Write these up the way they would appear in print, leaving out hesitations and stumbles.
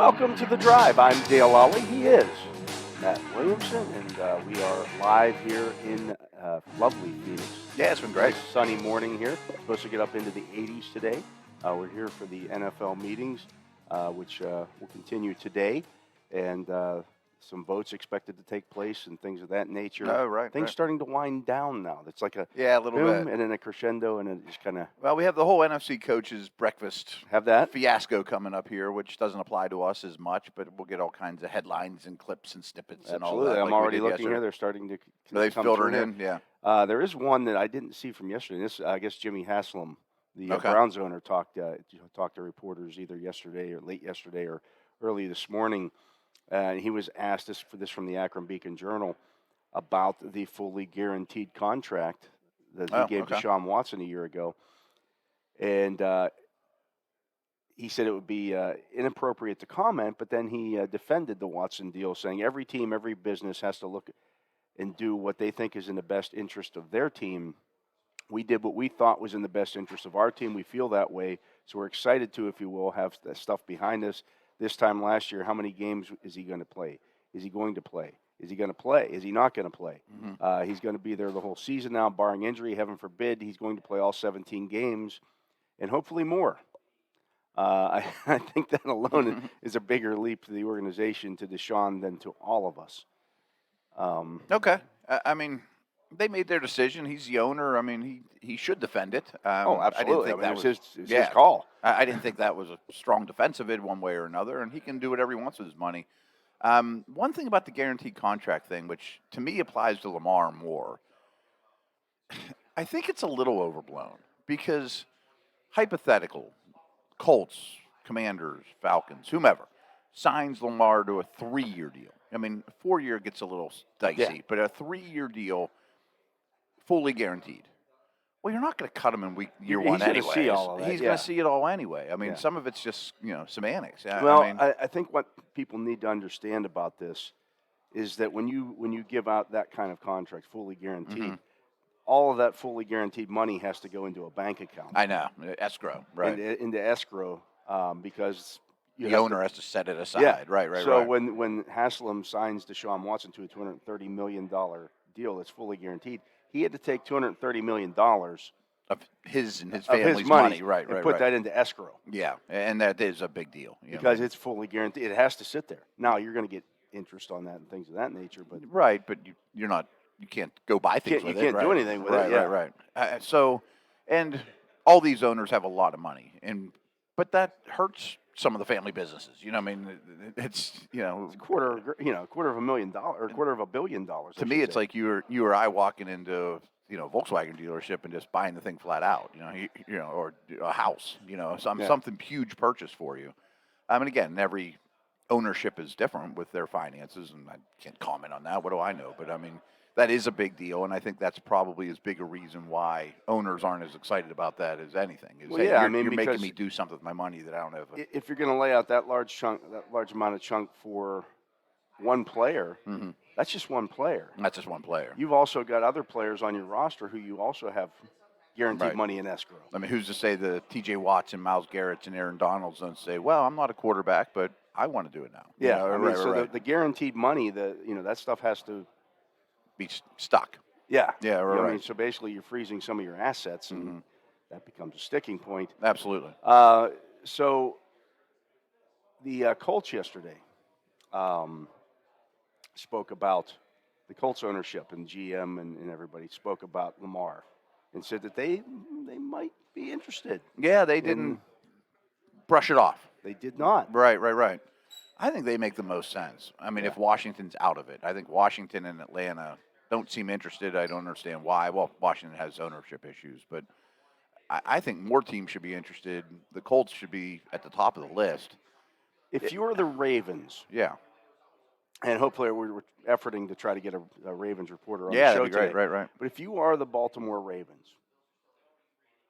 Welcome to the Drive. I'm Dale Lolley. He is Matt Williamson, and we are live here in lovely Phoenix. Yeah, it's been great. Nice sunny morning here. Supposed to get up into the 80s today. We're here for the NFL meetings, which will continue today, and some votes expected to take place and things of that nature. Oh, right. Things starting to wind down now. It's like a little boom bit. and then a crescendo, and it just kind of Well, we have the whole NFC coaches breakfast have that. fiasco coming up here, which doesn't apply to us as much, but we'll get all kinds of headlines and clips and snippets and all Absolutely. that. I'm already looking here. They're starting to Are they come filtering through in? Yeah. There is one that I didn't see from yesterday. This, I guess, Jimmy Haslam, the Okay. Browns owner, talked to reporters either yesterday or late yesterday or early this morning. He was asked this from the Akron Beacon Journal about the fully guaranteed contract that he gave to Deshaun Watson a year ago, and he said it would be inappropriate to comment. But then he defended the Watson deal, saying every team, every business has to look and do what they think is in the best interest of their team. We did what we thought was in the best interest of our team. We feel that way, so we're excited to, if you will, have that stuff behind us. This time last year, how many games is he going to play? Is he going to play? Is he going to play? Is he not going to play? Mm-hmm. He's going to be there the whole season now, barring injury. Heaven forbid, he's going to play all 17 games, and hopefully more. I think that alone is a bigger leap to the organization, to Deshaun, than to all of us. Okay. I mean, they made their decision. He's the owner. I mean, he should defend it. Absolutely. I didn't think that was his call. I didn't think that was a strong defense of it one way or another, and he can do whatever he wants with his money. One thing about the guaranteed contract thing, which to me applies to Lamar more, I think it's a little overblown because hypothetical, Colts, Commanders, Falcons, whomever, signs Lamar to a 3-year deal. I mean, a 4-year gets a little dicey, but a 3-year deal, fully guaranteed. Well, you're not going to cut him in year one anyway. He's going to see all of that. He's going to see it all anyway. I mean, some of it's just, semantics. I think what people need to understand about this is that when you give out that kind of contract, fully guaranteed, all of that fully guaranteed money has to go into a bank account. I know, escrow, right? Into escrow, because the owner has to set it aside. Yeah. Right. So when Haslam signs Deshaun Watson to a $230 million deal that's fully guaranteed, he had to take $230 million of his and his family's money, right, and put that into escrow. Yeah, and that is a big deal because it's fully guaranteed. It has to sit there. Now you're going to get interest on that and things of that nature, but but you can't go buy things with it. You can't do anything with it. Right. So, and all these owners have a lot of money, but that hurts some of the family businesses. It's a quarter of $1 million or $250 million. To me, it's like you or I walking into a Volkswagen dealership and just buying the thing flat out. Or a house. Something huge purchase for you. I mean, again, every ownership is different with their finances, and I can't comment on that. What do I know? But I mean, that is a big deal, and I think that's probably as big a reason why owners aren't as excited about that as anything. You're making me do something with my money that I don't have. If you're going to lay out that large amount of chunk for one player, that's just one player. That's just one player. You've also got other players on your roster who you also have guaranteed money in escrow. I mean, who's to say the T.J. Watts and Myles Garrett's and Aaron Donalds don't say, well, I'm not a quarterback, but I want to do it now. Yeah, the guaranteed money, that stuff has to be stuck. Yeah. Yeah, right. I mean, so basically you're freezing some of your assets, and that becomes a sticking point. Absolutely. So the Colts yesterday spoke about the Colts ownership, and GM and everybody spoke about Lamar and said that they might be interested. Yeah, they didn't brush it off. They did not. Right. I think they make the most sense. I mean, if Washington's out of it, I think Washington and Atlanta don't seem interested. I don't understand why. Well, Washington has ownership issues, but I think more teams should be interested. The Colts should be at the top of the list. If you're the Ravens, and hopefully we're efforting to try to get a Ravens reporter on the show that'd be today. Right. But if you are the Baltimore Ravens,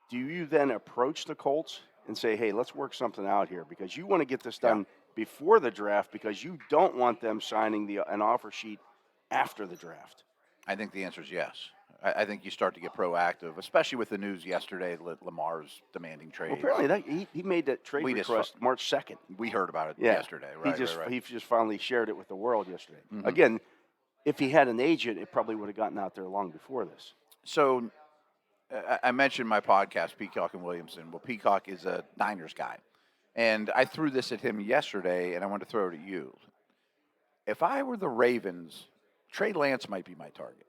do you then approach the Colts and say, hey, let's work something out here, because you want to get this done before the draft, because you don't want them signing an offer sheet after the draft? I think the answer is yes. I think you start to get proactive, especially with the news yesterday that Lamar's demanding Well, trades. apparently he made that trade We just request March 2nd. We heard about it Yeah. yesterday, right? He just finally shared it with the world yesterday. Mhm. Again, if he had an agent, it probably would have gotten out there long before this. So I mentioned my podcast, Peacock and Williamson. Well, Peacock is a Niners guy. And I threw this at him yesterday, and I want to throw it at you. If I were the Ravens, Trey Lance might be my target.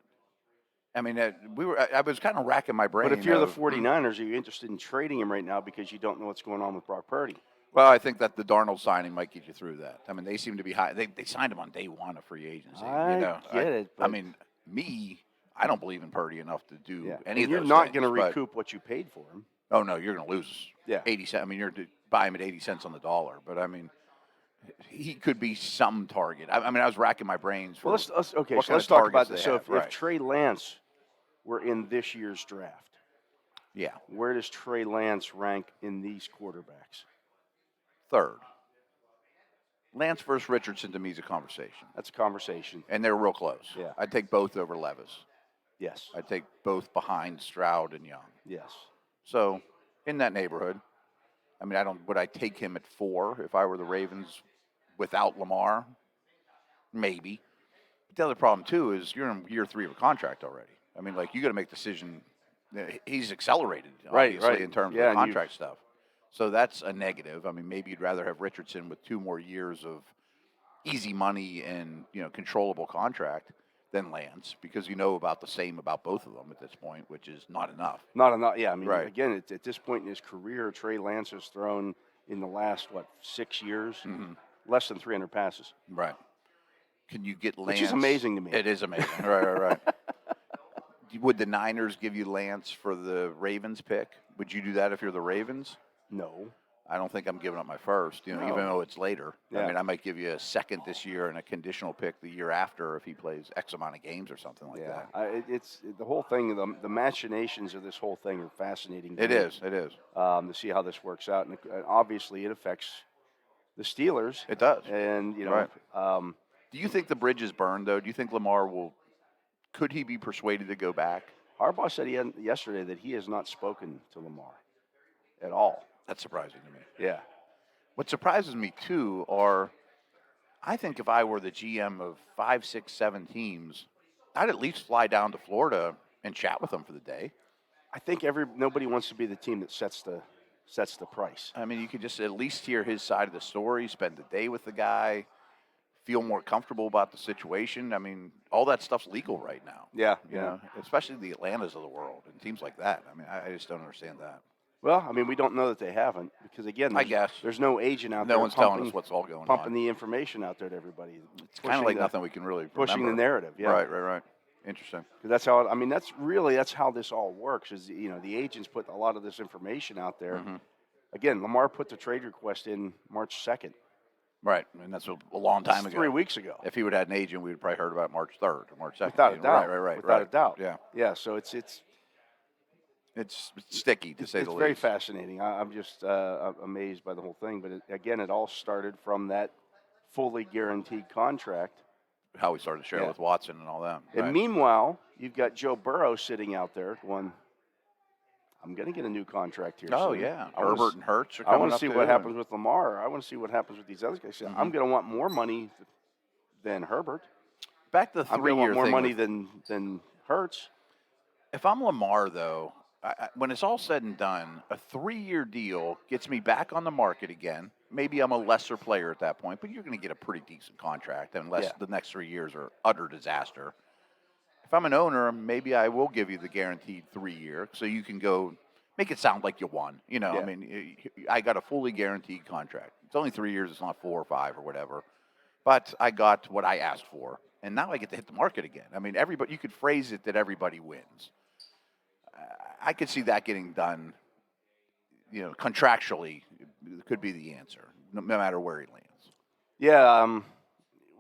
I mean, I was kind of racking my brain. But if you're the 49ers, are you interested in trading him right now because you don't know what's going on with Brock Purdy? Well, I think that the Darnold signing might get you through that. I mean, they seem to be high. They signed him on day one of free agency. I get it. I mean, I don't believe in Purdy enough to do any of those You're not things, going to but- recoup what you paid for him. Oh no, you're going to lose. Yeah. 80 cents. I mean, you're to buy him at 80 cents on the dollar. But I mean, he could be some target. I mean, I was racking my brains. For Well, let's what kind of talk about targets this. they So have, right. if Trey Lance were in this year's draft, Yeah, where does Trey Lance rank in these quarterbacks? third. Lance versus Richardson to me is a conversation, That's a conversation. and they're real close. Yeah. I'd take both over Levis. Yes. I'd take both behind Stroud and Young. Yes. So, in that neighborhood, I mean, would I take him at 4 if I were the Ravens without Lamar? Maybe. But the other problem, too, is you're in year 3 of a contract already. I mean, like, you got to make a decision. He's accelerated, obviously, right. in terms Yeah, of and the contract stuff. So that's a negative. I mean, maybe you'd rather have Richardson with 2 more years of easy money and, controllable contract than Lance, because you know about the same about both of them at this point, which is not enough. Not enough. Yeah, I mean, Right. again, at this point in his career, Trey Lance has thrown in the last 6 years less than 300 passes. Right. Can you get Lance? Which is amazing to me. It is amazing. right. Would the Niners give you Lance for the Ravens pick? Would you do that if you're the Ravens? No. I don't think I'm giving up my first, No. even though it's later. Yeah. I mean, I might give you a second this year and a conditional pick the year after if he plays X amount of games or something like that. It's the whole thing. The machinations of this whole thing are fascinating. to It me, is. to see how this works out, and obviously it affects the Steelers. It does. And Right. Do you think the bridge is burned, though? Do you think Lamar could he be persuaded to go back? Harbaugh said yesterday that he has not spoken to Lamar at all. That's surprising to me. Yeah. What surprises me, too, are I think if I were the GM of 5, 6, 7 teams, I'd at least fly down to Florida and chat with them for the day. I think nobody wants to be the team that sets the price. I mean, you could just at least hear his side of the story, spend the day with the guy, feel more comfortable about the situation. I mean, all that stuff's legal right now. Yeah. You know, especially the Atlantas of the world and teams like that. I mean, I just don't understand that. Well, I mean, we don't know that they haven't because again, I guess there's no agent out there. No one's telling us what's all going pumping on. the information out there to everybody. It's kind of like nothing we can really pushing remember. the narrative. Yeah. Right. Interesting. 'Cause that's how. I mean, that's how this all works. Is the agents put a lot of this information out there. Mhm. Again, Lamar put the trade request in March 2nd. Right. And that's a long time ago. 3 weeks ago. If he would have had an agent, we would have probably heard about March 3rd or March 2nd. Without a doubt. Right. Without a doubt. Yeah. Yeah. So it's sticky, to say the least. It's very fascinating. I'm just amazed by the whole thing. But it all started from that fully guaranteed contract. How we started to share with Watson and all that. And Right. meanwhile, you've got Joe Burrow sitting out there going, I'm going to get a new contract here Oh, soon. yeah. I wanna Herbert and Hurts are I coming want to up see too, what and- happens with Lamar. I want to see what happens with these other guys. I'm going to want more money than Herbert. Back to the I'm going to want 3-year more thing money with- than Hurts. If I'm Lamar, though, when it's all said and done, a 3-year deal gets me back on the market again. Maybe I'm a lesser player at that point, but you're going to get a pretty decent contract unless the next 3 years are utter disaster. If I'm an owner, maybe I will give you the guaranteed 3-year so you can go make it sound like you won. I mean, I got a fully guaranteed contract. It's only 3 years. It's not 4 or 5 or whatever. But I got what I asked for, and now I get to hit the market again. I mean, you could phrase it that everybody wins. I could see that getting done, contractually. Could be the answer, no matter where he lands. Yeah,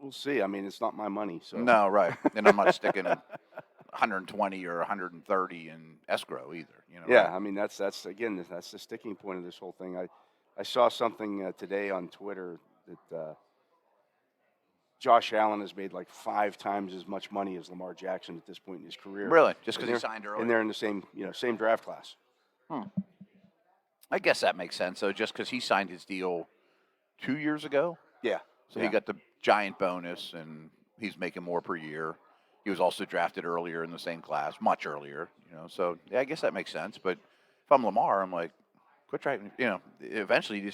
we'll see. I mean, it's not my money. So No, right. And I'm not sticking 120 or 130 in escrow either. Yeah, right? I mean, that's the sticking point of this whole thing. I saw something today on Twitter that Josh Allen has made like 5 times as much money as Lamar Jackson at this point in his career. Really? Just And because he they're- signed early? And they're in the same draft class. I guess that makes sense. So just because he signed his deal 2 years ago, Yeah. so he got the giant bonus, and he's making more per year. He was also drafted earlier in the same class, much earlier. So yeah, I guess that makes sense. But if I'm Lamar, I'm like, quit trying. Eventually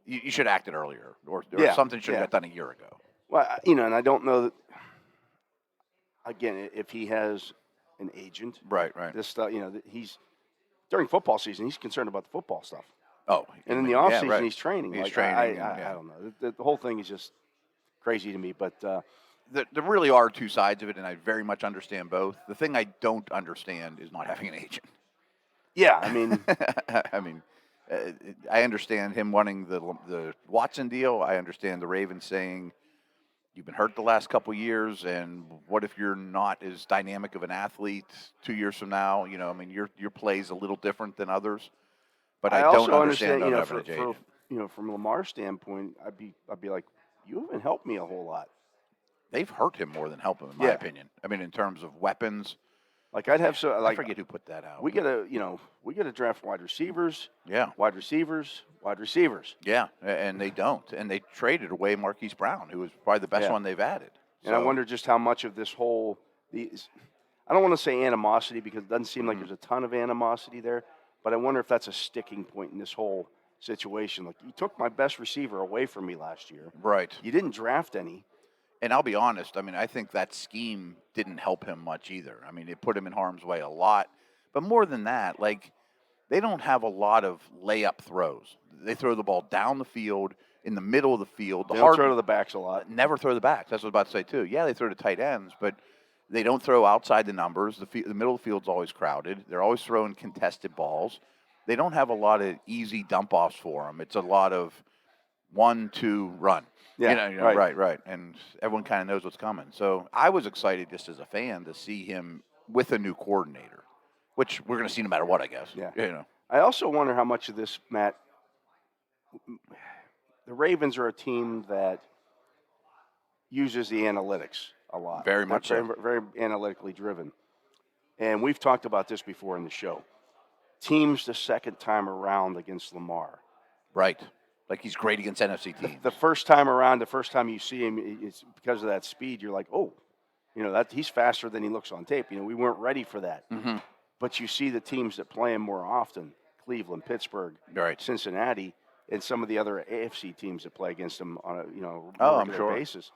you should have acted earlier, or something should have got done a year ago. Well, and I don't know that. Again, if he has an agent, Right. this stuff, he's during football season, he's concerned about the football stuff. Oh, And in the off season, right. he's training. He's Like, training. I don't know. The whole thing is just crazy to me. But There really are two sides of it, and I very much understand both. The thing I don't understand is not having an agent. yeah, I mean, I understand him wanting the Watson deal. I understand the Ravens saying, you've been hurt the last couple years, and what if you're not as dynamic of an athlete 2 years from now? Your play's a little different than others. But I don't also understand you know, having an agent. from Lamar's standpoint, I'd be like, you haven't helped me a whole lot. They've hurt him more than helped him, in my opinion. In terms of weapons. Like I'd have I forget who put that out. We gotta draft wide receivers. Yeah. Wide receivers. Yeah, and they don't. And they traded away Marquise Brown, who was probably the best one they've added. And I wonder just how much of this I don't want to say animosity because it doesn't seem like there's a ton of animosity there, but I wonder if that's a sticking point in this whole situation. Like, you took my best receiver away from me last year. Right. You didn't draft any. And I'll be honest, I think that scheme didn't help him much either. It put him in harm's way a lot. But more than that, they don't have a lot of layup throws. They throw the ball down the field, in the middle of the field. They don't throw to the backs a lot. Never throw the backs. That's what I was about to say, too. Yeah, they throw to tight ends, but they don't throw outside the numbers. The middle of the field's always crowded. They're always throwing contested balls. They don't have a lot of easy dump-offs for them. It's a lot of 1-2 run. Yeah, right. And everyone kind of knows what's coming. So I was excited just as a fan to see him with a new coordinator, which we're going to see no matter what, I guess. Yeah. I also wonder how much of this, Matt, the Ravens are a team that uses the analytics a lot. Very much so. Very analytically driven. And we've talked about this before in the show. Teams the second time around against Lamar. Right. Like he's great against NFC teams. The first time around, the first time you see him, it's because of that speed. You're like, oh, that he's faster than he looks on tape. We weren't ready for that. Mm-hmm. But you see the teams that play him more often, Cleveland, Pittsburgh, Cincinnati, and some of the other AFC teams that play against him on a regular basis.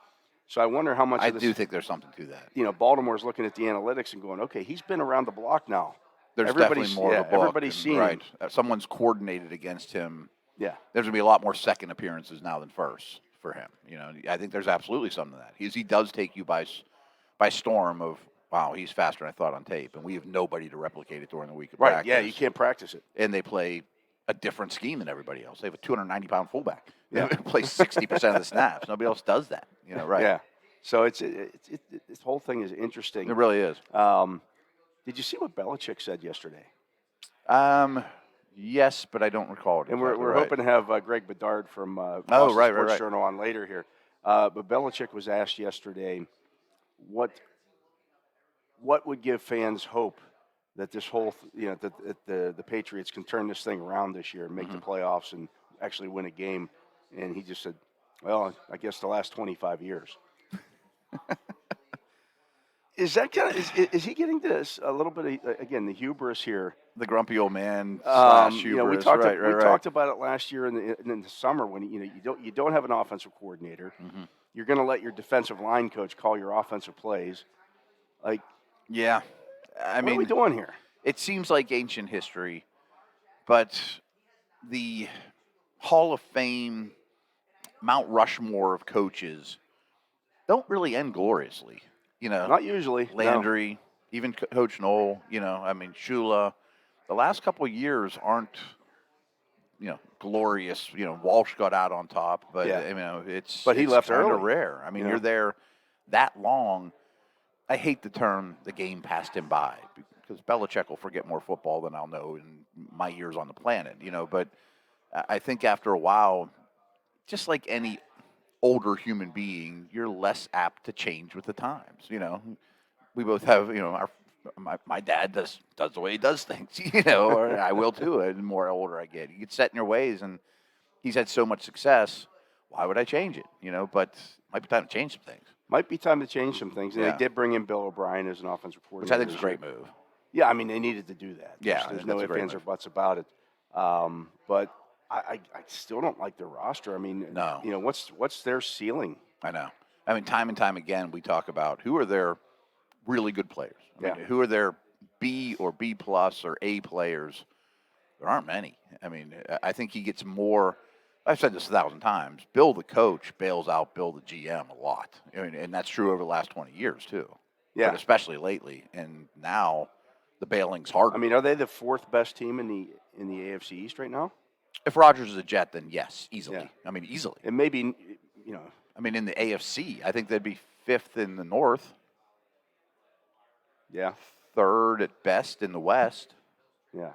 So I wonder how much I of this, do think there's something to that. Baltimore's looking at the analytics and going, okay, he's been around the block now. There's definitely more of a book. Everybody's seen him. Someone's coordinated against him. Yeah. There's going to be a lot more second appearances now than first for him. I think there's absolutely something to that. He does take you by storm of, wow, he's faster than I thought on tape, and we have nobody to replicate it during the week of practice. Yeah, you can't practice it. And they play a different scheme than everybody else. They have a 290-pound fullback. They play 60% of the snaps. Nobody else does that. Yeah. So this whole thing is interesting. It really is. Did you see what Belichick said yesterday? Yes, but I don't recall it. And we're hoping to have Greg Bedard from Sports Journal on later here. But Belichick was asked yesterday what would give fans hope that this whole that the Patriots can turn this thing around this year and make the playoffs and actually win a game. And he just said, well, I guess the last 25 years. Is that kind of is he getting this a little bit of, again, the hubris here? The grumpy old man / hubris. We talked about it last year in the summer when you don't have an offensive coordinator. Mm-hmm. You're going to let your defensive line coach call your offensive plays. What are we doing here? It seems like ancient history, but the Hall of Fame, Mount Rushmore of coaches don't really end gloriously. Not usually. Landry, even Coach Knoll, Shula. The last couple of years aren't, glorious. Walsh got out on top, but he left early. Rare. You're there that long. I hate the term "the game passed him by" because Belichick will forget more football than I'll know in my years on the planet. But I think after a while, just like any older human being, you're less apt to change with the times. We both have, my dad does the way he does things, or I will too. The more older I get, you get set in your ways, and he's had so much success. Why would I change it? But it might be time to change some things. Might be time to change some things. And Yeah. they did bring in Bill O'Brien as an offensive coordinator, Which I think is a great move. Yeah, I mean, they needed to do that. Yeah, There's that's no a ifs, great ands, or move. buts about it. But I still don't like their roster. I mean, No. What's their ceiling? I know. I mean, time and time again, we talk about who are their really good players. I mean, Yeah. who are their B or B plus or A players? There aren't many. I mean, I think he gets more. I've said this 1,000 times. Bill, the coach, bails out Bill, the GM, a lot. I mean, and that's true over the last 20 years too. Yeah. But especially lately, and now the bailing's harder. I mean, are they the fourth best team in the AFC East right now? If Rodgers is a Jet, then yes, easily. Yeah. I mean, easily. And maybe, I mean, in the AFC, I think they'd be fifth in the North, yeah, third at best in the West, yeah.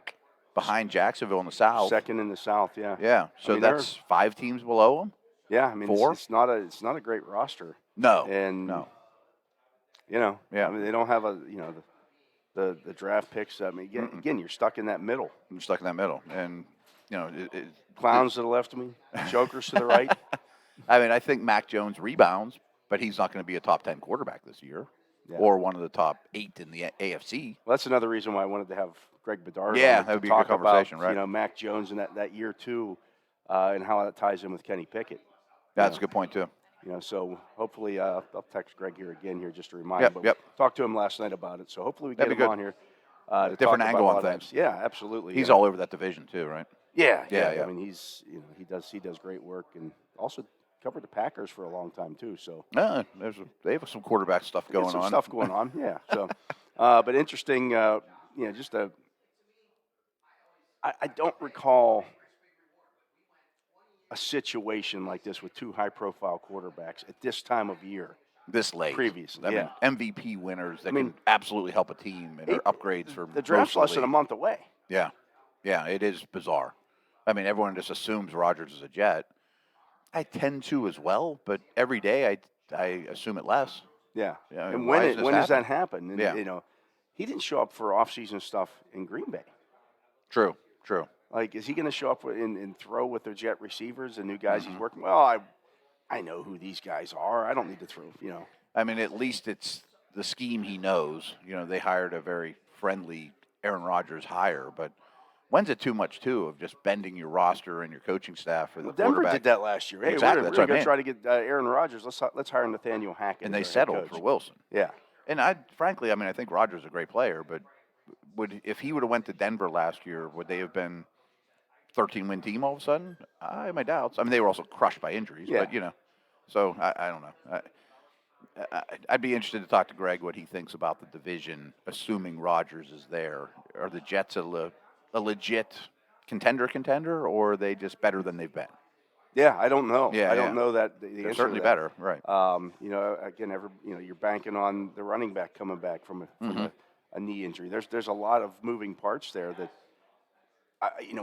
behind Jacksonville in the South. Second in the South, yeah. Yeah, so mean, that's 5 teams below them. Yeah, I mean, Four? it's not a great roster. No, And no. Yeah. Yeah. I mean, they don't have the draft picks. I mean, again, you're stuck in that middle. I'm stuck in that middle, and Clowns to the left of me, jokers to the right. I mean, I think Mac Jones rebounds, but he's not going to be a top 10 quarterback this year, Yeah. or one of the top 8 in the AFC. Well, that's another reason why I wanted to have Greg Bedard. Yeah, on that would to be a good talk conversation, about, right? Mac Jones and that year too, and how that ties in with Kenny Pickett. That's a good point too. So hopefully I'll text Greg here again here just to remind him. But Yep. Talked to him last night about it, so hopefully we get That'd be him good. on here. To Different talk angle about on that. things. Yeah, absolutely. He's all over that division too, right? Yeah. Yeah. I mean, he's he does great work, and also covered the Packers for a long time too. So They have some quarterback stuff get going some on. stuff going on. Yeah. So, but interesting. Just I don't recall a situation like this with two high-profile quarterbacks at this time of year. This late. Previously, I yeah. mean, MVP winners that I mean, can absolutely help a team and are upgrades for The draft's most less of than a league. month away. Yeah, it is bizarre. I mean, everyone just assumes Rodgers is a Jet. I tend to as well, but every day I assume it less. Yeah. Yeah, I mean, And why when does this does that happen? And, Yeah. he didn't show up for off-season stuff in Green Bay. True. Like, is he going to show up and throw with their Jet receivers and new guys Mm-hmm. he's working? Well, I know who these guys are. I don't need to throw. I mean, at least it's the scheme he knows. They hired a very friendly Aaron Rodgers hire, but when's it too much too of just bending your roster and your coaching staff for the Well, Denver quarterback? did that last year. Hey, Exactly, we're that's going what I to try to get Aaron Rodgers. Let's hire Nathaniel Hackett. And as they our head settled coach. for Wilson. Yeah. And frankly, I think Rodgers is a great player, but if he would have went to Denver last year, would they have been 13-win team all of a sudden? I have my doubts. I mean, they were also crushed by injuries, Yeah. but so I don't know. I'd be interested to talk to Greg what he thinks about the division, assuming Rodgers is there. Are the Jets a legit contender, or are they just better than they've been? Yeah, I don't know. Yeah, I don't know that. The They're answer certainly to that. better, right? Again, you're banking on the running back coming back from a knee injury. There's a lot of moving parts there that.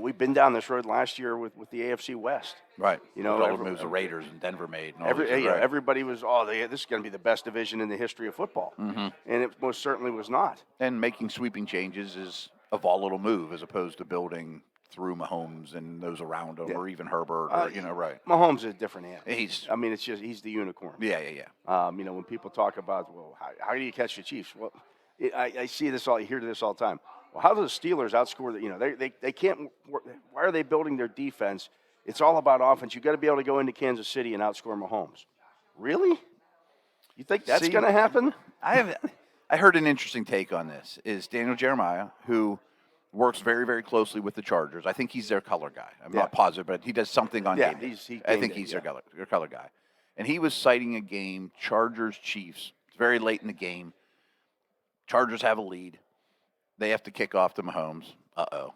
We've been down this road last year with the AFC West. Right. All the every- moves the Raiders and Denver made. And all these things, right. Everybody was, this is going to be the best division in the history of football. Mm-hmm. And it most certainly was not. And making sweeping changes is a volatile move as opposed to building through Mahomes and those around him, or even Herbert, right. Mahomes is a different animal. He's it's just, he's the unicorn. yeah. When people talk about, well, how do you catch the Chiefs? Well, I see this all, you hear this all the time. Well, how do the Steelers outscore they can't, why are they building their defense? It's all about offense. You got to be able to go into Kansas City and outscore Mahomes. Really? You think that's going to happen? I heard an interesting take on this. Is Daniel Jeremiah, who works very, very closely with the Chargers. I think he's their color guy. I'm not positive, but he does something on game day. I think he's their color guy. And he was citing a game, Chargers-Chiefs. It's very late in the game. Chargers have a lead. They have to kick off to Mahomes.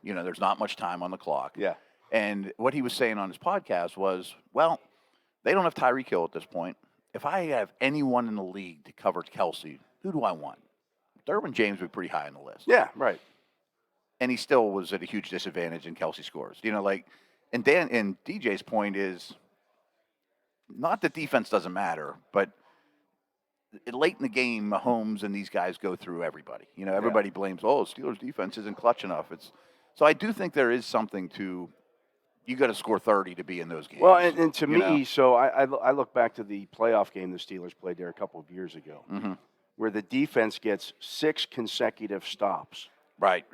There's not much time on the clock. Yeah. And what he was saying on his podcast was, well, they don't have Tyreek Hill at this point. If I have anyone in the league to cover Kelsey, who do I want? Derwin James would be pretty high on the list. Yeah, right. And he still was at a huge disadvantage in Kelsey scores. And DJ's point is, not that defense doesn't matter, but late in the game, Mahomes and these guys go through everybody. You know, everybody blames, Steelers defense isn't clutch enough. So I do think there is something to, you got to score 30 to be in those games. Well, and to me, know? so I look back to the playoff game the Steelers played there a couple of years ago, where the defense gets 6 consecutive stops. Right.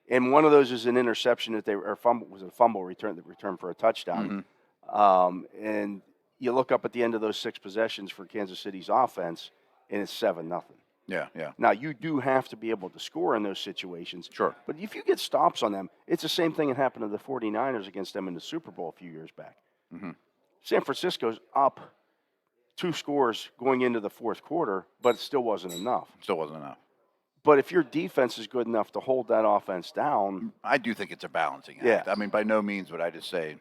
And one of those is an interception that was a fumble return for a touchdown. And you look up at the end of those 6 possessions for Kansas City's offense, and it's 7-0. Yeah. Now, you do have to be able to score in those situations. Sure. But if you get stops on them, it's the same thing that happened to the 49ers against them in the Super Bowl a few years back. San Francisco's up 2 scores going into the fourth quarter, but it still wasn't enough. But if your defense is good enough to hold that offense down, I do think it's a balancing act. Yeah. I mean, by no means would I just say,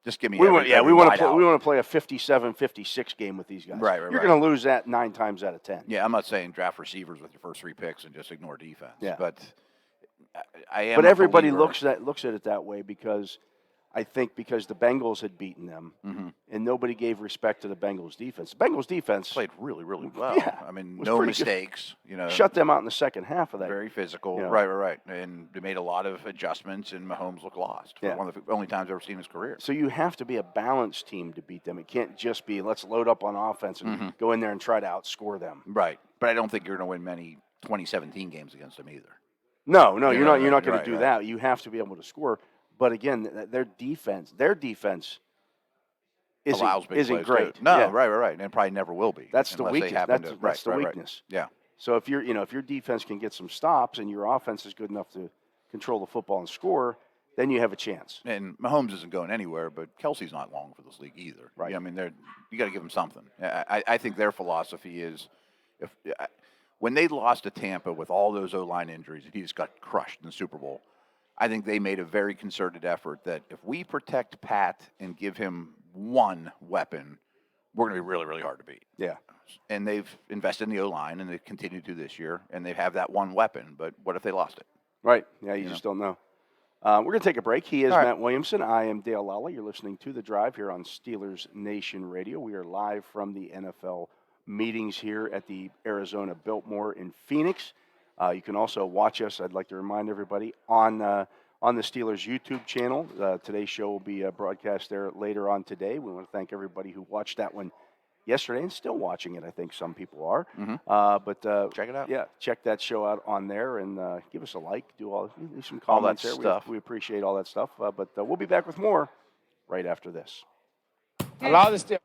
just give me. we want to play a 57-56 game with these guys. Right. You're going to lose that 9 times out of 10. Yeah, I'm not saying draft receivers with your first 3 picks and just ignore defense. Yeah. But I am. But everybody believer. looks at it that way because I think because the Bengals had beaten them, and nobody gave respect to the Bengals defense. The Bengals defense played really, really well. Yeah, I mean, was no pretty mistakes. You know, shut them out in the second half of that. very physical. you know. Right. And they made a lot of adjustments, and Mahomes looked lost. Yeah. One of the only times I've ever seen in his career. So you have to be a balanced team to beat them. It can't just be let's load up on offense and go in there and try to outscore them. Right. But I don't think you're going to win many 2017 games against them either. No, You you're know, not. You're not going right, to do right. that. You have to be able to score. But again, their defense Allows big isn't plays, great. too. No, Yeah. right. And probably never will be. That's the unless they weakness. happen That's to- that's the right. weakness. Yeah. So if your defense can get some stops and your offense is good enough to control the football and score, then you have a chance. And Mahomes isn't going anywhere, but Kelsey's not long for this league either. Right. I mean, you got to give them something. I think their philosophy is, when they lost to Tampa with all those O-line injuries, and he just got crushed in the Super Bowl, I think they made a very concerted effort that if we protect Pat and give him one weapon, we're going to be really, really hard to beat. Yeah. And they've invested in the O-line, and they continue to this year, and they have that one weapon. But what if they lost it? Right. Yeah, you just don't know. We're going to take a break. He is All right. Matt Williamson. I am Dale Lolley. You're listening to The Drive here on Steelers Nation Radio. We are live from the NFL meetings here at the Arizona Biltmore in Phoenix. You can also watch us, I'd like to remind everybody, on the Steelers YouTube channel. Today's show will be broadcast there later on today. We want to thank everybody who watched that one yesterday and still watching it. I think some people are. But Check it out. Yeah, check that show out on there and give us a like. Do some All that comments there. stuff. We appreciate all that stuff. But we'll be back with more right after this. Allow the Steelers.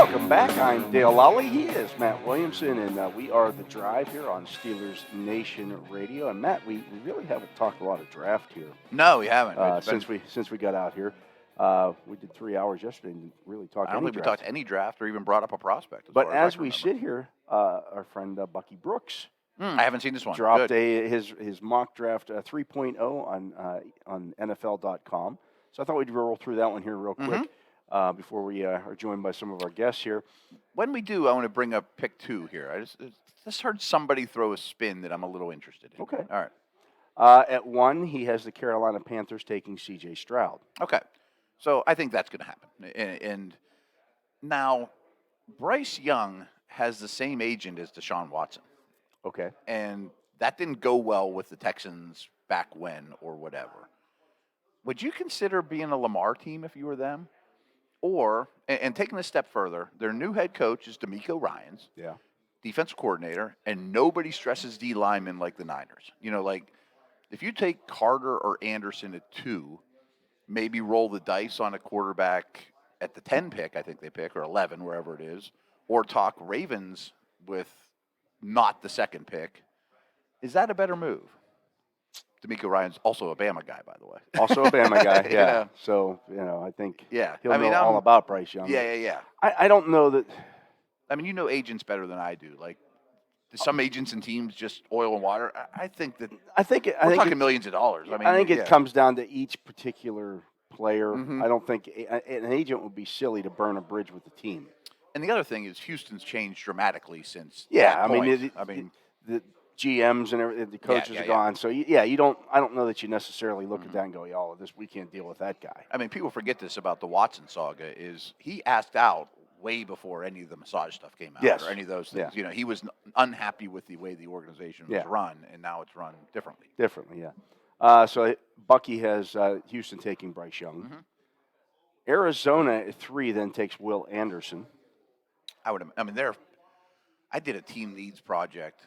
Welcome back. I'm Dale Lolley. He is Matt Williamson, and we are The Drive here on Steelers Nation Radio. And Matt, we really haven't talked a lot of draft here No, we haven't. since we got out here. We did 3 hours yesterday and didn't really talk I don't any think we draft. talked any draft or even brought up a prospect. But far as as I we can sit here, our friend Bucky Brooks I haven't seen this one. dropped Good. his mock draft 3.0 on NFL.com. So I thought we'd roll through that one here real quick. Before we are joined by some of our guests here. When we do, I want to bring up pick 2 here. I just heard somebody throw a spin that I'm a little interested in. Okay. All right. At 1, he has the Carolina Panthers taking C.J. Stroud. Okay. So I think that's going to happen. And now, Bryce Young has the same agent as Deshaun Watson. Okay. And that didn't go well with the Texans back when or whatever. Would you consider being a Lamar team if you were them? Or, and taking a step further, their new head coach is DeMeco Ryans, defensive coordinator, and nobody stresses D linemen like the Niners. You know, like, if you take Carter or Anderson at 2, maybe roll the dice on a quarterback at the 10 pick, I think they pick, or 11, wherever it is, or talk Ravens with not the second pick, is that a better move? DeMeco Ryans also a Bama guy, by the way. Also a Bama guy, yeah. know. So, I think he'll know all about Bryce Young. Yeah. I don't know that. I mean, you know agents better than I do. Like, do some agents and teams just oil and water? I think that we're talking millions of dollars. I mean, I think it comes down to each particular player. Mhm. I don't think an agent would be silly to burn a bridge with the team. And the other thing is Houston's changed dramatically since Yeah, that I point. mean, the GMs and everything, the coaches yeah. are gone. So I don't know that you necessarily look at that and go, "Oh, we can't deal with that guy." I mean, people forget this about the Watson saga is he asked out way before any of the massage stuff came out or any of those things. Yeah. You know, he was unhappy with the way the organization was run, and now it's run differently. So Bucky has Houston taking Bryce Young. Arizona at 3 then takes Will Anderson. I did a team needs project.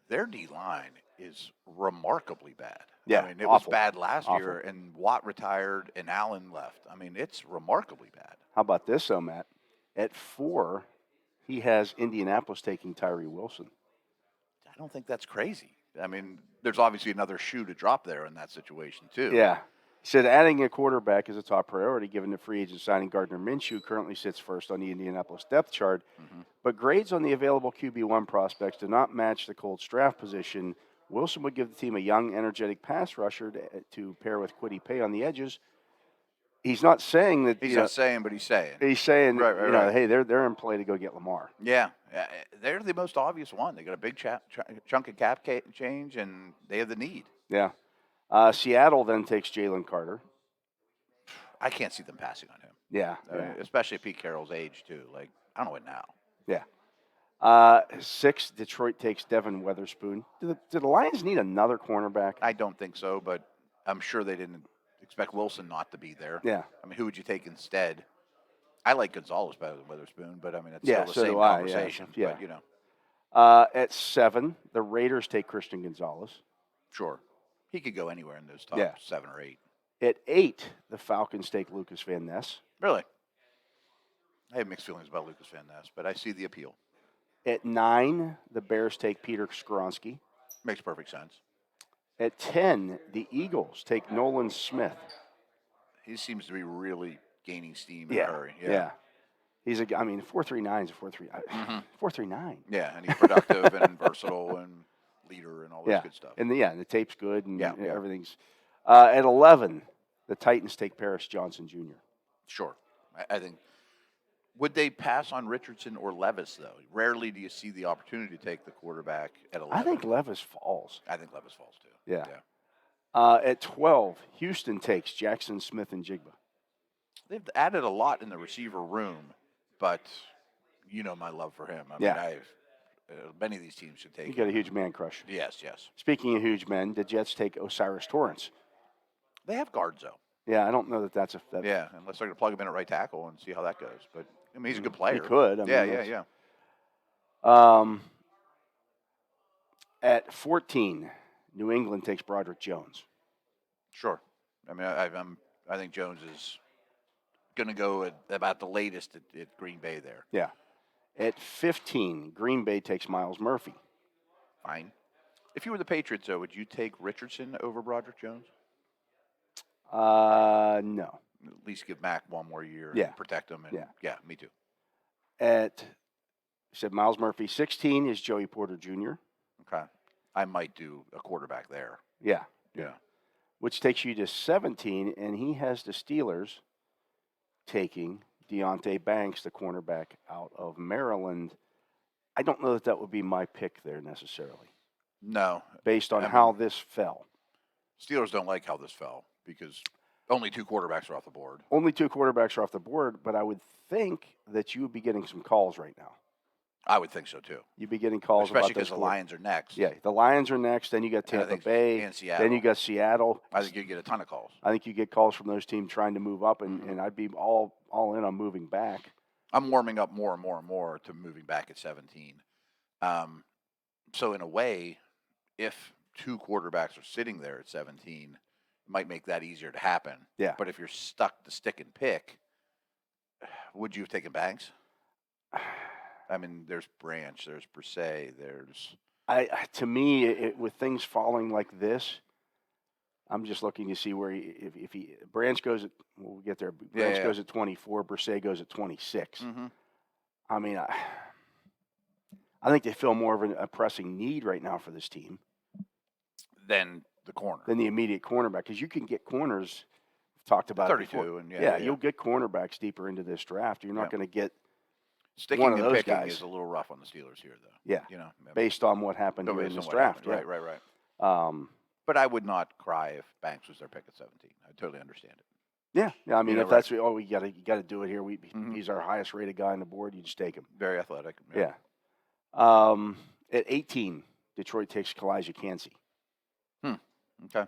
Their D-line is remarkably bad. Yeah, I mean, it was bad last year, and Watt retired, and Allen left. I mean, it's remarkably bad. How about this, though, Matt? At 4, he has Indianapolis taking Tyree Wilson. I don't think that's crazy. I mean, there's obviously another shoe to drop there in that situation, too. Yeah. He said adding a quarterback is a top priority, given the free agent signing Gardner Minshew currently sits first on the Indianapolis depth chart. But grades on the available QB1 prospects do not match the Colts draft position. Wilson would give the team a young, energetic pass rusher to pair with Kwity Paye on the edges. He's not saying that. He's not saying, but he's saying. He's saying, right. Hey, they're in play to go get Lamar. Yeah, they're the most obvious one. They got a big chunk of cap change, and they have the need. Yeah. Seattle then takes Jalen Carter. I can't see them passing on him. Yeah. I mean, especially at Pete Carroll's age, too. Like, I don't know it now. Yeah. 6, Detroit takes Devin Weatherspoon. Do the Lions need another cornerback? I don't think so, but I'm sure they didn't expect Wilson not to be there. Yeah. I mean, who would you take instead? I like Gonzalez better than Weatherspoon, but I mean, it's still the same conversation. Yeah. But, at 7, the Raiders take Christian Gonzalez. Sure. He could go anywhere in those top 7 or 8. At 8, the Falcons take Lucas Van Ness. Really? I have mixed feelings about Lucas Van Ness, but I see the appeal. At 9, the Bears take Peter Skoronski. Makes perfect sense. At 10, the Eagles take Nolan Smith. He seems to be really gaining steam in a hurry. Yeah. He's 4.39 is a 4.3. 4.39. Yeah, and he's productive and versatile and leader and all this good stuff. And the tape's good and everything's. At 11, the Titans take Paris Johnson Jr. Sure. I think. Would they pass on Richardson or Levis, though? Rarely do you see the opportunity to take the quarterback at 11. I think Levis falls. I think Levis falls, too. Yeah. At 12, Houston takes Jackson Smith and Jigba. They've added a lot in the receiver room, but you know my love for him. I mean, many of these teams should take him. You got a huge man crush. Yes. Speaking of huge men, the Jets take Osiris Torrance. They have guards, though. Yeah, I don't know that that's a... Yeah, unless they're going to plug him in at right tackle and see how that goes. But, I mean, he's a good player. He could. Yeah. At 14, New England takes Broderick Jones. Sure. I mean, I think Jones is going to go at about the latest at Green Bay there. Yeah. At 15, Green Bay takes Miles Murphy. Fine. If you were the Patriots, though, would you take Richardson over Broderick Jones? No. At least give Mac one more year Yeah. and protect him. And, Yeah. Me too. You said Miles Murphy. 16 is Joey Porter Jr. Okay. I might do a quarterback there. Yeah. Yeah. Which takes you to 17, and he has the Steelers taking Deontay Banks, the cornerback out of Maryland. I don't know that would be my pick there necessarily, No. based on how this fell. Steelers don't like how this fell because only 2 quarterbacks are off the board. Only 2 quarterbacks are off the board, but I would think that you would be getting some calls right now. I would think so, too. You'd be getting calls Especially about because the Lions are next. Yeah, the Lions are next. Then you got And I Tampa think- Bay. and Seattle. Then you got Seattle. I think you'd get a ton of calls. I think you get calls from those teams trying to move up, and I'd be all in on moving back. I'm warming up more and more and more to moving back at 17. So in a way, if 2 quarterbacks are sitting there at 17, it might make that easier to happen. Yeah. But if you're stuck to stick and pick, would you have taken Banks? I mean, there's Branch, there's Brisset, there's... To me, with things falling like this, I'm just looking to see where if Branch goes at, we'll get there. Branch goes at 24, Brisset goes at 26. Mm-hmm. I mean, I think they feel more of a pressing need right now for this team Then the corner. than the immediate cornerback, because you can get corners. We've talked about 32, it before. and You'll get cornerbacks deeper into this draft. You're not going to get Sticking one of and those picking guys. is a little rough on the Steelers here, though. Yeah, You know, based on what happened based here in on this what draft. happened. Yeah. Right. But I would not cry if Banks was their pick at 17. I totally understand it. Yeah. I mean, Yeah, if that's you got to do it here. He's our highest rated guy on the board. You just take him. Very athletic. Yeah. At 18, Detroit takes Kalijah Cansey. Okay.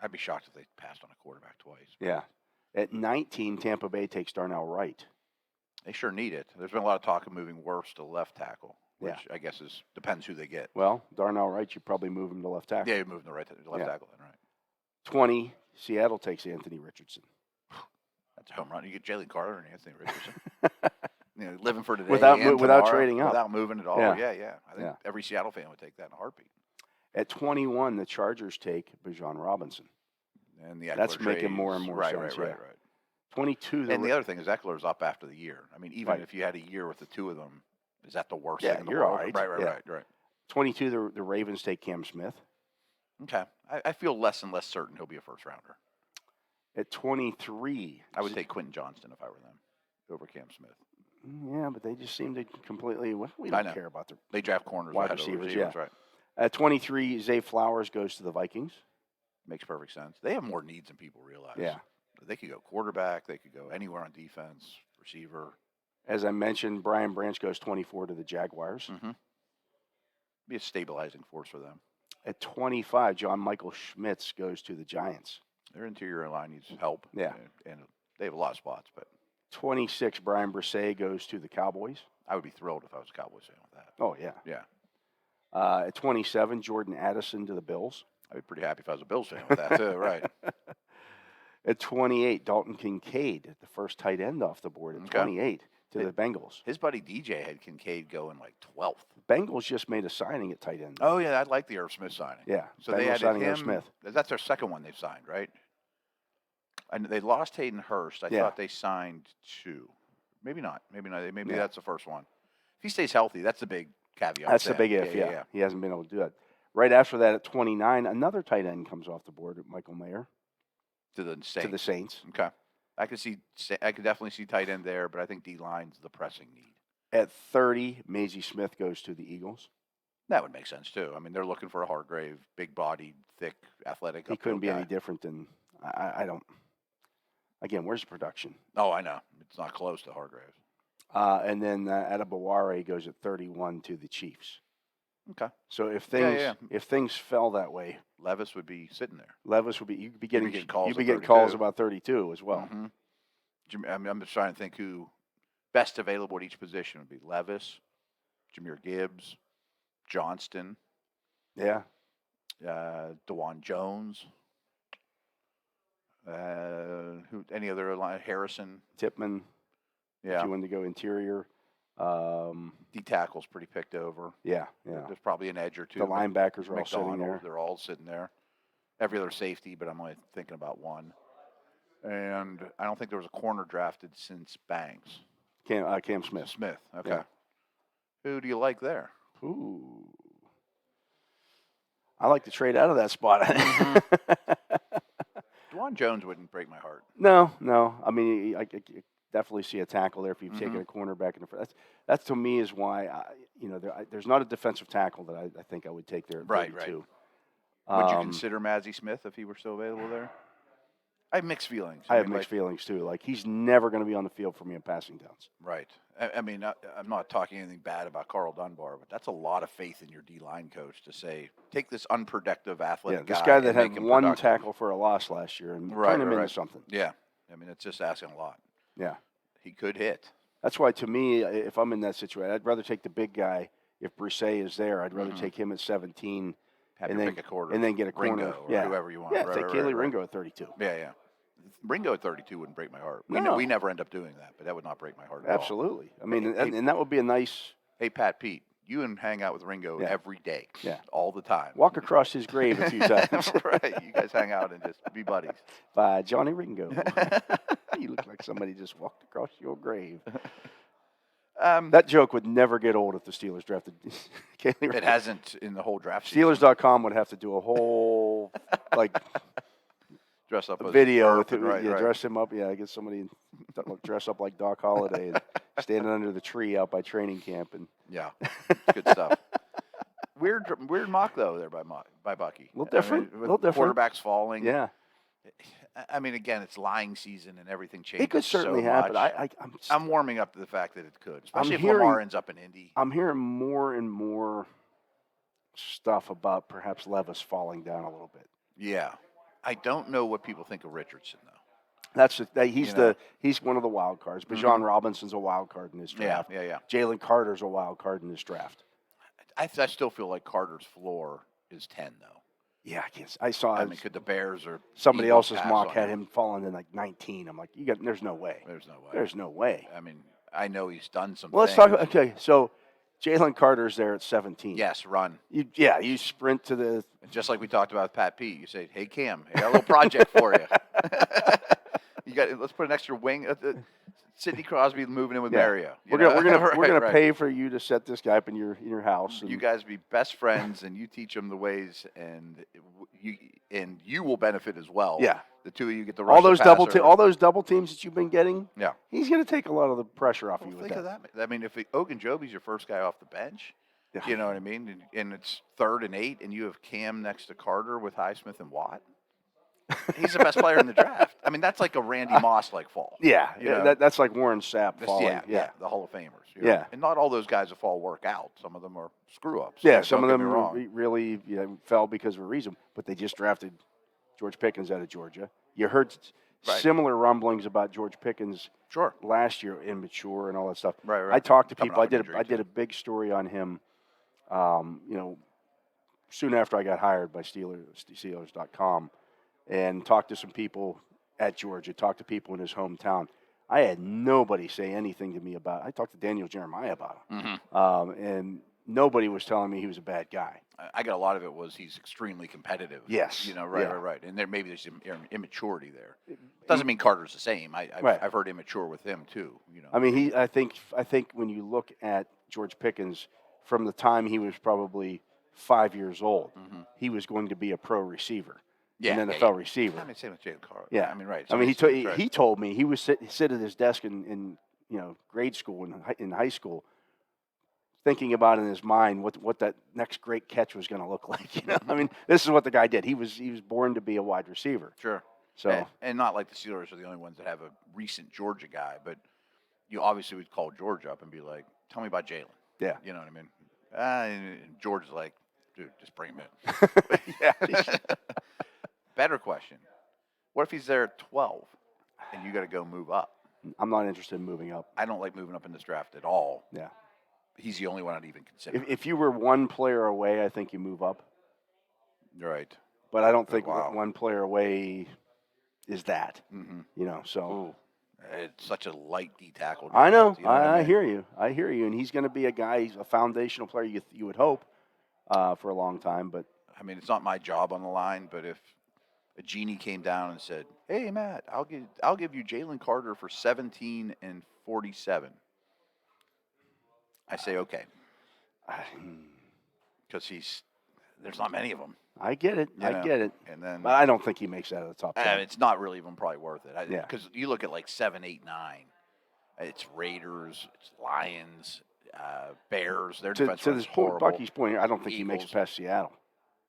I'd be shocked if they passed on a quarterback twice. Yeah. At 19, Tampa Bay takes Darnell Wright. They sure need it. There's been a lot of talk of moving Wirfs to left tackle, which Yeah. I guess depends who they get. Well, Darnell Wright, you probably move him to left tackle. Yeah, you're moving the left tackle then, right? 20, Seattle takes Anthony Richardson. That's a home run. You get Jalen Carter and Anthony Richardson. Living for today Without and without tomorrow, trading up. without moving at all. Yeah. Yeah. I think every Seattle fan would take that in a heartbeat. At 21, the Chargers take Bijan Robinson. And That's making more and more sense. Right. 22, And the other thing is Eckler's up after the year. I mean, even Right. if you had a year with the 2 of them, is that the worst Yeah, thing in the you're world? all right. Right. 22, the Ravens take Cam Smith. Okay. I feel less and less certain he'll be a first rounder. At 23, I would take Quentin Johnston if I were them over Cam Smith. Yeah, but they just seem to completely. We I don't know. care about their They draft corners wide ahead of receivers. receivers, Yeah. right? At 23, Zay Flowers goes to the Vikings. Makes perfect sense. They have more needs than people realize. Yeah. They could go quarterback. They could go anywhere on defense, receiver. As I mentioned, Brian Branch goes 24 to the Jaguars. Mm-hmm. Be a stabilizing force for them. At 25, John Michael Schmitz goes to the Giants. Their interior line needs help. Yeah. And they have a lot of spots, but 26, Brian Brisset goes to the Cowboys. I would be thrilled if I was a Cowboys fan with that. Oh, yeah. Yeah. At 27, Jordan Addison to the Bills. I'd be pretty happy if I was a Bills fan with that, too. Right. At 28, Dalton Kincaid, the first tight end off the board at 28 to the Bengals. His buddy DJ had Kincaid going like 12th. Bengals just made a signing at tight end. Oh, yeah. I'd like the Irv Smith signing. Yeah. So Bengals they added signing him. Irv Smith. That's their second one they've signed, right? And they lost Hayden Hurst. I thought they signed 2. Maybe not. Maybe that's the first one. If he stays healthy, that's a big caveat. That's the big if, yeah. He hasn't been able to do that. Right after that, at 29, another tight end comes off the board at Michael Mayer To the Saints. to the Saints. Okay. I could definitely see tight end there, but I think D-line's the pressing need. At 30, Maisie Smith goes to the Eagles. That would make sense, too. I mean, they're looking for a Hargrave, big-bodied, thick, athletic. He couldn't be guy. any different than I don't. Again, where's the production? Oh, I know. It's not close to Hargrave. And then Adebaware goes at 31 to the Chiefs. Okay. So if Yeah, things if things fell that way, Levis would be sitting there. Levis would be you'd be getting calls you'd be at getting 32. calls about 32 as well. Mm-hmm. I'm just trying to think who best available at each position would be. Levis, Jahmyr Gibbs, Johnston, Yeah. DeJuan Jones. Any other line? Harrison. Tipman. Yeah. If you wanted to go interior. D tackle's pretty picked over. Yeah. There's probably an edge or two. The linebackers are all sitting McDonald, there. They're all sitting there. Every other safety, but I'm only thinking about one. And I don't think there was a corner drafted since Banks. Cam Smith. Smith. Okay. Yeah. Who do you like there? Ooh. I like to trade out of that spot. Dwan Jones wouldn't break my heart. No. I mean, I definitely see a tackle there if you've taken Mm-hmm. a cornerback in the front. That's to me is why there's not a defensive tackle that I think I would take there at 32. Would you consider Mazzie Smith if he were still available there? I have mixed feelings. I have mixed feelings too. Like he's never going to be on the field for me in passing downs. Right. I mean, I'm not talking anything bad about Carl Dunbar, but that's a lot of faith in your D-line coach to say, take this unproductive athletic this guy that and had make him one productive. tackle for a loss last year and turn him into something. Yeah. I mean, it's just asking a lot. Yeah. He could hit. That's why, to me, if I'm in that situation, I'd rather take the big guy. If Brisset is there, I'd rather take him at 17 Have and him then pick a quarter. and then get a Ringo corner. or whoever you want. Yeah, Right, take right, Kaylee right. Ringo at 32. Yeah. Ringo at 32 wouldn't break my heart. No. We never end up doing that, but that would not break my heart at all. Absolutely. I mean, Hey, and that would be a nice Hey, Pat Pete, you and hang out with Ringo Yeah. every day. Yeah. All the time. walk across his grave a few times. Right. You guys hang out and just be buddies. By Johnny Ringo. You look like somebody just walked across your grave. That joke would never get old if the Steelers drafted Kaylee Ringo. It hasn't in the whole draft season. Steelers.com would have to do a whole Dress up a as video with Burp it. and- right, right. Dress him up. Yeah, get somebody dress up like Doc Holliday and standing under the tree out by training camp. And Yeah. Good stuff. Weird mock, though, there by Bucky. A little different, with little different. Quarterbacks falling. yeah, I mean, again, it's lying season and everything changes. it could certainly so happen. much. I'm I'm warming up to the fact that it could, especially if hearing- Lamar ends up in Indy. I'm hearing more and more stuff about perhaps Levis falling down a little bit. Yeah. I don't know what people think of Richardson, though. He's one of the wild cards. Bijan Robinson's a wild card in this draft. Yeah. Jalen Carter's a wild card in this draft. I still feel like Carter's floor is 10, though. Yeah, I saw. I mean, could the Bears or somebody Eagles else's pass mock on had him falling in like 19. I'm like, there's no way. There's no way. There's no way. I mean, I know he's done some. Well, let's talk. Okay, so Jalen Carter's there at 17. Yes, run. You sprint to the. Just like we talked about with Pat P. You say, "Hey Cam, I got a little project for you. Let's put an extra wing." Sidney Crosby moving in with Mario. We're gonna Right. pay for you to set this guy up in your house. And You guys be best friends, and you teach him the ways, and you will benefit as well. Yeah. The two of you get the all those double teams that you've been getting. Yeah. He's gonna take a lot of the pressure off of you with Think that. of that. I mean, if Ogunjobi's your first guy off the bench, Yeah. you know what I mean, and it's 3rd and 8, and you have Cam next to Carter with Highsmith and Watt. He's the best player in the draft. I mean, that's like a Randy Moss-like fall. Yeah, You know? that's like Warren Sapp That's- falling. yeah, the Hall of Famers. Yeah. And not all those guys that fall work out. Some of them are screw-ups. Yeah, some of Don't them get me wrong. really fell because of a reason, but they just drafted George Pickens out of Georgia. You heard Right. similar rumblings about George Pickens Sure. last year, immature and all that stuff. Right. I talked to Coming people. off an injury, I did a big story on him. Soon after I got hired by Steelers.com, and talked to some people at Georgia. Talked to people in his hometown. I had nobody say anything to me about. I talked to Daniel Jeremiah about him, and nobody was telling me he was a bad guy. I got a lot of it was he's extremely competitive. Yes. Right. And maybe there's some immaturity there. Doesn't mean Carter's the same. I've heard immature with him too. I mean, I think when you look at George Pickens, from the time he was probably 5 years old, he was going to be a pro receiver, an NFL receiver. I mean, same with Jalen Carter. Yeah, I mean, right. I mean, Right. he told me he would sit at his desk in grade school and in high school, thinking about in his mind what that next great catch was going to look like. I mean, this is what the guy did. He was born to be a wide receiver. Sure. So and not like the Steelers are the only ones that have a recent Georgia guy, but you obviously would call George up and be like, "Tell me about Jalen." yeah, You know what I mean? And George's like, "Dude, just bring him in." yeah. Better question: what if he's there at 12 and you got to go move up? I'm not interested in moving up. I don't like moving up in this draft at all. Yeah. He's the only one I'd even consider. If you were one player away, I think you move up. Right. But I don't think Wow. one player away is that. Mm-hmm. You know, so. Ooh, it's such a light D tackle. I know. You know what I I mean? hear you. I hear you. And he's going to be a guy, he's a foundational player, you would hope, for a long time. But I mean, it's not my job on the line, but if a genie came down and said, "Hey, Matt, I'll give you Jalen Carter for 17 and 47," I say okay, because there's not many of them. I get it. You I know? get it. And then But I don't think he makes that out of the top 10. it's not really even probably worth it. Yeah. Because you look at like 7, 8, 9. It's Raiders, it's Lions, Bears. Their defense To runs this point, horrible. Bucky's point, I don't think he makes it Eagles. past Seattle.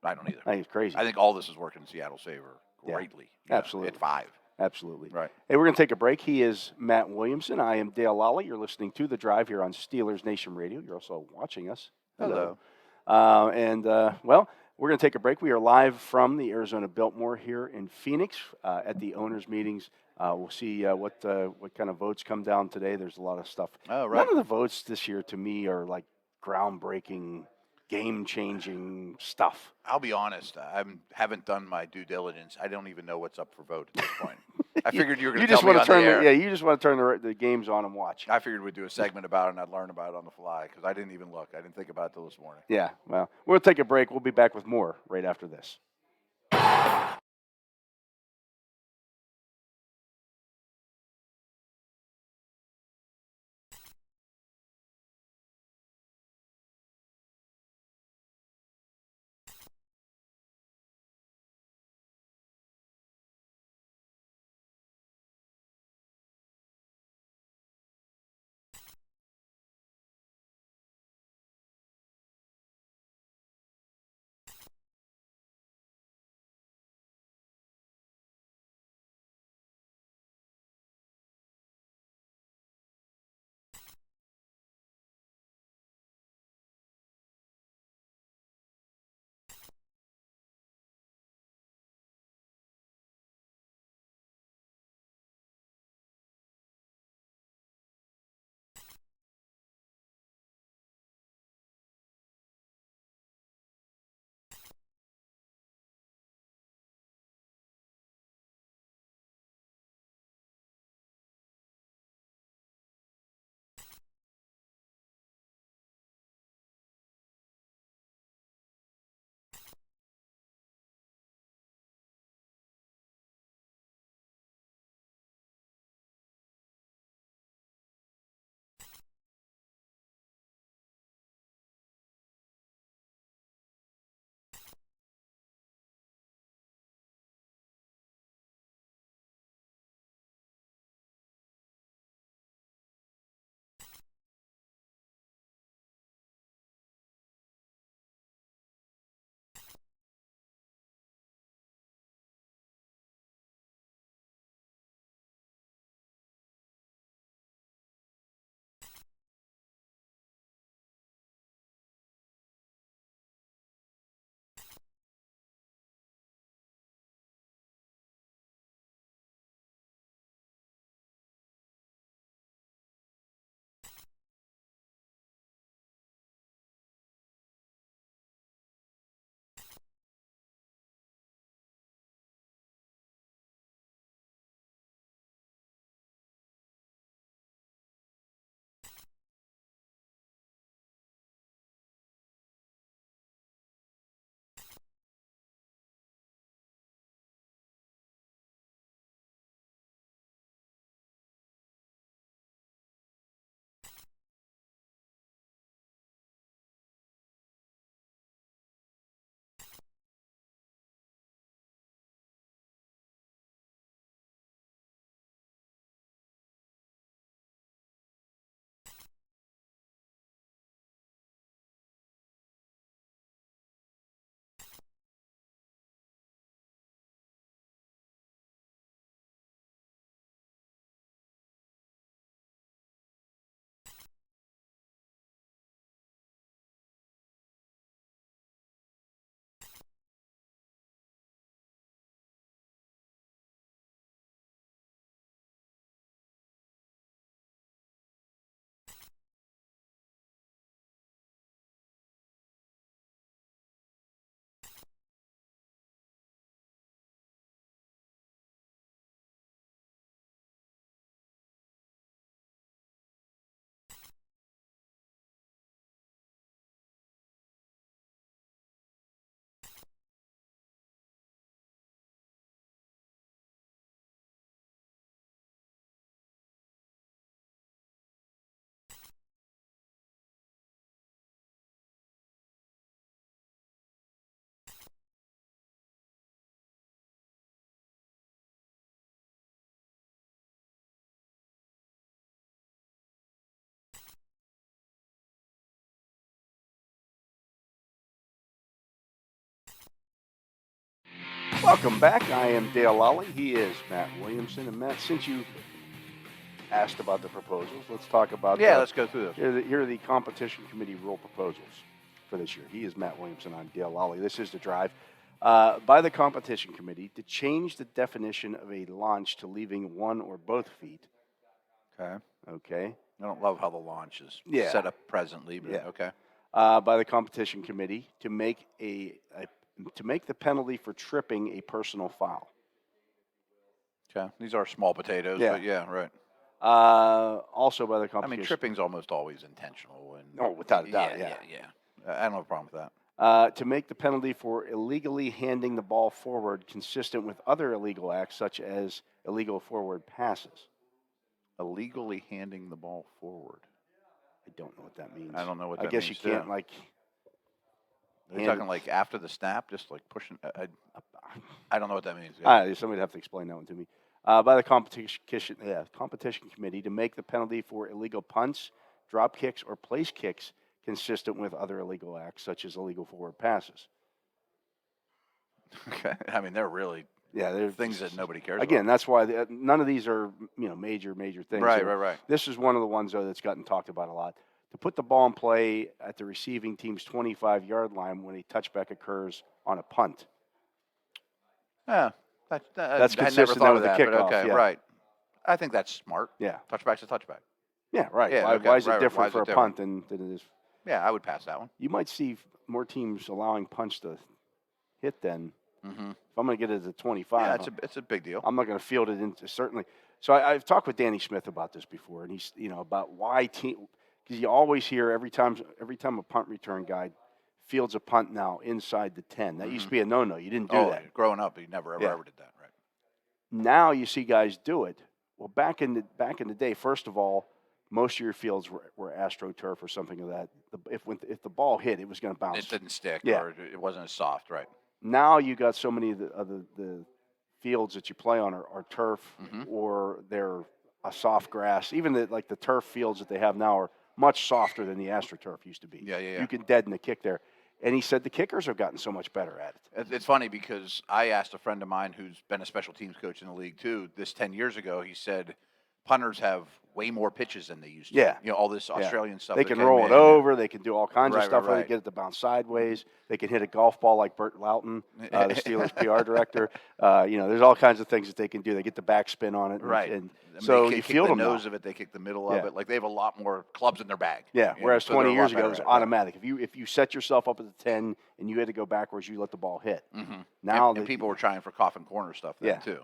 I don't either. I think it's crazy. I think all this is working in Seattle's favor greatly. Yeah, absolutely. At 5. Absolutely. Right. Hey, we're going to take a break. He is Matt Williamson. I am Dale Lolley. You're listening to The Drive here on Steelers Nation Radio. You're also watching us. Hello. Well, we're going to take a break. We are live from the Arizona Biltmore here in Phoenix at the owners' meetings. We'll see what kind of votes come down today. There's a lot of stuff. Oh, right. None of the votes this year, to me, are like groundbreaking, game-changing stuff. I'll be honest. I haven't done my due diligence. I don't even know what's up for vote at this point. I figured you were going to tell me on the air. Yeah, you just want to turn the games on and watch. I figured we'd do a segment about it and I'd learn about it on the fly because I didn't even look. I didn't think about it till this morning. Yeah, well, we'll take a break. We'll be back with more right after this. Welcome back. I am Dale Lolley. He is Matt Williamson. And Matt, since you asked about the proposals, let's talk about let's go through those. Here are the competition committee rule proposals for this year. He is Matt Williamson. I'm Dale Lolley. This is the drive. By the competition committee to change the definition of a launch to leaving one or both feet. Okay. I don't love how the launch is set up presently, but okay. By the competition committee to make the penalty for tripping a personal foul. Okay. These are small potatoes, but right. Also by the competition. Tripping's almost always intentional. Without a doubt, yeah. I don't have a problem with that. To make the penalty for illegally handing the ball forward consistent with other illegal acts, such as illegal forward passes. Illegally handing the ball forward. I don't know what that means. I don't know what that means. I guess you can't, They're talking like after the snap, just like pushing. I don't know what that means. Somebody would have to explain that one to me. By the competition committee to make the penalty for illegal punts, drop kicks, or place kicks consistent with other illegal acts, such as illegal forward passes. Okay. They're really they're things that nobody cares Again, about. that's why none of these are major things. Right. This is one of the ones, though, that's gotten talked about a lot. To put the ball in play at the receiving team's 25-yard line when a touchback occurs on a punt. Yeah. That's I never consistent thought with of the that, kickoff. but okay, right. I think that's smart. Yeah. Touchback's a touchback. Yeah, right. Yeah, why is it right, different for a punt than it is? Yeah, I would pass that one. You might see more teams allowing punts to hit then. Mm-hmm. If I'm going to get it to 25, it's a big deal. I'm not going to field it into certainly. So I've talked with Danny Smith about this before, and he's about why team, because you always hear every time a punt return guy fields a punt now inside the 10. That used to be a no-no. You didn't do that. Growing up, you never ever did that, right? Now you see guys do it. Well, back in the day, first of all, most of your fields were AstroTurf or something of that. If the ball hit, it was going to bounce. It didn't stick, Yeah. or it wasn't as soft, right? Now you got so many of the fields that you play on are turf or they're a soft grass. Even the turf fields that they have now are much softer than the AstroTurf used to be. Yeah. You can deaden the kick there. And he said the kickers have gotten so much better at it. It's funny because I asked a friend of mine who's been a special teams coach in the league too, this 10 years ago, he said punters have way more pitches than they used to. Yeah. All this Australian stuff. They can roll it over. They can do all kinds of stuff where they get it to bounce sideways. They can hit a golf ball like Burt Loughton, the Steelers PR director. There's all kinds of things that they can do. They get the backspin on it. Right. And so you feel them the nose now. of it. They kick the middle of it. Like they have a lot more clubs in their bag. Yeah. Whereas so 20 they're a years lot ago, it better was at it. automatic. If you set yourself up at the 10 and you had to go backwards, you let the ball hit. Mm-hmm. Now and people were trying for coffin corner stuff then too.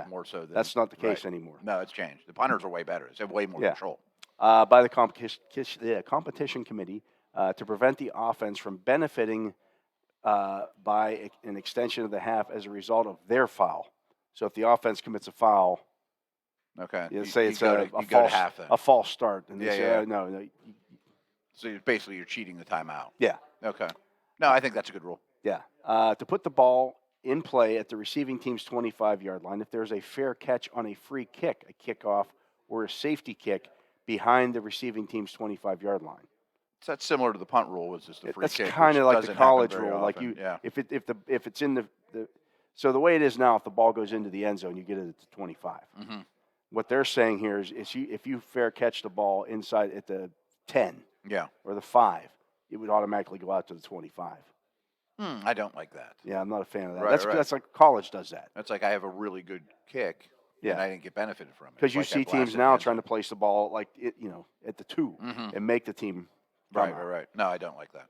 More so than that's not the case anymore. No, it's changed. The punters are way better. They have way more control. By the competition committee to prevent the offense from benefiting by an extension of the half as a result of their foul. So if the offense commits a foul, say it's a false start, and they say, no. So basically you're cheating the timeout. Yeah. Okay. No, I think that's a good rule. Yeah. To put the ball in play at the receiving team's 25-yard line, if there's a fair catch on a free kick, a kickoff, or a safety kick behind the receiving team's 25-yard line. So that's similar to the punt rule, was just the free kick. That's kind of like the college rule. Often. If it's in the so the way it is now, if the ball goes into the end zone, you get it at the 25. Mm-hmm. What they're saying here is if you fair catch the ball inside at the 10 or the 5, it would automatically go out to the 25. I don't like that. Yeah, I'm not a fan of that. Right, that's like college does that. That's like I have a really good kick. Yeah. And I didn't get benefited from it. Because you see teams now trying to place the ball at the 2 and make the team right. No, I don't like that.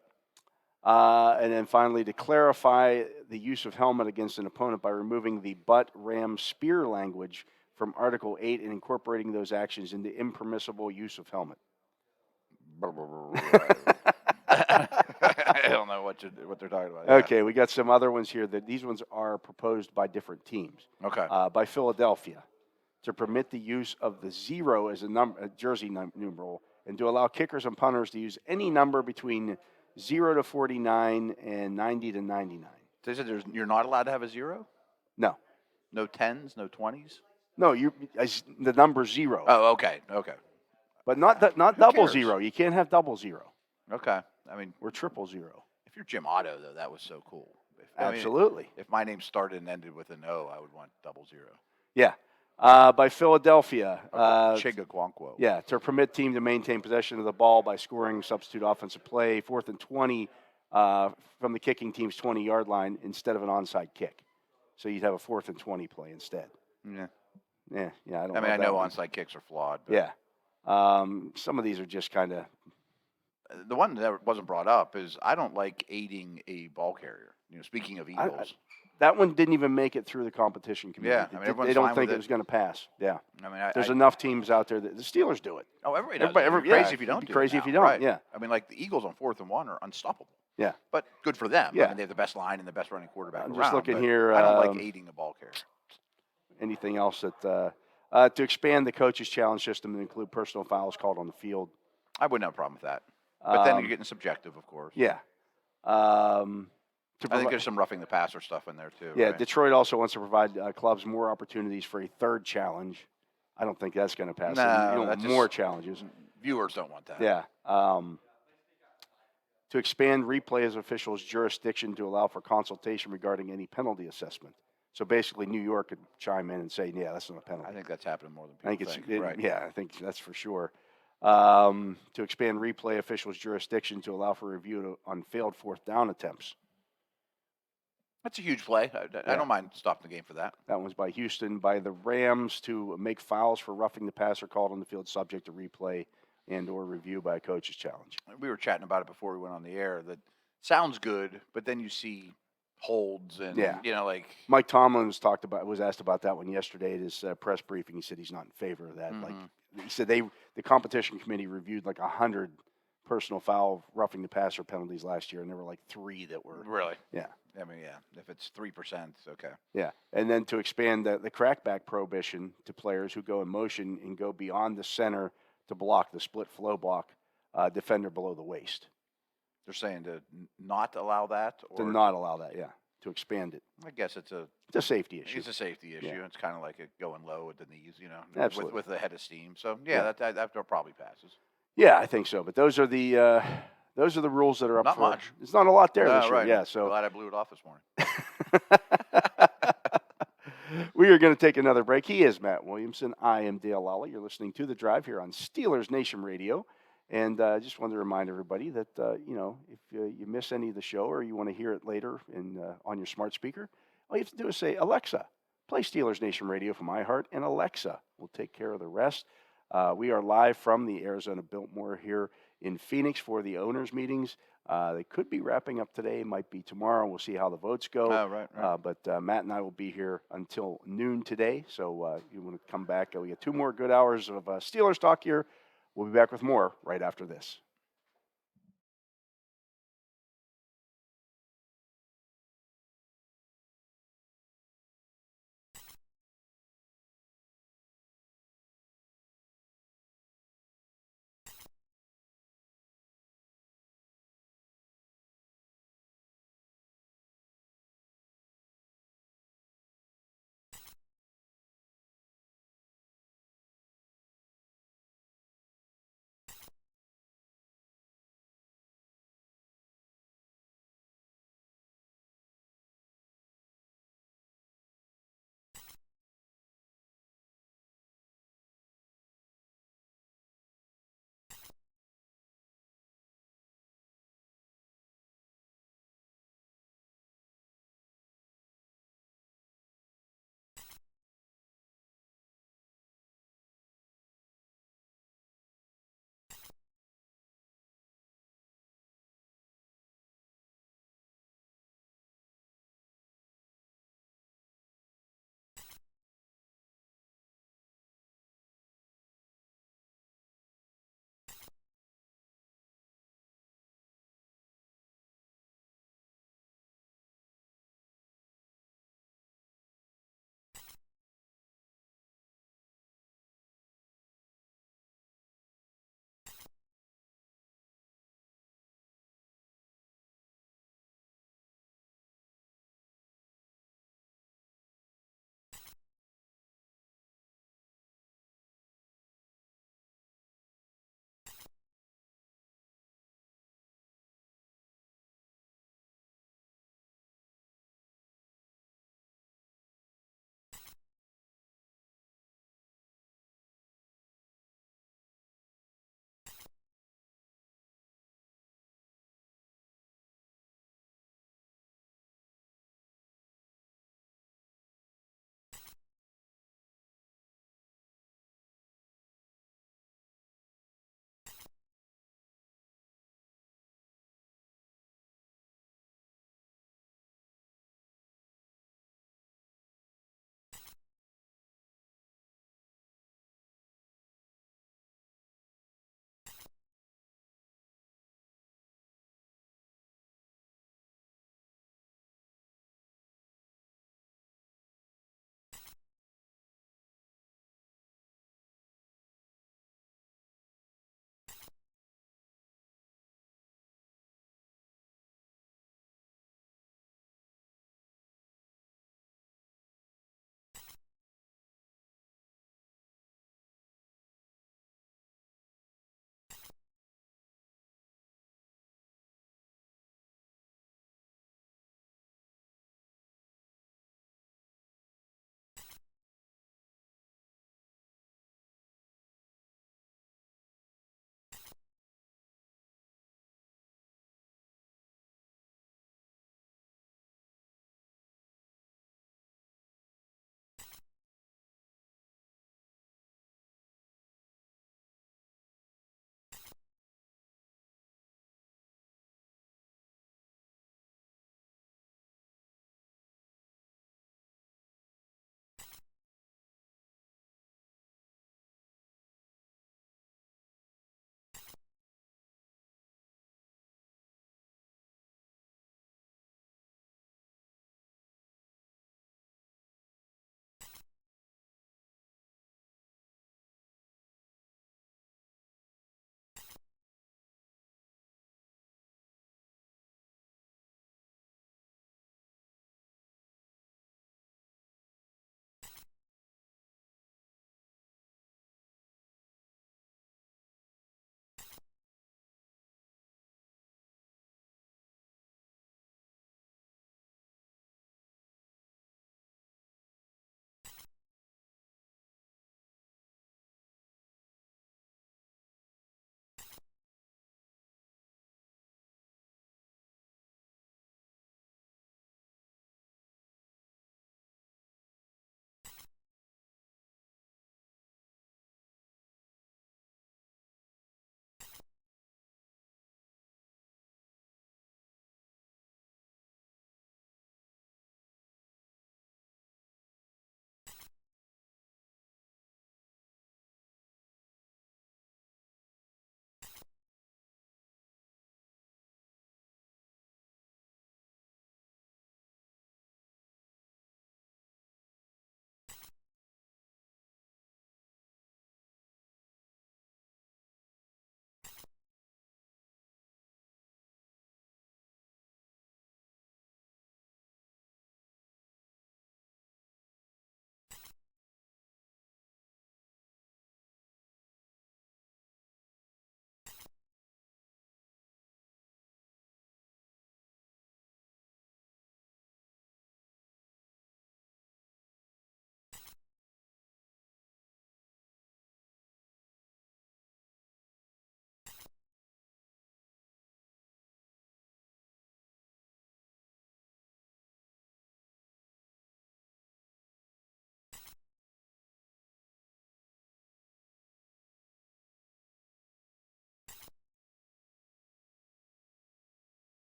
And then finally, to clarify the use of helmet against an opponent by removing the butt, ram, spear language from Article 8 and incorporating those actions into impermissible use of helmet. I don't know what they're talking about. Okay, we got some other ones here. These ones are proposed by different teams. Okay. By Philadelphia, to permit the use of the 0 as a jersey numeral, and to allow kickers and punters to use any number between 0 to 49 and 90 to 99. They said you're not allowed to have a 0? No. No 10s, no 20s? No, the number 0. Oh, okay. But not double 0. You can't have double 0. Okay. Or triple 0. If you're Jim Otto, though, that was so cool. Absolutely. If my name started and ended with an O, I would want 00. Yeah. By Philadelphia. Chigakwonkwo. Yeah, to permit team to maintain possession of the ball by scoring substitute offensive play, 4th and 20 from the kicking team's 20-yard line instead of an onside kick. So you'd have a 4th and 20 play instead. Yeah. Yeah. I know onside kicks are flawed. But Yeah. Some of these are just kind of. The one that wasn't brought up is I don't like aiding a ball carrier. Speaking of Eagles. That one didn't even make it through the competition committee. Yeah, they don't think it was going to pass. Yeah. There's I enough teams out there that the Steelers do it. Oh, everybody does. Crazy if you don't do it. Crazy if you don't. Right. Yeah. Like the Eagles on 4th and 1 are unstoppable. Yeah. But good for them. Yeah. They have the best line and the best running quarterback I'm around. just looking here. I don't like aiding a ball carrier. Anything else that to expand the coaches' challenge system and include personal fouls called on the field? I wouldn't have a problem with that. But then you're getting subjective, of course. Yeah. I think there's some roughing the passer stuff in there, too. Yeah, right? Detroit also wants to provide clubs more opportunities for a third challenge. I don't think that's going to pass. No, that's more challenges. Viewers don't want that. Yeah. To expand replay as officials' jurisdiction to allow for consultation regarding any penalty assessment. So basically, New York could chime in and say, "Yeah, that's not a penalty." I think that's happening more than people think. Right. Yeah, I think that's for sure. To expand replay officials' jurisdiction to allow for review on failed 4th down attempts. That's a huge play. I don't mind stopping the game for that. That one's by Houston. By the Rams to make fouls for roughing the passer called on the field subject to replay and or review by a coach's challenge. We were chatting about it before we went on the air. That sounds good, but then you see holds and, Mike Tomlin was asked about that one yesterday at his press briefing. He said he's not in favor of that. Mm-hmm. He said the competition committee reviewed 100 personal foul roughing the passer penalties last year, and there were 3 that were. Really? Yeah. If it's 3%, it's okay. Yeah, and then to expand the crackback prohibition to players who go in motion and go beyond the center to block the split flow block defender below the waist. They're saying to not allow that? Or to not allow that, yeah. To expand it. I guess it's a safety issue. It's a safety issue. Yeah. It's kind of like it going low at the knees, Absolutely. with the head of steam. So, that probably passes. Yeah, I think so. But those are the rules that are up not for. Much. It's not a lot there this year. Right. Yeah, so glad I blew it off this morning. We are going to take another break. He is Matt Williamson. I am Dale Lolley. You're listening to The Drive here on Steelers Nation Radio. And I just wanted to remind everybody that, if you miss any of the show or you want to hear it later on your smart speaker, all you have to do is say, Alexa, play Steelers Nation Radio from iHeart, and Alexa will take care of the rest. We are live from the Arizona Biltmore here in Phoenix for the owners' meetings. They could be wrapping up today, might be tomorrow. We'll see how the votes go. Right. But Matt and I will be here until noon today. So you want to come back. We get 2 more good hours of Steelers talk here. We'll be back with more right after this.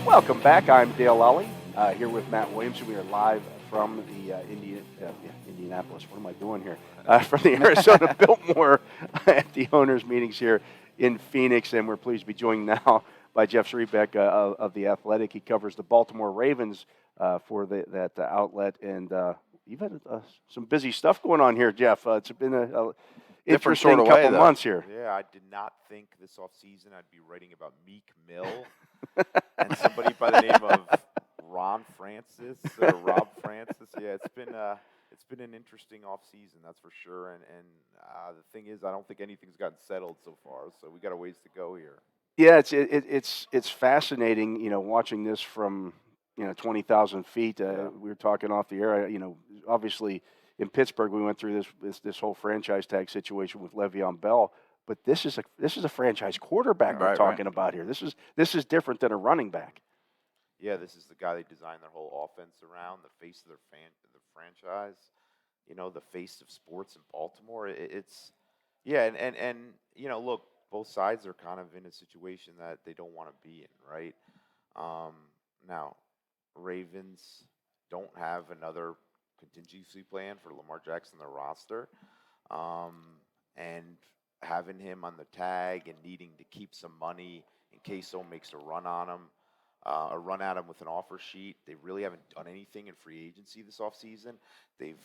Welcome back. I'm Dale Lolley, here with Matt Williamson. We are live from the Indianapolis. What am I doing here? From the Arizona Biltmore at the owners' meetings here in Phoenix, and we're pleased to be joined now by Jeff Zrebiec of The Athletic. He covers the Baltimore Ravens for that outlet, and you've had some busy stuff going on here, Jeff. It's been a interesting sort of couple way, months here. Yeah, I did not think this offseason I'd be writing about Meek Mill and somebody by the name of Ron Francis or Rob Francis. Yeah, it's been an interesting offseason, that's for sure. And the thing is, I don't think anything's gotten settled so far. So we got a ways to go here. Yeah, it's fascinating, watching this from 20,000 feet. We were talking off the air. Obviously in Pittsburgh we went through this whole franchise tag situation with Le'Veon Bell, but this is a franchise quarterback we're talking about here. This is different than a running back. Yeah, this is the guy they designed their whole offense around, the face of their franchise. The face of sports in Baltimore. Look, both sides are kind of in a situation that they don't want to be in, right? Now, Ravens don't have another contingency plan for Lamar Jackson on their roster, and having him on the tag and needing to keep some money in case someone makes a run on him, a run at him with an offer sheet. They really haven't done anything in free agency this offseason. They've,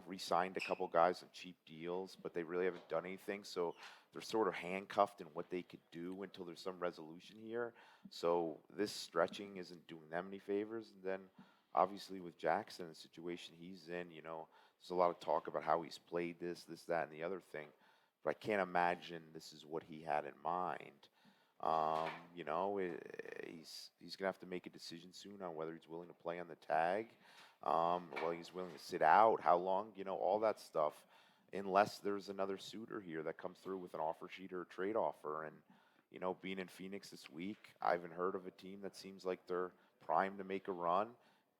re-signed a couple guys on cheap deals, but they really haven't done anything. So they're sort of handcuffed in what they could do until there's some resolution here. So this stretching isn't doing them any favors. And then obviously with Jackson, the situation he's in, there's a lot of talk about how he's played this, that, and the other thing. But I can't imagine this is what he had in mind. He's going to have to make a decision soon on whether he's willing to play on the tag, or whether he's willing to sit out, how long, all that stuff, unless there's another suitor here that comes through with an offer sheet or a trade offer. And, being in Phoenix this week, I haven't heard of a team that seems like they're primed to make a run.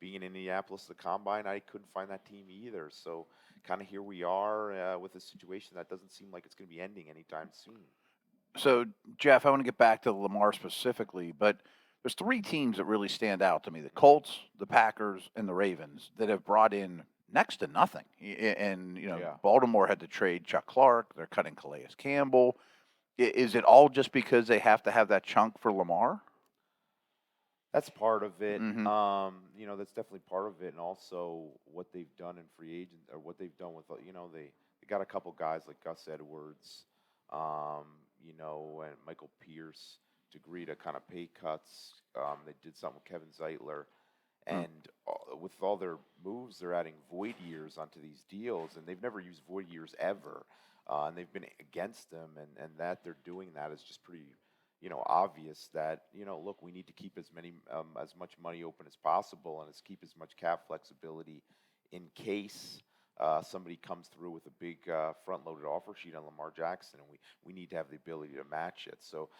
Being in Indianapolis, the Combine, I couldn't find that team either. So kind of here we are with a situation that doesn't seem like it's going to be ending anytime soon. So, Jeff, I want to get back to Lamar specifically, but there's three teams that really stand out to me: the Colts, the Packers, and the Ravens, that have brought in next to nothing. And, Baltimore had to trade Chuck Clark. They're cutting Calais Campbell. Is it all just because they have to have that chunk for Lamar? That's part of it. Mm-hmm. That's definitely part of it. And also what they've done in free agent, or what they've done with, they got a couple guys like Gus Edwards, and Michael Pierce to agree to kind of pay cuts. They did something with Kevin Zeitler. And with all their moves, they're adding void years onto these deals, and they've never used void years ever. And they've been against them, and that they're doing that is just pretty, obvious that, look, we need to keep as much money open as possible, and keep as much cap flexibility in case somebody comes through with a big front-loaded offer sheet on Lamar Jackson, and we need to have the ability to match it. So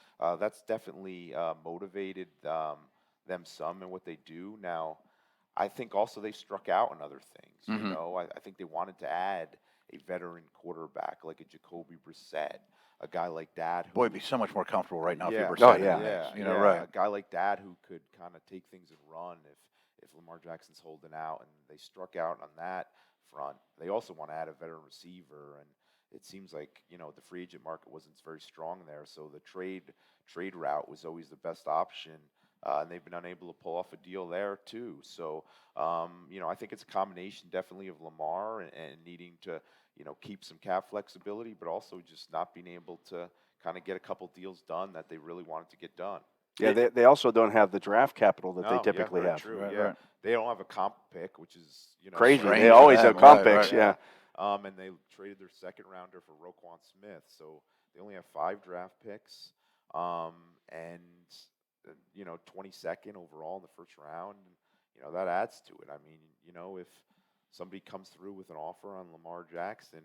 that's definitely motivated them some in what they do. Now, I think also they struck out on other things. Mm-hmm. I think they wanted to add a veteran quarterback like a Jacoby Brissett, a guy like that. Boy, it'd be so much more comfortable right now if you were right. A guy like that who could kind of take things and run if Lamar Jackson's holding out, and they struck out on that front. They also want to add a veteran receiver, and it seems like the free agent market wasn't very strong there, so the trade route was always the best option, and they've been unable to pull off a deal there too. So I think it's a combination definitely of Lamar and needing to keep some cap flexibility, but also just not being able to kind of get a couple deals done that they really wanted to get done. Yeah, they also don't have the draft capital that they typically have. True. Right. They don't have a comp pick, which is crazy. strange. They always have comp picks. Yeah. And they traded their second rounder for Roquan Smith, so they only have 5 draft picks, and 22nd overall in the first round. That adds to it. I mean, if somebody comes through with an offer on Lamar Jackson,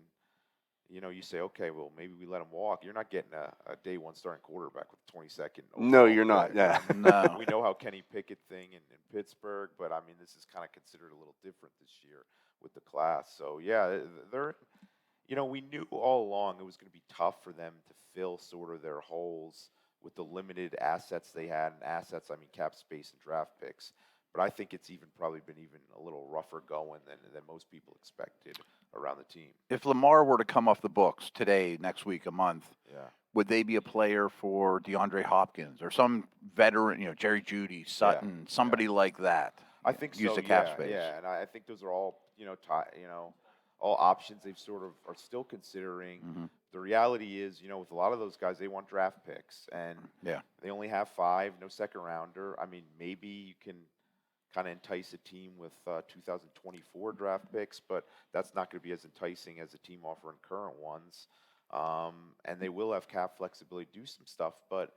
you say, okay, well, maybe we let him walk. You're not getting a day one starting quarterback with 22nd. No, you're not. Yeah. No. We know how Kenny Pickett thing in Pittsburgh, but I mean, this is kind of considered a little different this year with the class. So yeah, they're, we knew all along it was going to be tough for them to fill sort of their holes with the limited assets they had, and assets, I mean cap space and draft picks. But I think it's probably been a little rougher going than most people expected around the team. If Lamar were to come off the books today, next week, a month, Yeah. would they be a player for DeAndre Hopkins or some veteran, Jerry Jeudy, Sutton, somebody like that? I think use so. the cap Yeah, space. yeah, and I think those are all all options they've sort of are still considering. Mm-hmm. The reality is, with a lot of those guys, they want draft picks, and they only have 5, no second rounder. I mean, maybe you can kind of entice a team with 2024 draft picks, but that's not going to be as enticing as a team offering current ones. And they will have cap flexibility to do some stuff, but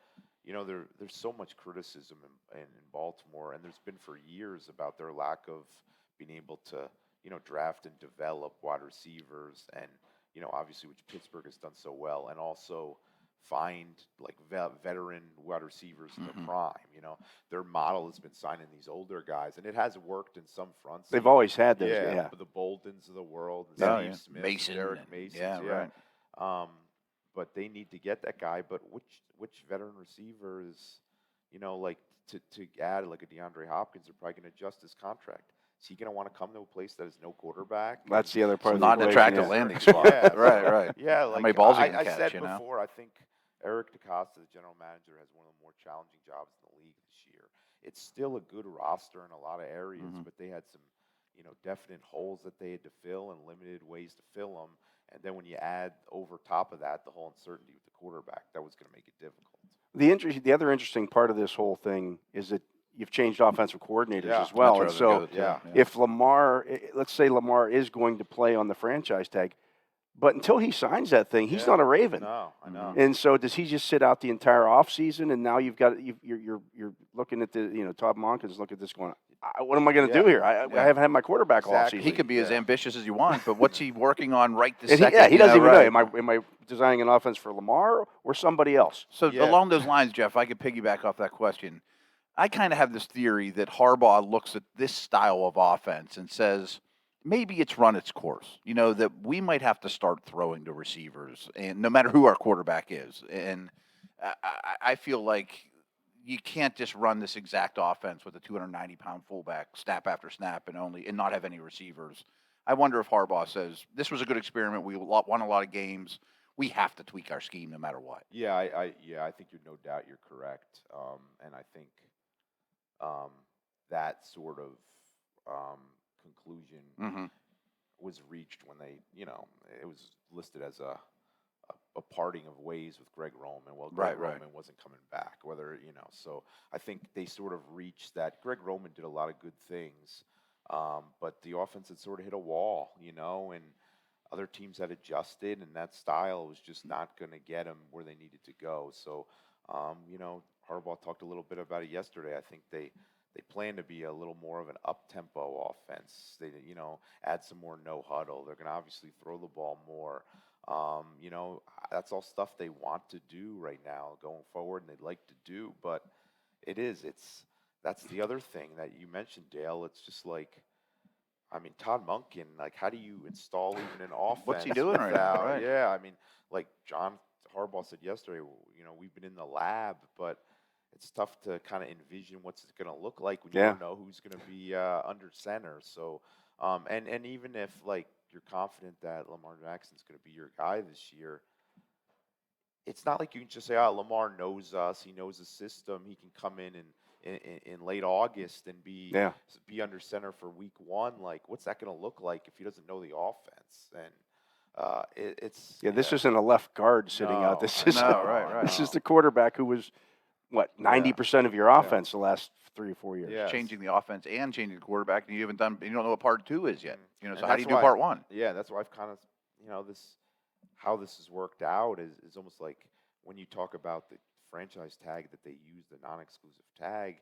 there's so much criticism in Baltimore, and there's been for years about their lack of being able to draft and develop wide receivers, and obviously which Pittsburgh has done so well, and also find like veteran wide receivers in their prime. Their model has been signing these older guys, and it has worked in some fronts. They've always had those. Yeah, the Boldens of the world, and Steve Smith, Mason, Derek Mason, right. But they need to get that guy. But which veteran receiver is, like to add like a DeAndre Hopkins, they're probably going to adjust his contract. Is he going to want to come to a place that has no quarterback? That's the other part. Not an attractive landing spot. Right. Yeah, like how many balls you can I catch, said before, I think Eric DeCosta, the general manager, has one of the more challenging jobs in the league this year. It's still a good roster in a lot of areas, but they had some, definite holes that they had to fill and limited ways to fill them. And then when you add over top of that the whole uncertainty with the quarterback, that was going to make it difficult. The other interesting part of this whole thing is that you've changed offensive coordinators as well. And That's so if Lamar, let's say Lamar is going to play on the franchise tag, but until he signs that thing, he's not a Raven. No, I know. And so does he just sit out the entire offseason, and now you're looking at the Todd Monken's look at this going, what am I going to do here? I haven't had my quarterback all season. He could be as ambitious as you want, but what's he working on right this And second? he doesn't even know. Am I designing an offense for Lamar or somebody else? So along those lines, Jeff, I could piggyback off that question. I kind of have this theory that Harbaugh looks at this style of offense and says, maybe it's run its course. That we might have to start throwing to receivers, and no matter who our quarterback is. And I feel like you can't just run this exact offense with a 290-pound fullback snap after snap and not have any receivers. I wonder if Harbaugh says, this was a good experiment. We won a lot of games. We have to tweak our scheme no matter what. Yeah, I think no doubt you're correct. And I think that sort of conclusion was reached when they, it was listed as a parting of ways with Greg Roman. Well, Greg Roman wasn't coming back, so I think they sort of reached that. Greg Roman did a lot of good things, but the offense had sort of hit a wall, and other teams had adjusted, and that style was just not going to get them where they needed to go. So, Harbaugh talked a little bit about it yesterday. I think they plan to be a little more of an up-tempo offense. They, add some more no huddle. They're going to obviously throw the ball more. That's all stuff they want to do right now going forward, and they'd like to do. But that's the other thing that you mentioned, Dale. It's just like, Todd Monken. Like, how do you install even an offense? What's he doing right now? Right. Yeah, like John Harbaugh said yesterday. We've been in the lab, but it's tough to kind of envision what's it going to look like when you don't know who's going to be under center. So, and even if like you're confident that Lamar Jackson's going to be your guy this year, it's not like you can just say, Lamar knows us. He knows the system. He can come in late August and be under center for week 1. Like, what's that going to look like if he doesn't know the offense? And this isn't a left guard sitting out. This is This is the quarterback who was 90% of your offense the last 3 or 4 years. Yes. Changing the offense and changing the quarterback, and you don't know what part 2 is yet. So how do you do why, part 1? Yeah, that's why I've kind of, how this has worked out is almost like when you talk about the franchise tag that they use, the non-exclusive tag.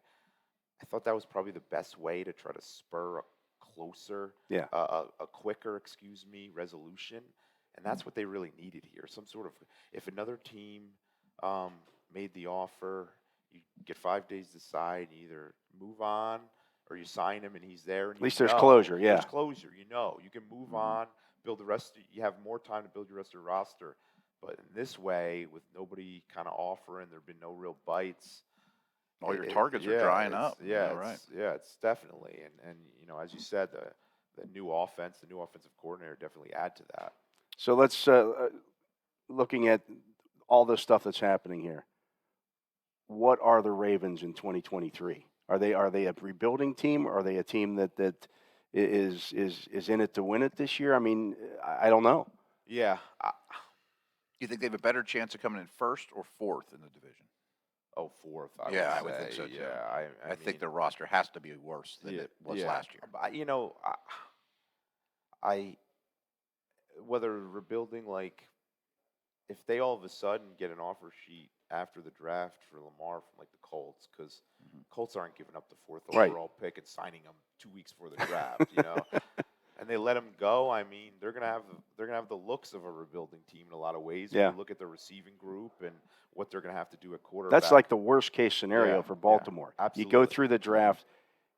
I thought that was probably the best way to try to spur a closer, a quicker, resolution, and that's what they really needed here. Some sort of, if another team made the offer, you get 5 days to decide, either move on or you sign him and he's there. And at least there's closure, There's closure, you can move on, build the rest. You have more time to build your rest of your roster. But in this way, with nobody kind of offering, there've been no real bites. All your targets are drying up. Yeah, right. It's definitely. And as you said, the new offense, the new offensive coordinator definitely add to that. So let's looking at all this stuff that's happening here. What are the Ravens in 2023? Are they a rebuilding team? Or are they a team that is in it to win it this year? I mean, I don't know. Yeah. Do you think they have a better chance of coming in first or fourth in the division? Fourth. I would think so too. Yeah, I mean, think their roster has to be worse than it was last year. I whether rebuilding, like, if they all of a sudden get an offer sheet after the draft for Lamar from like the Colts, because Colts aren't giving up the fourth overall pick and signing him 2 weeks before the draft, and they let him go. I mean, they're gonna have the looks of a rebuilding team in a lot of ways. Yeah. When you look at the receiving group and what they're gonna have to do at quarterback. That's like the worst case scenario for Baltimore. You go through the draft,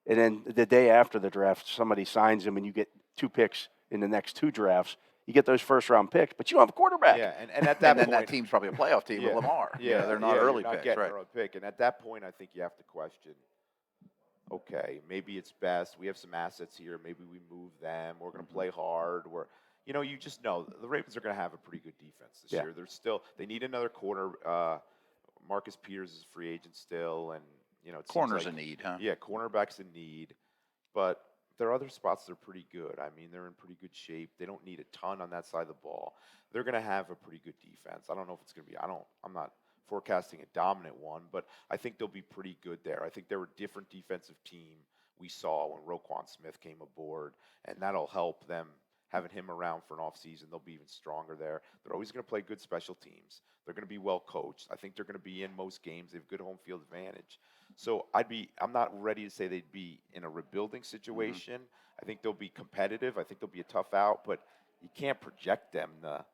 and then the day after the draft, somebody signs him, and you get 2 picks in the next 2 drafts. You get those first-round picks, but you don't have a quarterback. Yeah, and at that and then point, that team's probably a playoff team with Lamar. They're not early you're not picks, getting right? an early pick. And at that point, I think you have to question, okay, maybe it's best. We have some assets here. Maybe we move them. We're going to play hard. You just know the Ravens are going to have a pretty good defense this year. They need another corner. Marcus Peters is a free agent still, and it Corner's seems like, a need, huh? Yeah, cornerback's a need, but there are other spots that are pretty good. I mean, they're in pretty good shape. They don't need a ton on that side of the ball. They're going to have a pretty good defense. I don't know if it's going to be. I'm not forecasting a dominant one, but I think they'll be pretty good there. I think they're a different defensive team we saw when Roquan Smith came aboard, and that'll help them. Having him around for an offseason, they'll be even stronger there. They're always going to play good special teams. They're going to be well coached. I think they're going to be in most games. They have good home field advantage. So I'm not ready to say they'd be in a rebuilding situation. I think they'll be competitive. I think they'll be a tough out, but you can't project them to,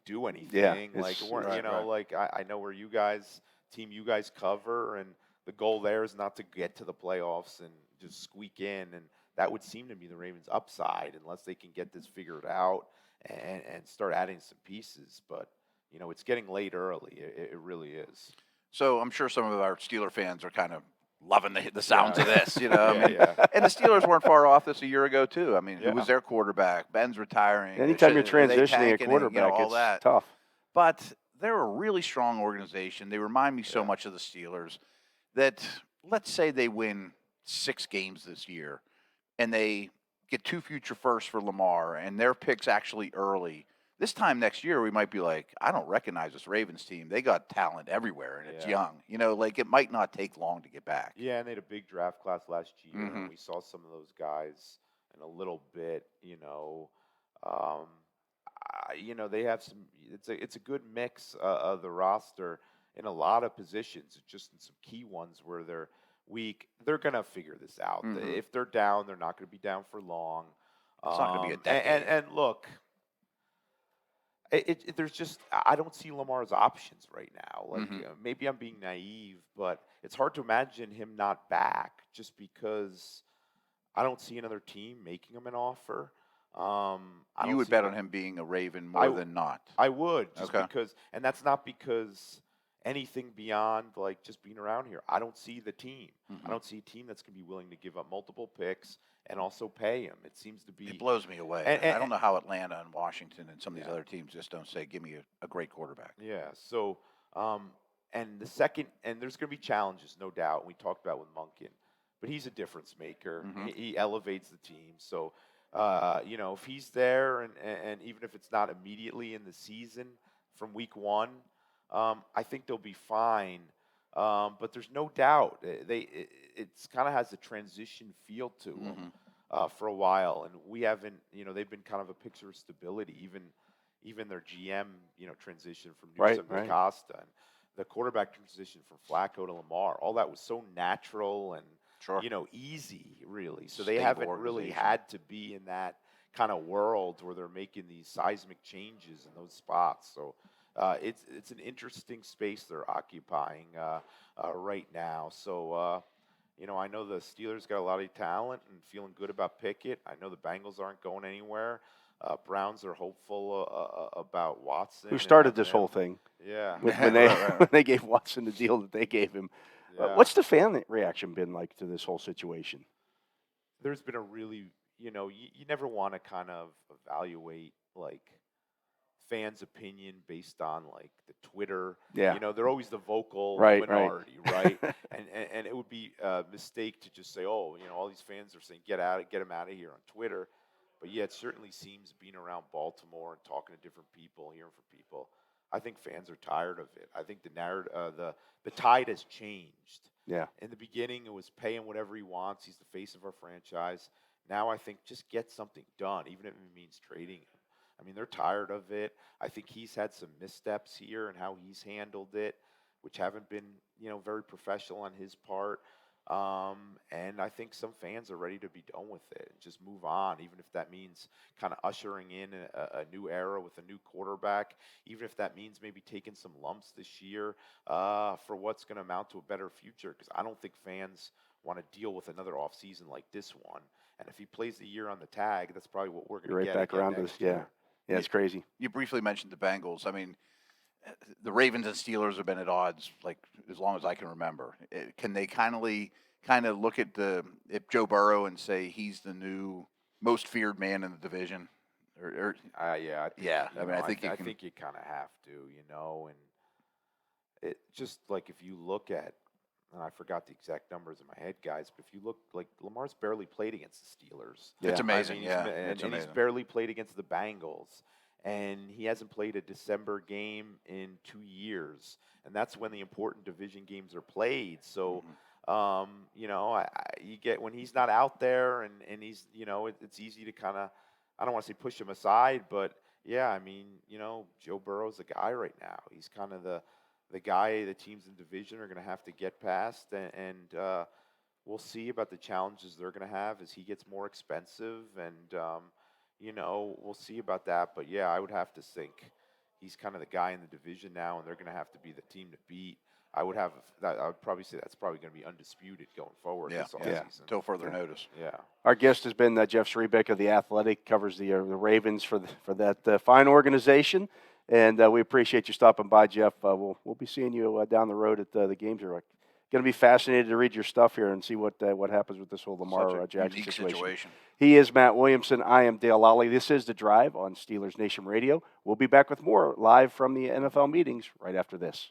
do anything. Yeah, I know where you guys cover, and the goal there is not to get to the playoffs and just squeak in, and that would seem to be the Ravens' upside unless they can get this figured out and start adding some pieces. But, it's getting late early. It really is. So I'm sure some of our Steeler fans are kind of loving the sounds of this, And the Steelers weren't far off this a year ago too. I mean, who was their quarterback? Ben's retiring. Anytime you're transitioning a quarterback, it's tough. But they're a really strong organization. They remind me so much of the Steelers that, let's say they win 6 games this year and they get 2 future firsts for Lamar and their picks actually early. This time next year, we might be like, I don't recognize this Ravens team. They got talent everywhere, and it's young. It might not take long to get back. Yeah, and they had a big draft class last year, and we saw some of those guys in a little bit. They have some. It's a good mix of the roster in a lot of positions. It's just in some key ones where they're weak. They're gonna figure this out. If they're down, they're not gonna be down for long. It's not gonna be a decade. And look. There's just I don't see Lamar's options right now. Maybe I'm being naive, but it's hard to imagine him not back just because I don't see another team making him an offer. You would bet on him being a Raven more than not. I would, just because, and that's not because anything beyond like just being around here. I don't see the team. I don't see a team that's going to be willing to give up multiple picks and also pay him. It seems to be. It blows me away. And I don't know how Atlanta and Washington and some of these other teams just don't say, give me a great quarterback. Yeah. So, and there's going to be challenges, no doubt. We talked about with Monken, but he's a difference maker. He elevates the team. So, if he's there and even if it's not immediately in the season from week 1, I think they'll be fine. But there's no doubt it's kind of has a transition feel to them for a while, and we haven't. They've been kind of a picture of stability. Even their GM, transition from Newsom to Costa, and the quarterback transition from Flacco to Lamar. All that was so natural and easy, really. So they haven't really had to be in that kind of world where they're making these seismic changes in those spots. So. It's an interesting space they're occupying right now. So, I know the Steelers got a lot of talent and feeling good about Pickett. I know the Bengals aren't going anywhere. Browns are hopeful about Watson. Who and started having this whole him. thing Yeah. when they Right, right. when they gave Watson the deal that they gave him. Yeah. What's the fan reaction been like to this whole situation? There's been a really, you never want to kind of evaluate like fans' opinion based on like the Twitter. Yeah. They're always the vocal Right, right. minority, right? And it would be a mistake to just say, oh, all these fans are saying get him out of here on Twitter. But yeah, it certainly seems being around Baltimore and talking to different people, hearing from people. I think fans are tired of it. I think the narrative, the tide has changed. Yeah. In the beginning, it was pay him whatever he wants. He's the face of our franchise. Now I think just get something done, even if it means trading him. I mean, they're tired of it. I think he's had some missteps here and how he's handled it, which haven't been, very professional on his part. And I think some fans are ready to be done with it and just move on, even if that means kind of ushering in a new era with a new quarterback, even if that means maybe taking some lumps this year for what's going to amount to a better future. Because I don't think fans want to deal with another offseason like this one. And if he plays the year on the tag, that's probably what we're going to You're get right back again around to next this. Yeah. year. Yeah, it's crazy. You briefly mentioned the Bengals. I mean, the Ravens and Steelers have been at odds like as long as I can remember. Can they kind of look at Joe Burrow and say he's the new most feared man in the division? Yeah, I think, Yeah, I mean, I think I think you kind of have to, and it just like if you look at, and I forgot the exact numbers in my head, guys, but if you look, like Lamar's barely played against the Steelers. Yeah. It's amazing. I mean, Yeah, and it's he's amazing. barely played against the Bengals, and he hasn't played a December game in 2 years, and that's when the important division games are played. So, you get when he's not out there, and he's, it's easy to kind of, I don't want to say push him aside, but yeah, I mean, Joe Burrow's the guy right now. He's kind of the guy the teams in division are going to have to get past, and we'll see about the challenges they're going to have as he gets more expensive, and we'll see about that. But yeah, I would have to think he's kind of the guy in the division now, and they're going to have to be the team to beat. I would probably say that's probably going to be undisputed going forward this offseason. Till further notice. Yeah. Our guest has been Jeff Zrebiec of The Athletic, covers the Ravens for that fine organization. And we appreciate you stopping by, Jeff. We'll be seeing you down the road at the games. We're going to be fascinated to read your stuff here and see what happens with this whole Lamar Jackson Unique situation. He is Matt Williamson. I am Dale Lolley. This is The Drive on Steelers Nation Radio. We'll be back with more live from the NFL meetings right after this.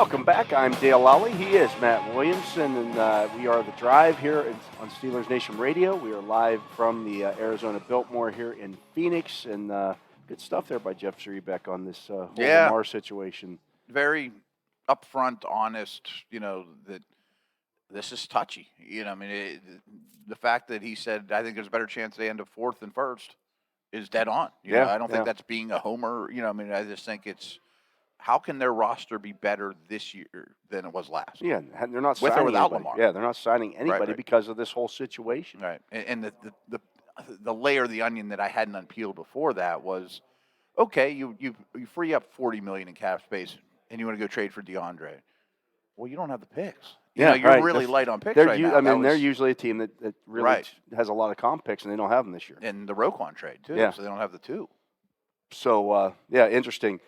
Welcome back. I'm Dale Lolley. He is Matt Williamson, and we are The Drive here on Steelers Nation Radio. We are live from the Arizona Biltmore here in Phoenix, and good stuff there by Jeff Zrebiec on this whole Lamar situation. Very upfront, honest, that this is touchy. The fact that he said, I think there's a better chance they end up fourth than first is dead on. I don't think that's being a homer. I just think it's, how can their roster be better this year than it was last? Yeah, they're not with signing or without anybody. Lamar. Yeah, they're not signing anybody Right. because of this whole situation. Right. And the layer of the onion that I hadn't unpeeled before that was, okay, you free up $40 million in cap space, and you want to go trade for DeAndre. Well, you don't have the picks. You're really light on picks right now. They're usually a team that really has a lot of comp picks, and they don't have them this year. And the Roquan trade, too, Yeah. so they don't have the two. So, interesting.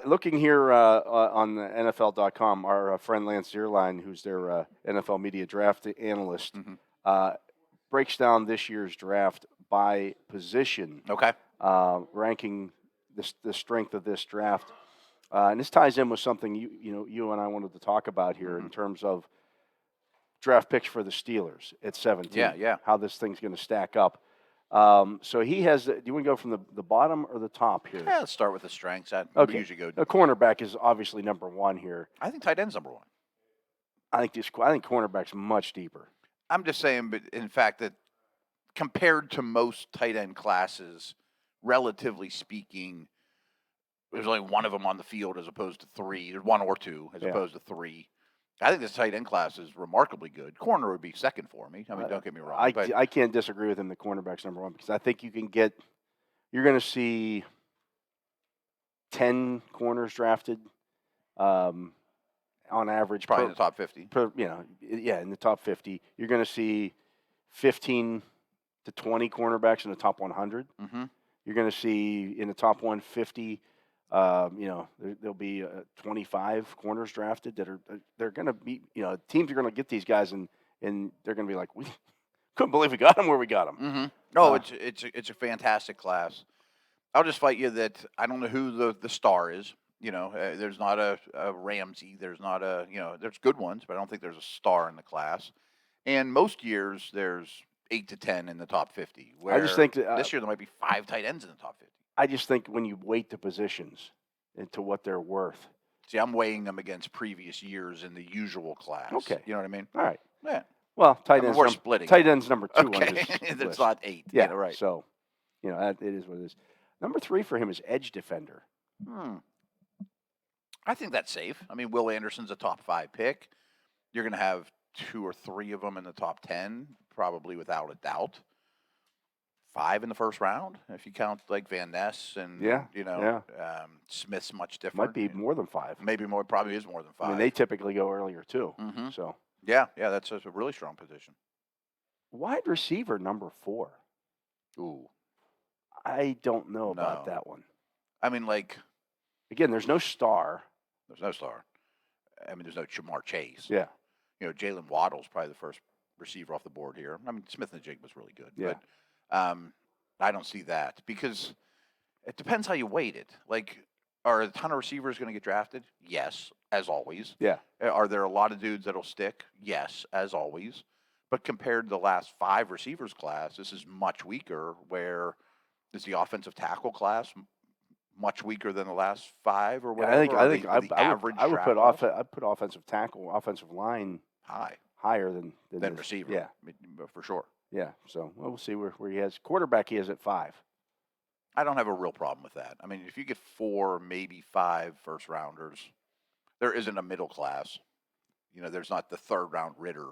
Looking here on the NFL.com, our friend Lance Zierlein, who's their NFL media draft analyst, breaks down this year's draft by position, Okay. ranking the strength of this draft. And this ties in with something you and I wanted to talk about here in terms of draft picks for the Steelers at 17. Yeah. How this thing's going to stack up. So he has. Do you want to go from the bottom or the top here? Yeah, let's start with the strengths. Okay. We usually go. The cornerback is obviously number one here. I think tight end's number one. I think cornerback's much deeper. I'm just saying, but in fact, that compared to most tight end classes, relatively speaking, there's only one of them on the field as opposed to three. There's one or two as opposed to three. I think this tight end class is remarkably good. Corner would be second for me. I mean, don't get me wrong. I can't disagree with him. The cornerback's number one because I think you're going to see 10 corners drafted on average. Probably in the top 50. In the top 50. You're going to see 15 to 20 cornerbacks in the top 100. Mm-hmm. You're going to see in the top 150. There'll be 25 corners drafted they're going to be, teams are going to get these guys and they're going to be like, we couldn't believe we got them where we got them. Mm-hmm. No, it's a fantastic class. I'll just fight you that I don't know who the star is. There's not a Ramsey. There's not there's good ones, but I don't think there's a star in the class. And most years there's 8 to 10 in the top 50. Where I just think this year there might be 5 tight ends in the top 50. I just think when you weight the positions into what they're worth. See, I'm weighing them against previous years in the usual class. Okay. You know what I mean? All right. Yeah. Well, tight ends. We're splitting. Tight end's number 2 Okay. on this It's list. not 8. Yeah, right. So, it is what it is. Number 3 for him is edge defender. I think that's safe. I mean, Will Anderson's a top 5 pick. You're going to have 2 or 3 of them in the top 10, probably without a doubt. 5 in the first round, if you count like Van Ness and Smith's much different. Might be more than 5. Maybe more. Probably is more than 5. I mean, they typically go earlier too. Mm-hmm. So yeah, that's a really strong position. Wide receiver number 4. Ooh, I don't know about that one. I mean, again, there's no star. There's no star. I mean, there's no Jamar Chase. Yeah. Jalen Waddle's probably the first receiver off the board here. I mean, Smith and Jig was really good. Yeah. But I don't see that because it depends how you weight it. Are a ton of receivers going to get drafted? Yes, as always. Yeah. Are there a lot of dudes that'll stick? Yes, as always. But compared to the last 5 receivers class, this is much weaker. Where is the offensive tackle class much weaker than the last 5 or whatever? I think the average. I would put I'd put offensive tackle, offensive line higher than receiver. Yeah, for sure. Yeah. So we'll see where he has quarterback. He is at 5. I don't have a real problem with that. I mean, if you get 4, maybe 5 first rounders, there isn't a middle class. There's not the 3rd round Ritter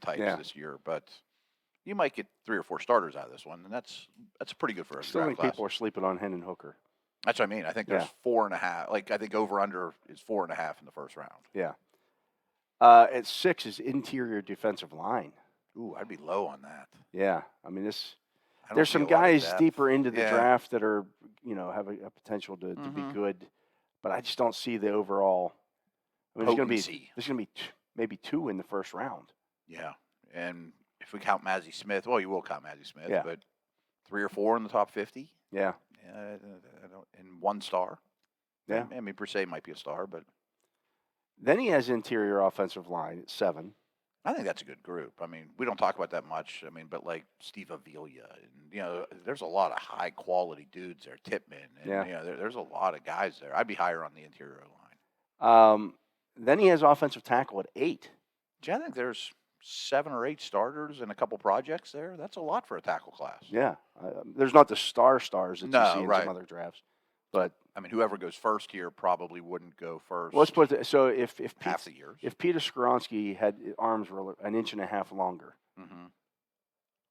types this year, but you might get 3 or 4 starters out of this one, and that's pretty good for a Still draft think class. people are sleeping on Hendon Hooker. That's what I mean. I think there's 4.5. I think over under is 4.5 in the first round. Yeah. At 6 is interior defensive line. Ooh, I'd be low on that. Yeah, I mean this. I don't There's see some a lot of guys depth. deeper into the Yeah. draft that are have a potential to be good, but I just don't see the overall. I mean, Potency. there's going to be maybe 2 in the first round. Yeah, and if we count Mazzie Smith, well, you will count Mazzie Smith, Yeah. but 3 or 4 in the top 50. Yeah. I don't, and 1 star. Yeah. I mean, per se might be a star, but Then he has interior offensive line at 7. I think that's a good group. I mean, we don't talk about that much. I mean, but like Steve Avila, and there's a lot of high quality dudes there. Tipman, and there's a lot of guys there. I'd be higher on the interior line. Then he has offensive tackle at 8. Gee, I think there's 7 or 8 starters and a couple projects there. That's a lot for a tackle class. Yeah, there's not the stars that you see in right. some other drafts, but I mean, whoever goes first here probably wouldn't go first. let's put it, so if half the years. If Peter Skoronski had arms were an inch and a half longer,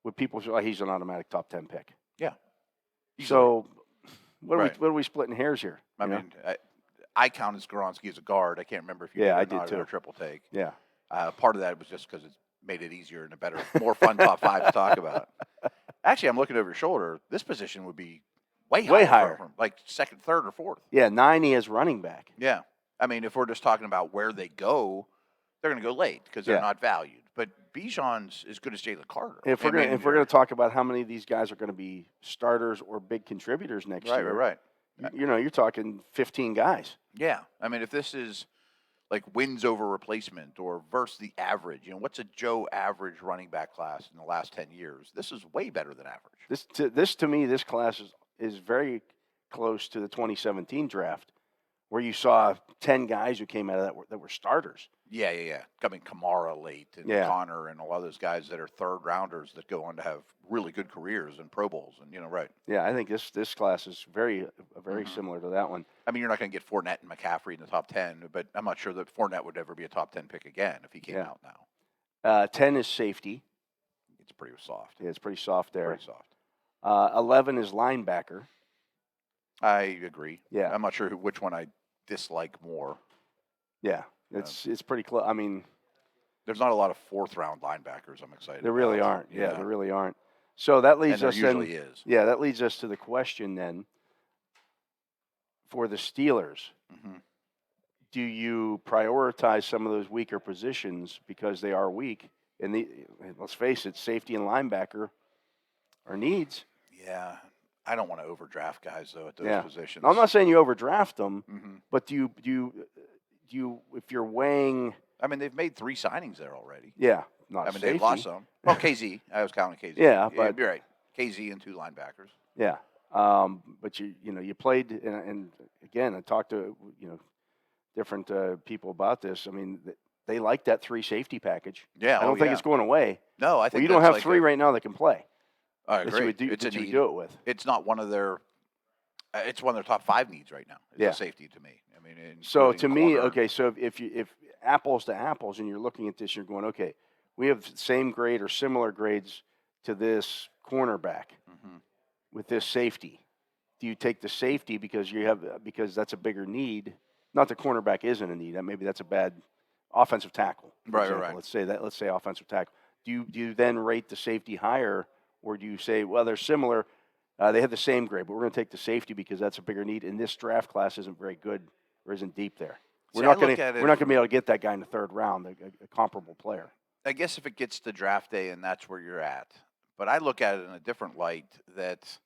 would people say he's an automatic top 10 pick? Yeah. So what are we splitting hairs here? I mean, I counted Skoronski as a guard. I can't remember if you I did or did not too. in a triple take. Yeah. Part of that was just because it made it easier and a better, more fun top 5 to talk about. Actually, I'm looking over your shoulder. This position would be way higher. Like second, third, or fourth. Yeah, 9 he has running back. Yeah. I mean, if we're just talking about where they go, they're going to go late because they're not valued. But Bijan's as good as Jalen Carter. If we're going to talk about how many of these guys are going to be starters or big contributors next year, right. You're talking 15 guys. Yeah. I mean, if this is like wins over replacement or versus the average, what's a Joe average running back class in the last 10 years? This is way better than average. This to me, this class is very close to the 2017 draft, where you saw 10 guys who came out of that were starters. Yeah. I mean, Kamara late and Connor and a lot of those guys that are third rounders that go on to have really good careers and Pro Bowls and right. Yeah, I think this class is very similar to that one. I mean, you're not going to get Fournette and McCaffrey in the top 10, but I'm not sure that Fournette would ever be a top 10 pick again if he came out now. 10 is safety. It's pretty soft. Yeah, it's pretty soft there. Pretty soft. 11 is linebacker. I agree. Yeah. I'm not sure which one I dislike more. Yeah, it's pretty close. I mean, there's not a lot of 4th-round linebackers I'm excited about. There really aren't. Yeah, there really aren't. So that leads us usually is. Yeah, that leads us to the question then for the Steelers. Do you prioritize some of those weaker positions because they are weak? And let's face it, safety and linebacker are needs. Yeah. I don't want to overdraft guys though at those positions. I'm not saying you overdraft them, but do you if you're weighing? I mean, they've made 3 signings there already. Yeah, not. I mean, they've lost some. Well, KZ. I was counting KZ. Yeah, but you're right. KZ and 2 linebackers. Yeah, but you played, and again, I talked to different people about this. I mean, they like that 3 safety package. Yeah, I don't think it's going away. No, I think you don't have 3 right now that can play. I agree. It's a need. Do it with. It's not one of their. It's one of their top 5 needs right now. It's a safety to me. I mean, so to me, okay. So if apples to apples, and you're looking at this, you're going, okay, we have the same grade or similar grades to this cornerback with this safety. Do you take the safety because that's a bigger need? Not the cornerback isn't a need. Maybe that's a bad offensive tackle. Right. Let's say offensive tackle. Do you then rate the safety higher? Or do you say, well, they're similar, they have the same grade, but we're going to take the safety because that's a bigger need, and this draft class isn't very good or isn't deep there. We're not going to be able to get that guy in the 3rd round, a comparable player. I guess if it gets to draft day and that's where you're at. But I look at it in a different light that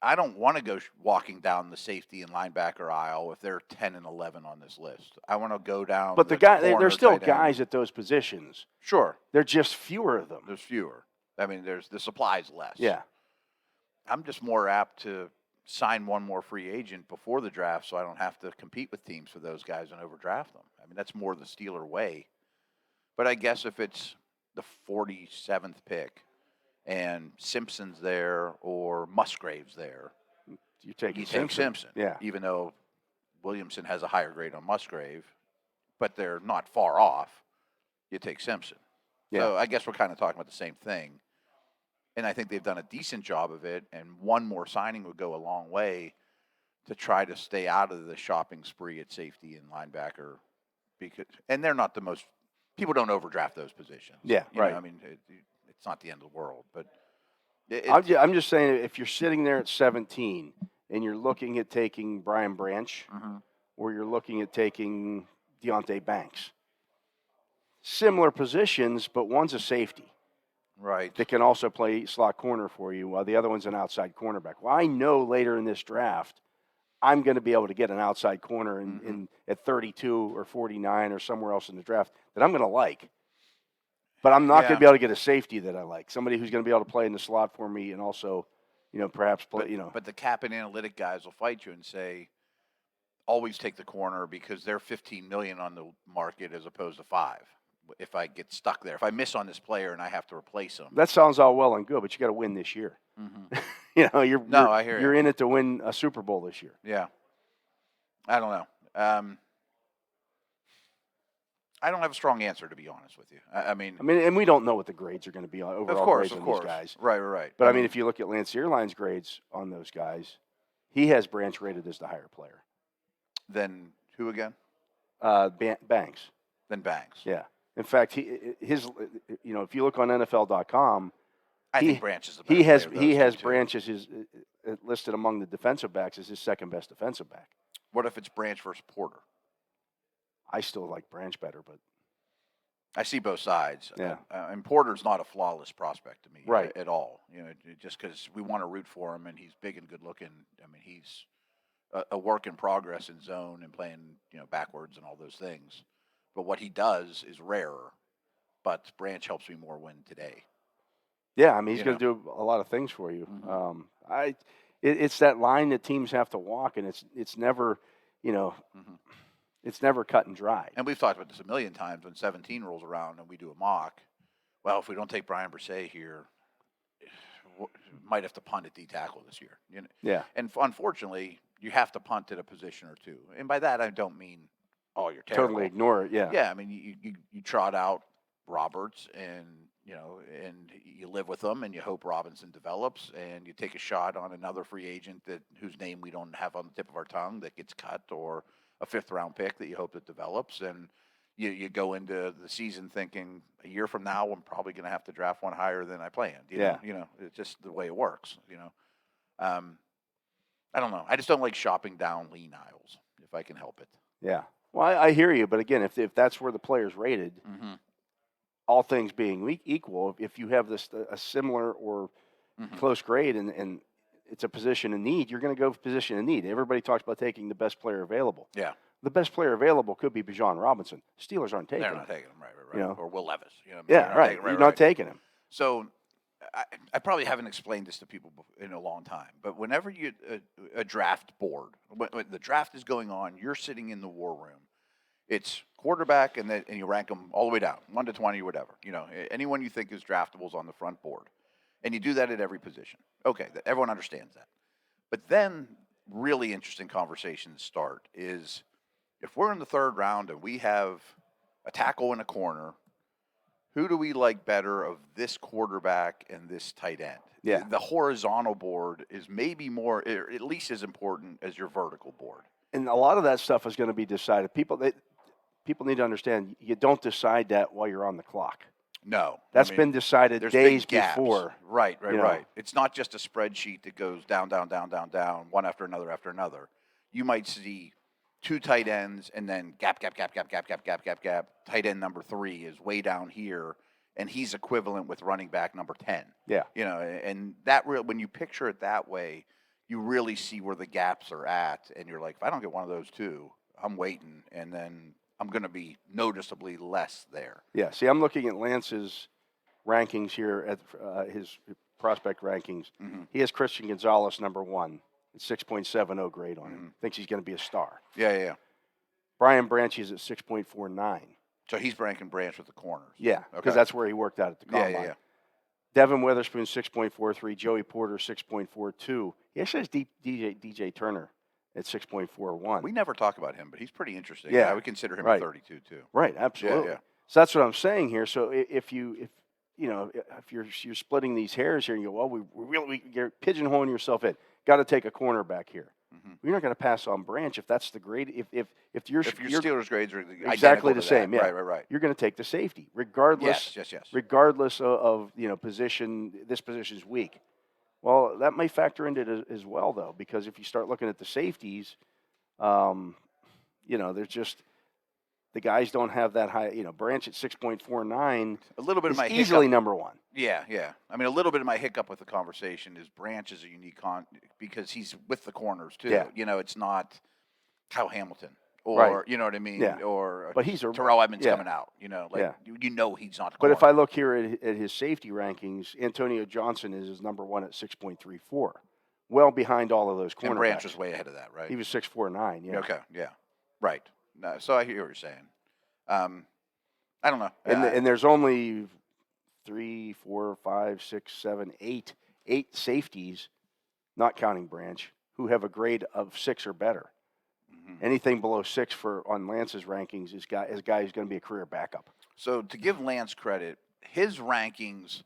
I don't want to go walking down the safety and linebacker aisle if they're 10 and 11 on this list. I want to go down. But there's still guys at those positions. Sure. They're just fewer of them. There's fewer. I mean, the supply's less. Yeah. I'm just more apt to sign one more free agent before the draft so I don't have to compete with teams for those guys and overdraft them. I mean, that's more the Steeler way. But I guess if it's the 47th pick and Simpson's there or Musgrave's there, you take Simpson. Yeah. Even though Williamson has a higher grade on Musgrave, but they're not far off, you take Simpson. Yeah. So I guess we're kind of talking about the same thing. And I think they've done a decent job of it, and one more signing would go a long way to try to stay out of the shopping spree at safety and linebacker. And they're not the most – people don't overdraft those positions. Yeah, right. I mean, it's not the end of the world. But I'm just saying, if you're sitting there at 17 and you're looking at taking Brian Branch or you're looking at taking Deonte Banks, similar positions, but one's a safety. Right. That can also play slot corner for you, while the other one's an outside cornerback. Well, I know later in this draft, I'm going to be able to get an outside corner Mm-hmm. in at 32 or 49 or somewhere else in the draft that I'm going to like. But I'm not going Yeah. to be able to get a safety that I like. Somebody who's going to be able to play in the slot for me and also, perhaps play, But the cap and analytic guys will fight you and say, always take the corner because they're $15 million on the market as opposed to $5 million. If I get stuck there, if I miss on this player and I have to replace him. That sounds all well and good, but you got to win this year. Mm-hmm. You're I hear you're you. in it to win a Super Bowl this year. Yeah. I don't know. I don't have a strong answer, to be honest with you. I mean, and we don't know what the grades are going to be on overall grades on these guys. Right. But I mean, if you look at Lance Zierlein's grades on those guys, he has Branch rated as the higher player. Then who again? Banks. Then Banks. Yeah. In fact, if you look on NFL.com, I think Branch is the better he has player of he those has two, too. Branch as his listed among the defensive backs as his second best defensive back. What if it's Branch versus Porter? I still like Branch better, but I see both sides. Yeah. And Porter's not a flawless prospect to me, Right. at all. Just because we want to root for him and he's big and good looking. I mean, he's a work in progress in zone and playing, backwards and all those things. But what he does is rarer. But Branch helps me more win today. yeah, I mean he's going to do a lot of things for you. Mhm. It's that line that teams have to walk, and it's never, Mhm. it's never cut and dry. And we've talked about this a million times when 17 rolls around and we do a mock. Well, if we don't take Brian Brisset here, might have to punt at D tackle this year. Yeah. And unfortunately, you have to punt at a position or two. And by that, I don't mean, you're terrible. Totally ignore it. Yeah. Yeah, I mean, you trot out Roberts and, and you live with them and you hope Robinson develops and you take a shot on another free agent whose name we don't have on the tip of our tongue that gets cut, or a 5th-round pick that you hope that develops. And you go into the season thinking a year from now I'm probably going to have to draft one higher than I planned. You know, it's just the way it works. I don't know. I just don't like shopping down lean aisles if I can help it. Yeah. Well, I hear you, but again, if that's where the player's rated, Mm-hmm. all things being equal, if you have a similar or Mm-hmm. close grade and it's a position in need, you're going to go position in need. Everybody talks about taking the best player available. Yeah. The best player available could be Bijan Robinson. Steelers aren't taking They're him. not taking him, right. Or Will Levis. Yeah, right. You're not taking him. So I probably haven't explained this to people in a long time, but whenever you a draft board, when the draft is going on, you're sitting in the war room. It's quarterback, and you rank them all the way down, 1 to 20 or whatever. Anyone you think is draftable is on the front board, and you do that at every position. Okay, everyone understands that. But then, really interesting conversations start. Is if we're in the 3rd round and we have a tackle and a corner, who do we like better of this quarterback and this tight end? Yeah. The horizontal board is maybe more, or at least as important as your vertical board. And a lot of that stuff is going to be decided. People need to understand you don't decide that while you're on the clock. No. That's been decided there's days big gaps. before. Right. you know. It's not just a spreadsheet that goes down, one after another. You might see 2 tight ends and then gap. Tight end number 3 is way down here, and he's equivalent with running back number 10. Yeah. And that when you picture it that way, you really see where the gaps are at, and you're like, if I don't get one of those 2, I'm waiting, and then I'm going to be noticeably less there. Yeah. See, I'm looking at Lance's rankings here at his prospect rankings. Mm-hmm. He has Christian Gonzalez number 1. It's 6.70 grade on him. Thinks he's going to be a star. Yeah. Brian Branch is at 6.49. So he's ranking Branch with the corners. Yeah, because that's where he worked out at the combine. Yeah. Devin Witherspoon 6.43. Joey Porter 6.42. He actually has DJ Turner at 6.41. We never talk about him, but he's pretty interesting. Yeah. I would consider him Right. a 32 too. Right, absolutely. Yeah. So that's what I'm saying here. So if you're splitting these hairs here, and you go, well, you're pigeonholing yourself in. Got to take a cornerback here. Mm-hmm. You're not going to pass on Branch if that's the grade. If your Steelers grades are exactly identical the to same, that. yeah, Right. you're going to take the safety regardless. Yes. Regardless of position. This position is weak. Well, that may factor into it as well, though, because if you start looking at the safeties, there's just the guys don't have that high. Branch at 6.49 A little bit of is my easily hiccup. number one. Yeah, yeah. I mean, a little bit of my hiccup with the conversation is Branch is a unique because he's with the corners too. Yeah. It's not Kyle Hamilton or Right. you know what I mean, Yeah. or But he's a Terrell Edmonds yeah. coming out. Yeah. He's not. The But if corner. I look here at his safety rankings, Antonio Johnson is his number one at 6.34, well behind all of those cornerbacks. And Branch was way ahead of that, right? He was 6.49. Yeah. Okay. Yeah. Right. No, so I hear what you're saying. I don't know. And there's only 3, 4, 5, 6, 7, 8 safeties, not counting Branch, who have a grade of 6 or better. Mm-hmm. Anything below 6 on Lance's rankings is a guy who's going to be a career backup. So to give Lance credit, his rankings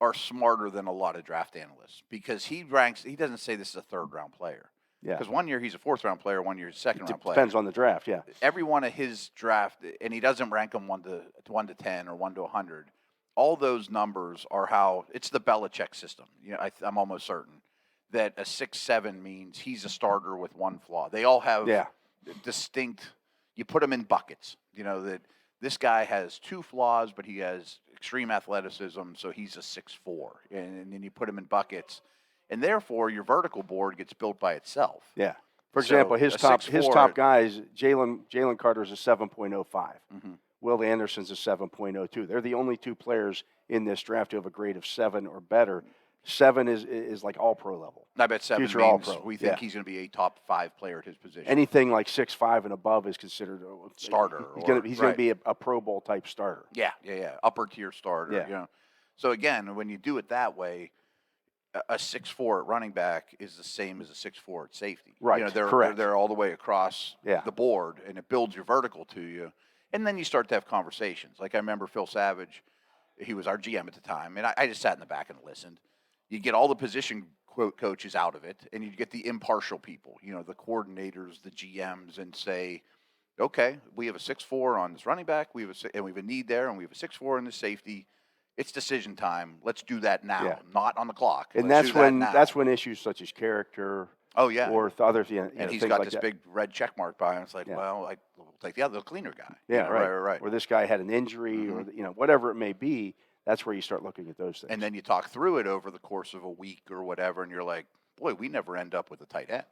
are smarter than a lot of draft analysts because he doesn't say this is a third-round player. Yeah. Because 1 year he's a fourth-round player, 1 year he's a second-round player. Depends on the draft, yeah. Every one of his draft, and he doesn't rank them 1 to 10 or 1 to 100. All those numbers are how it's the Belichick system. I'm almost certain that a 6-7 means he's a starter with one flaw. They all have distinct. You put them in buckets. That this guy has 2 flaws, but he has extreme athleticism, so he's a 6'4", and then you put him in buckets. And therefore, your vertical board gets built by itself. Yeah. For example, his top guys, Jalen Carter is a 7.05. Mm-hmm. Will Anderson's a 7.02. They're the only 2 players in this draft who have a grade of 7 or better. 7 is like all-pro level. I bet 7 Future means all-pro. we think he's going to be a top 5 player at his position. Anything like 6'5" and above is considered a starter. He's going to be a Pro Bowl type starter. Yeah. Upper tier starter. Yeah. So again, when you do it that way, a 6'4" at running back is the same as a 6'4" at safety. Right. Correct. They're all the way across the board, and it builds your vertical to you. And then you start to have conversations. Like I remember Phil Savage, he was our GM at the time, and I just sat in the back and listened. You get all the position coaches out of it, and you get the impartial people, the coordinators, the GMs, and say, okay, we have a 6'4" on this running back, we have a need there, and we have a 6'4" in the safety. It's decision time. Let's do that now, not on the clock. And that's when issues such as character. Oh yeah, or others. And he's got this big red check mark by him. It's like, well, we'll take the cleaner guy. Yeah, right. Or this guy had an injury, or whatever it may be. That's where you start looking at those things. And then you talk through it over the course of a week or whatever, and you're like, boy, we never end up with a tight end.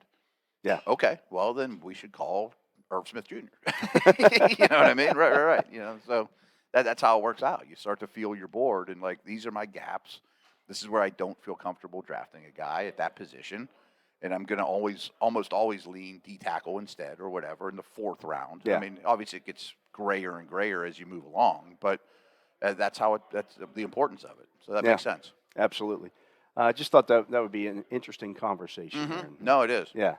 Yeah. Okay. Well, then we should call Irv Smith Jr. You know what I mean? Right. So that's how it works out. You start to feel your board, and like, these are my gaps. This is where I don't feel comfortable drafting a guy at that position. And I'm going to almost always lean D tackle instead or whatever in the 4th round. Yeah. I mean, obviously it gets grayer and grayer as you move along, but that's the importance of it. So that makes sense. Absolutely. Just thought that would be an interesting conversation. Mm-hmm. No, it is. Yeah.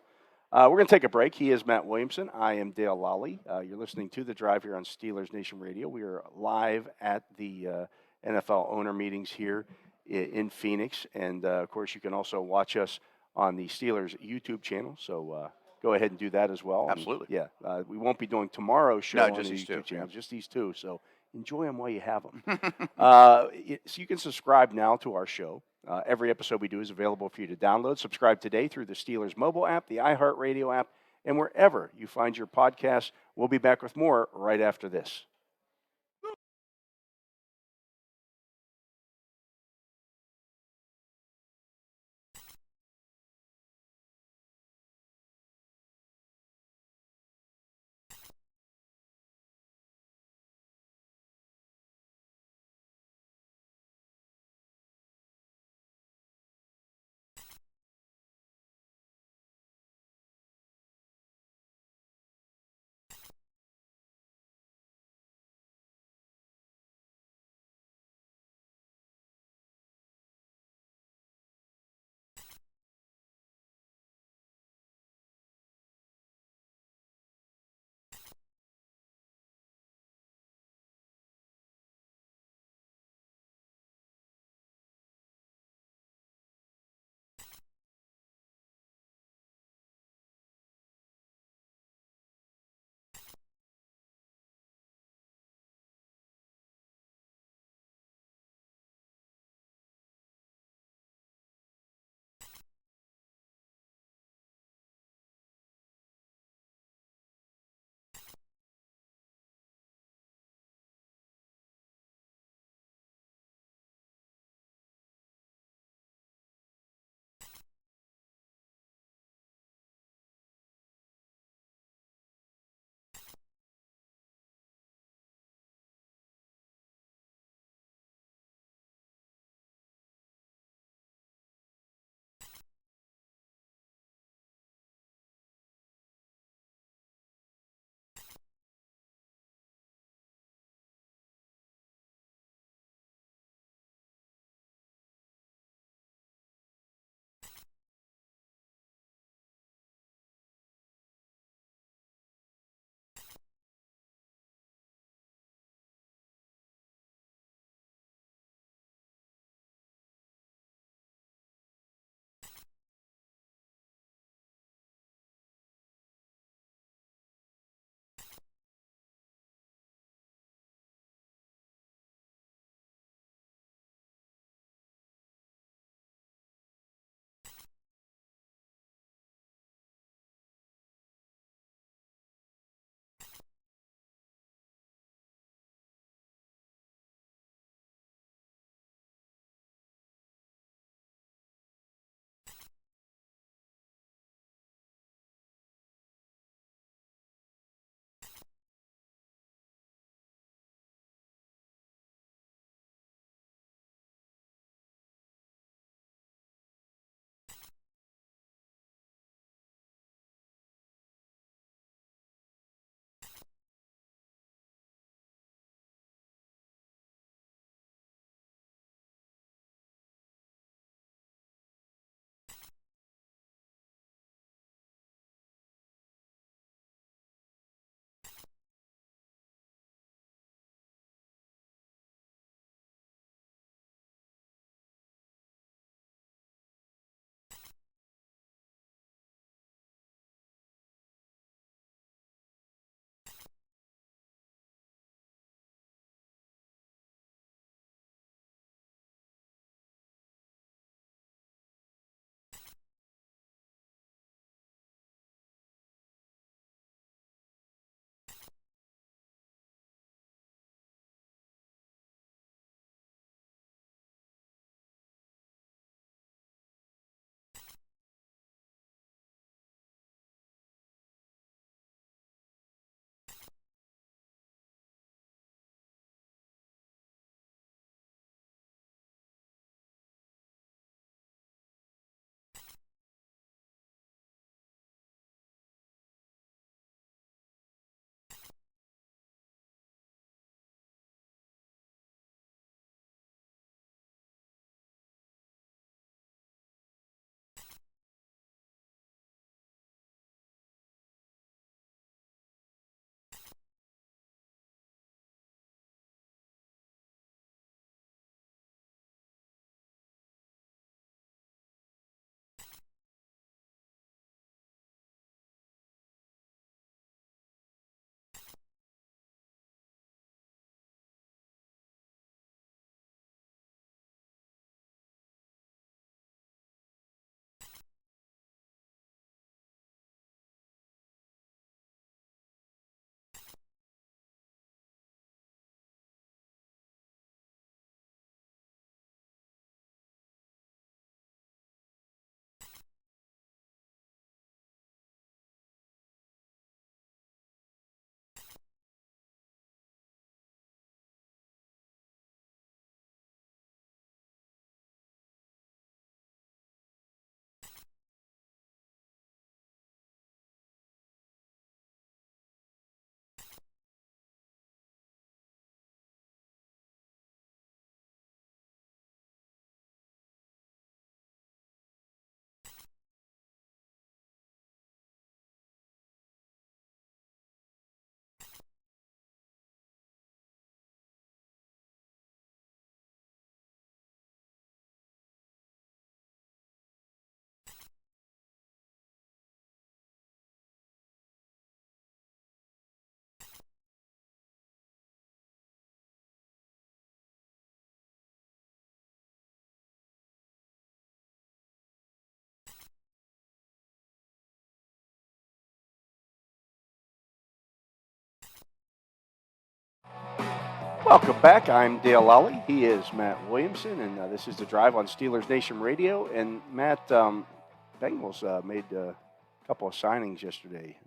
We're going to take a break. He is Matt Williamson. I am Dale Lolley. You're listening to The Drive here on Steelers Nation Radio. We are live at the NFL owner meetings here in Phoenix. And, of course, you can also watch us on the Steelers YouTube channel, so go ahead and do that as well. Absolutely. And, we won't be doing tomorrow's show on just the these YouTube two. channel, just these 2. So enjoy them while you have them. So you can subscribe now to our show. Every episode we do is available for you to download. Subscribe today through the Steelers mobile app, the iHeartRadio app, and wherever you find your podcasts. We'll be back with more right after this. Welcome back. I'm Dale Lolley. He is Matt Williamson, and this is The Drive on Steelers Nation Radio. And Matt, Bengals made a couple of signings yesterday.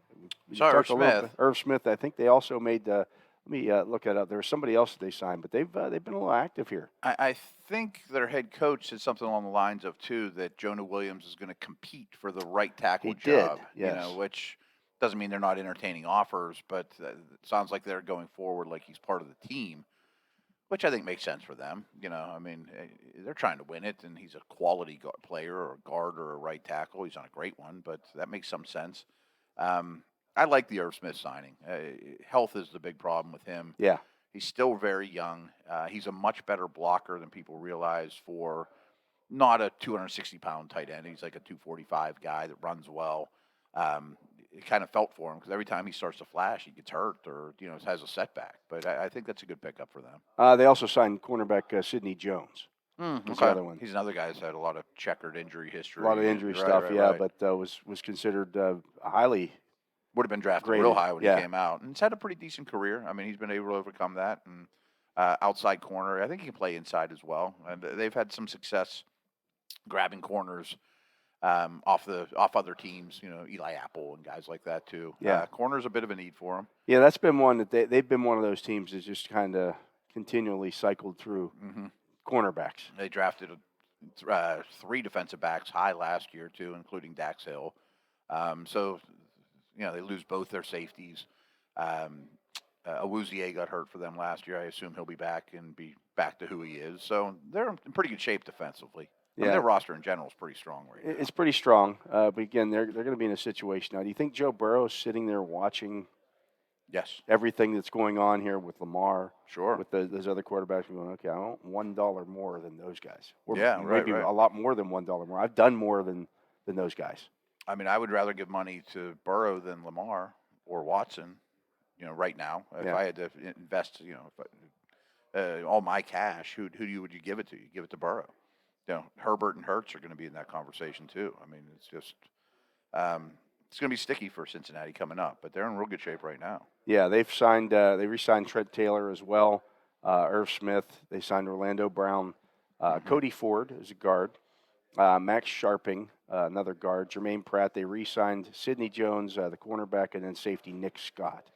We Sorry, talked a little Smith. bit- Irv Smith. I think they also made. Let me look it up. There was somebody else that they signed, but they've been a little active here. I think their head coach said something along the lines of, too, that Jonah Williams is going to compete for the right tackle He did, job. yes. Which doesn't mean they're not entertaining offers, but it sounds like they're going forward like he's part of the team, which I think makes sense for them. They're trying to win it, and he's a quality player or a guard or a right tackle. He's not a great one, but that makes some sense. I like the Irv Smith signing. Health is the big problem with him. Yeah. He's still very young. He's a much better blocker than people realize for not a 260-pound tight end. He's like a 245 guy that runs well. It kind of felt for him because every time he starts to flash, he gets hurt or has a setback. But I think that's a good pickup for them. They also signed cornerback Sidney Jones. That's the other one. He's another guy that's had a lot of checkered injury history. A lot of injury stuff, but was considered highly. Would have been drafted Graded, real high when yeah. he came out. And he's had a pretty decent career. I mean, he's been able to overcome that. And outside corner, I think he can play inside as well. And they've had some success grabbing corners off other teams, Eli Apple and guys like that too. Yeah. Corner's a bit of a need for them. Yeah, that's been one that they've been one of those teams that's just kind of continually cycled through cornerbacks. They drafted 3 defensive backs high last year too, including Dax Hill. They lose both their safeties. Awuzie got hurt for them last year. I assume he'll be back and be back to who he is. So they're in pretty good shape defensively. I mean, their roster in general is pretty strong right now. It's pretty strong, but again, they're going to be in a situation now. Do you think Joe Burrow is sitting there watching? Yes. Everything that's going on here with Lamar, Sure. with those other quarterbacks, and going, okay, I want $1 more than those guys. Or right. a lot more than $1 more. I've done more than those guys. I mean, I would rather give money to Burrow than Lamar or Watson, right now. If I had to invest, all my cash, who would you give it to? You give it to Burrow. Herbert and Hurts are going to be in that conversation too. I mean, it's just it's going to be sticky for Cincinnati coming up, but they're in real good shape right now. Yeah, they've signed. They re-signed Trent Taylor as well. Irv Smith. They signed Orlando Brown. Cody Ford is a guard. Max Sharping, another guard. Jermaine Pratt. They re-signed Sidney Jones, the cornerback, and then safety Nick Scott.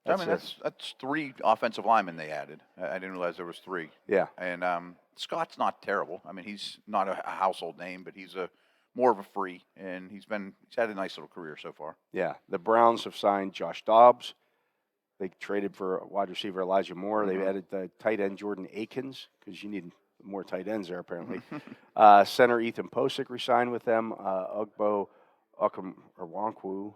That's 3 offensive linemen they added. I didn't realize there was 3. Yeah. And Scott's not terrible. I mean, he's not a household name, but he's more of a free, and he's had a nice little career so far. Yeah. The Browns have signed Josh Dobbs. They traded for wide receiver Elijah Moore. They added the tight end Jordan Akins because you need more tight ends there apparently. Center Ethan Posick resigned with them. Ugbo Okamwankwu.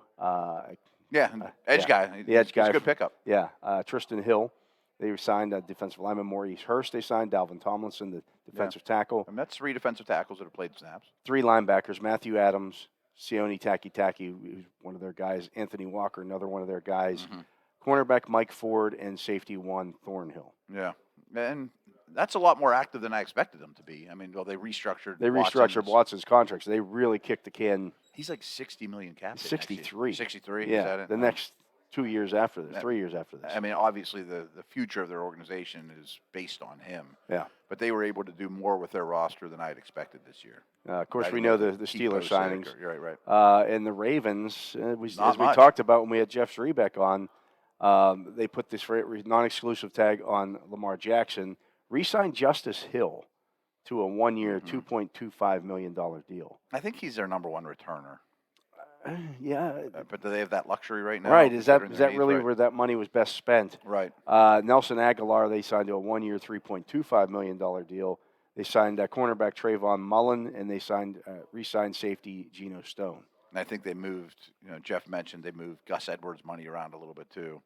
Edge guy. The edge guy. He's a good pickup. Yeah. Tristan Hill. They signed defensive lineman Maurice Hurst. They signed Dalvin Tomlinson, the defensive tackle. And that's 3 defensive tackles that have played snaps. 3 linebackers, Matthew Adams, Sione Taki, who's one of their guys, Anthony Walker, another one of their guys, cornerback Mike Ford, and safety Juan Thornhill. Yeah. And that's a lot more active than I expected them to be. I mean, they restructured Watson's contract, so they really kicked the can. He's like $60 million cap. 63. 63? Yeah, is that it? the next 2 years after this, 3 years after this. I mean, obviously the future of their organization is based on him. Yeah. But they were able to do more with their roster than I had expected this year. Of course, we know the Steelers signings. You're right. And the Ravens, as we much. talked about when we had Jeff Zrebiec on, they put this non-exclusive tag on Lamar Jackson, re-signed Justice Hill to a 1-year, $2.25 million deal. I think he's their number 1 returner. Yeah. But do they have that luxury right now? Right. Is that really where that money was best spent? Right. Nelson Aguilar, they signed to a 1-year, $3.25 million deal. They signed cornerback Trayvon Mullen, and they re-signed safety Geno Stone. And I think they moved, Jeff mentioned they moved Gus Edwards' money around a little bit too.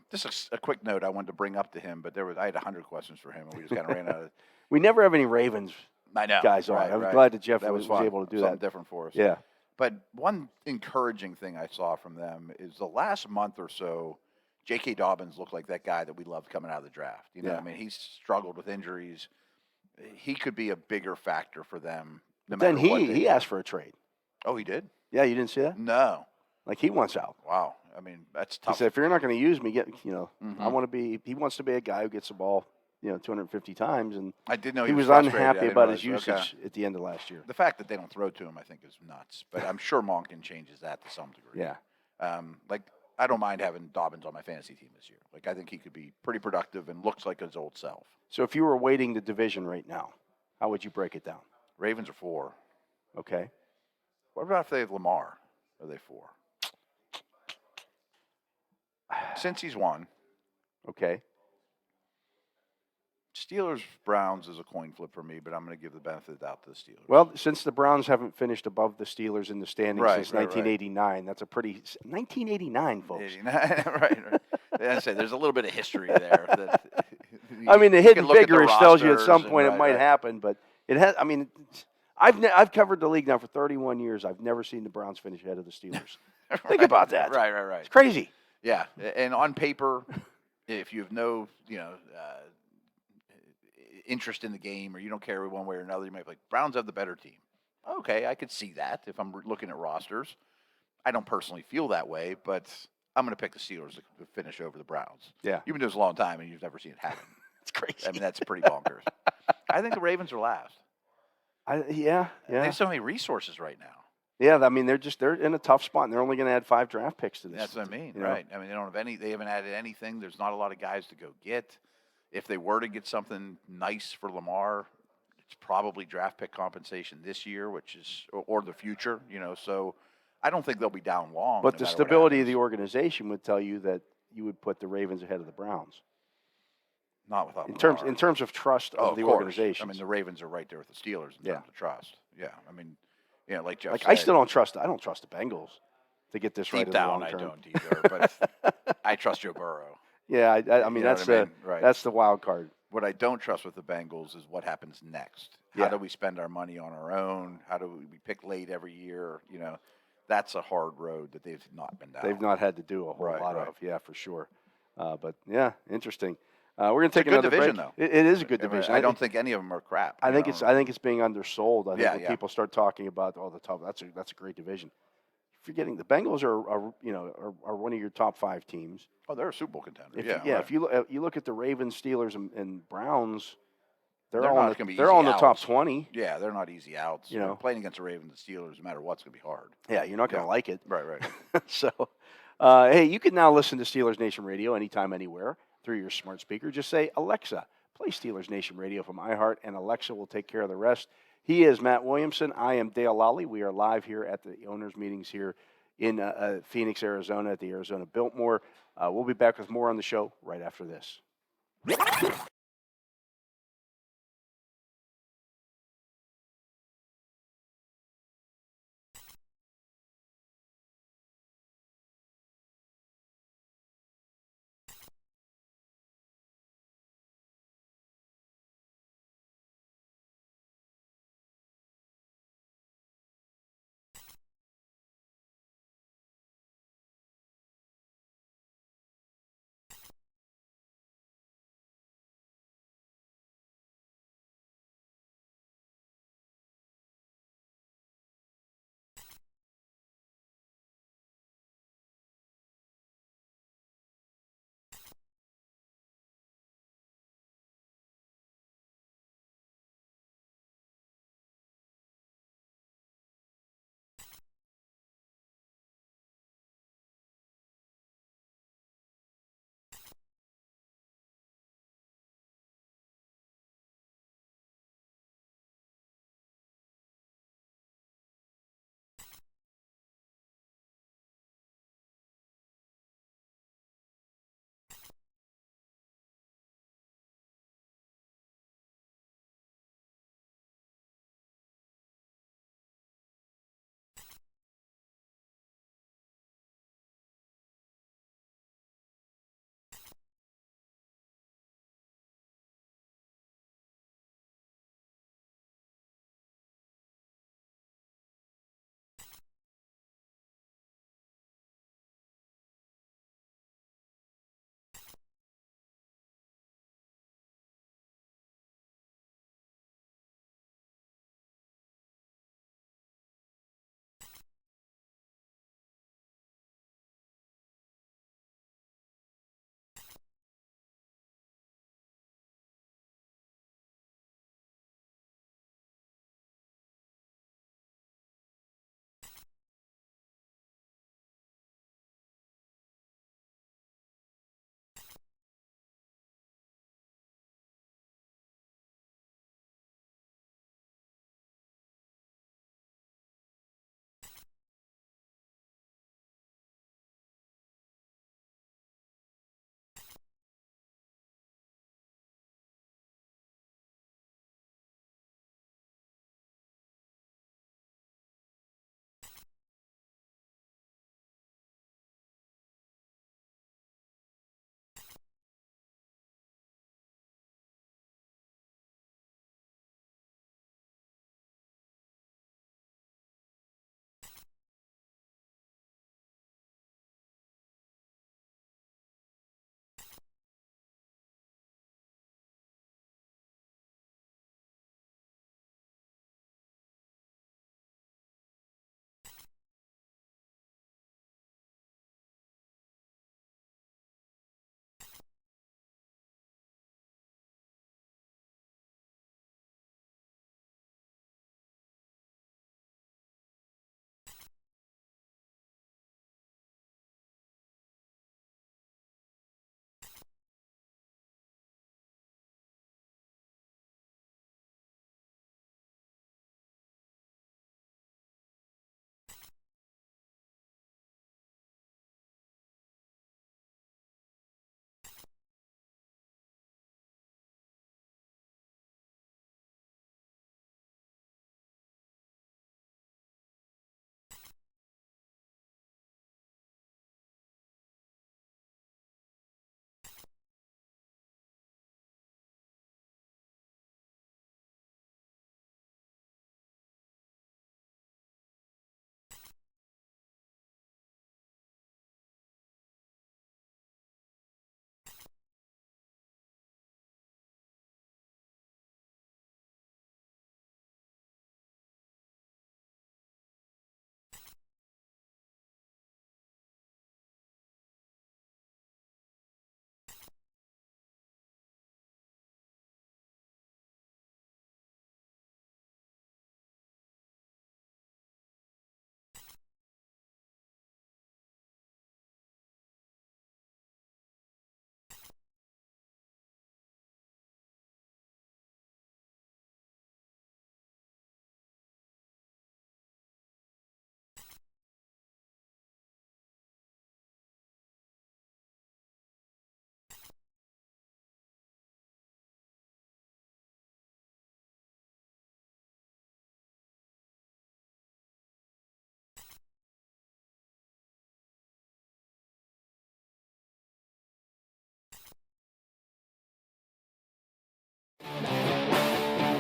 Just a quick note I wanted to bring up to him, but I had 100 questions for him, and we just kind of ran out of. We never have any Ravens guys on. I'm glad that Jeff was able to do Something that. different for us. Yeah. But one encouraging thing I saw from them is the last month or so, J.K. Dobbins looked like that guy that we loved coming out of the draft. I mean, he's struggled with injuries. He could be a bigger factor for them. Then he asked for a trade. Oh, he did? Yeah, you didn't see that? No. Like he wants out. Wow. I mean, that's He tough. said, if you're not going to use me, Mhm. I want to be. He wants to be a guy who gets the ball, 250 times, and I did know he was frustrated. I unhappy didn't about his realize- usage okay. at the end of last year. The fact that they don't throw to him, I think, is nuts. But I'm sure Monken changes that to some degree. Yeah. Like, I don't mind having Dobbins on my fantasy team this year. Like, I think he could be pretty productive and looks like his old self. So if you were weighting the division right now, how would you break it down? Ravens are 4. Okay. What about if they have Lamar? Are they 4? Since he's won, Okay. Steelers Browns is a coin flip for me, but I'm going to give the benefit of the doubt to the Steelers. Well, since the Browns haven't finished above the Steelers in the standings Right, since right, 1989, that's a pretty 1989, folks. 89, right. I say there's a little bit of history there. That I mean, the you hidden can look at the figure tells you at some rosters point and- it might right. happen, but it has. I mean, I've covered the league now for 31 years. I've never seen the Browns finish ahead of the Steelers. Think about that. Right. It's crazy. Yeah, and on paper, if you have no, interest in the game or you don't care one way or another, you might be like, Browns have the better team. Okay, I could see that if I'm looking at rosters. I don't personally feel that way, but I'm going to pick the Steelers to finish over the Browns. Yeah. You've been doing this a long time and you've never seen it happen. It's crazy. I mean, that's pretty bonkers. I think the Ravens are last. Yeah. They have so many resources right now. Yeah, I mean, they're in a tough spot, and they're only going to add 5 draft picks to this. That's what I mean, you know? right? I mean, they haven't added anything. There's not a lot of guys to go get. If they were to get something nice for Lamar, it's probably draft pick compensation this year, which is or the future, So I don't think they'll be down long. But no the matter what stability of happens. the organization would tell you that you would put the Ravens ahead of the Browns Not without in Lamar. terms of trust Oh, of the course. organization. I mean, the Ravens are right there with the Steelers in Yeah. terms of trust. Yeah, I mean, like Jeff Like said, I still don't trust. I don't trust the Bengals to get this right deep in the down, long I term. don't either. But I trust Joe Burrow. Yeah, I mean You know that's what I the mean? Right. that's the wild card. What I don't trust with the Bengals is what happens next. Yeah. How do we spend our money on our own? How do we pick late every year? That's a hard road that they've not been down. They've not had to do a whole Right, lot right. of, yeah, for sure. But yeah, interesting. We're going to take a good another division, break. though. It is a good I mean, division. I don't think any of them are crap. I you think know? it's being undersold. I think Yeah, when yeah. people start talking about the top, that's a great division. Forgetting the Bengals are one of your top 5 teams. Oh, they're a Super Bowl contender. If yeah, you, right. if you look at the Ravens, Steelers, and Browns, they're They're all not in gonna be they're all in easy the top outs. 20. Yeah, they're not easy outs. You know. Playing against the Ravens and Steelers, no matter what's going to be hard. Yeah, you're not going to Yeah. like it. Right. So, hey, you can now listen to Steelers Nation Radio anytime, anywhere through your smart speaker. Just say, Alexa, play Steelers Nation Radio from iHeart, and Alexa will take care of the rest. He is Matt Williamson. I am Dale Lolley. We are live here at the owners' meetings here in Phoenix, Arizona, at the Arizona Biltmore. We'll be back with more on the show right after this.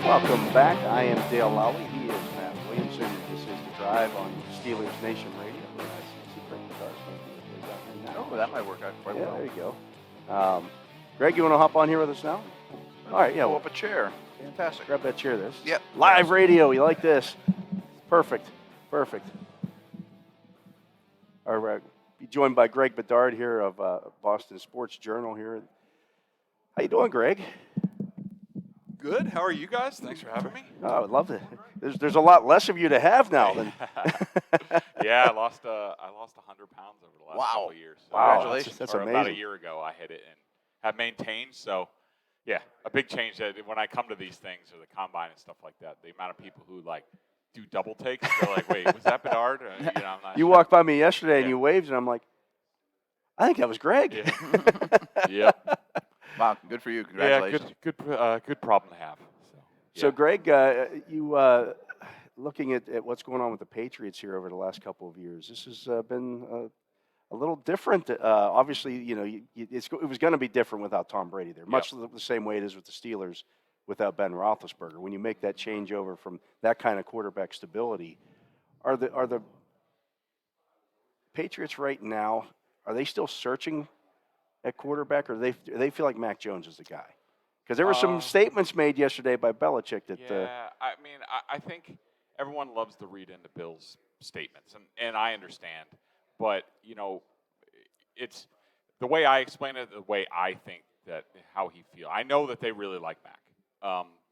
Welcome back. I am Dale Lolley. He is Matt Williamson. This is The Drive on Steelers Nation Radio. I see Greg Bedard. Oh, that might work out quite well. There you go. Greg, you want to hop on here with us now? All right, yeah. Pull up a chair. Fantastic. Grab that chair there. Yep. Live radio. You like this? Perfect. All right. Be joined by Greg Bedard here of Boston Sports Journal here. How you doing, Greg? Good. How are you guys? Thanks for having me. Oh, I would love it. There's a lot less of you to have now than. Yeah, I lost 100 pounds over the last couple of years. So Wow, Congratulations. that's or amazing. About a year ago, I hit it and have maintained. So, yeah, a big change. That when I come to these things or the combine and stuff like that, the amount of people who do double takes, they're like, "Wait, was that Bedard?" I'm not You sure. walked by me yesterday and Yeah. you waved, and I'm like, I think that was Greg. Yeah. Yep. Wow, good for you. Yeah. Congratulations. Good problem to have. So, yeah. Greg, you looking at what's going on with the Patriots here over the last couple of years, this has been a little different. Obviously, it was going to be different without Tom Brady there, much the same way it is with the Steelers without Ben Roethlisberger. When you make that change over from that kind of quarterback stability, are the Patriots right now, are they still searching at quarterback, or do they feel like Mac Jones is the guy? Because there were some statements made yesterday by Belichick that. Yeah, I mean, I think everyone loves to read into Bill's statements, and I understand. But, it's the way I explain it, the way I think that how he feels. I know that they really like Mac.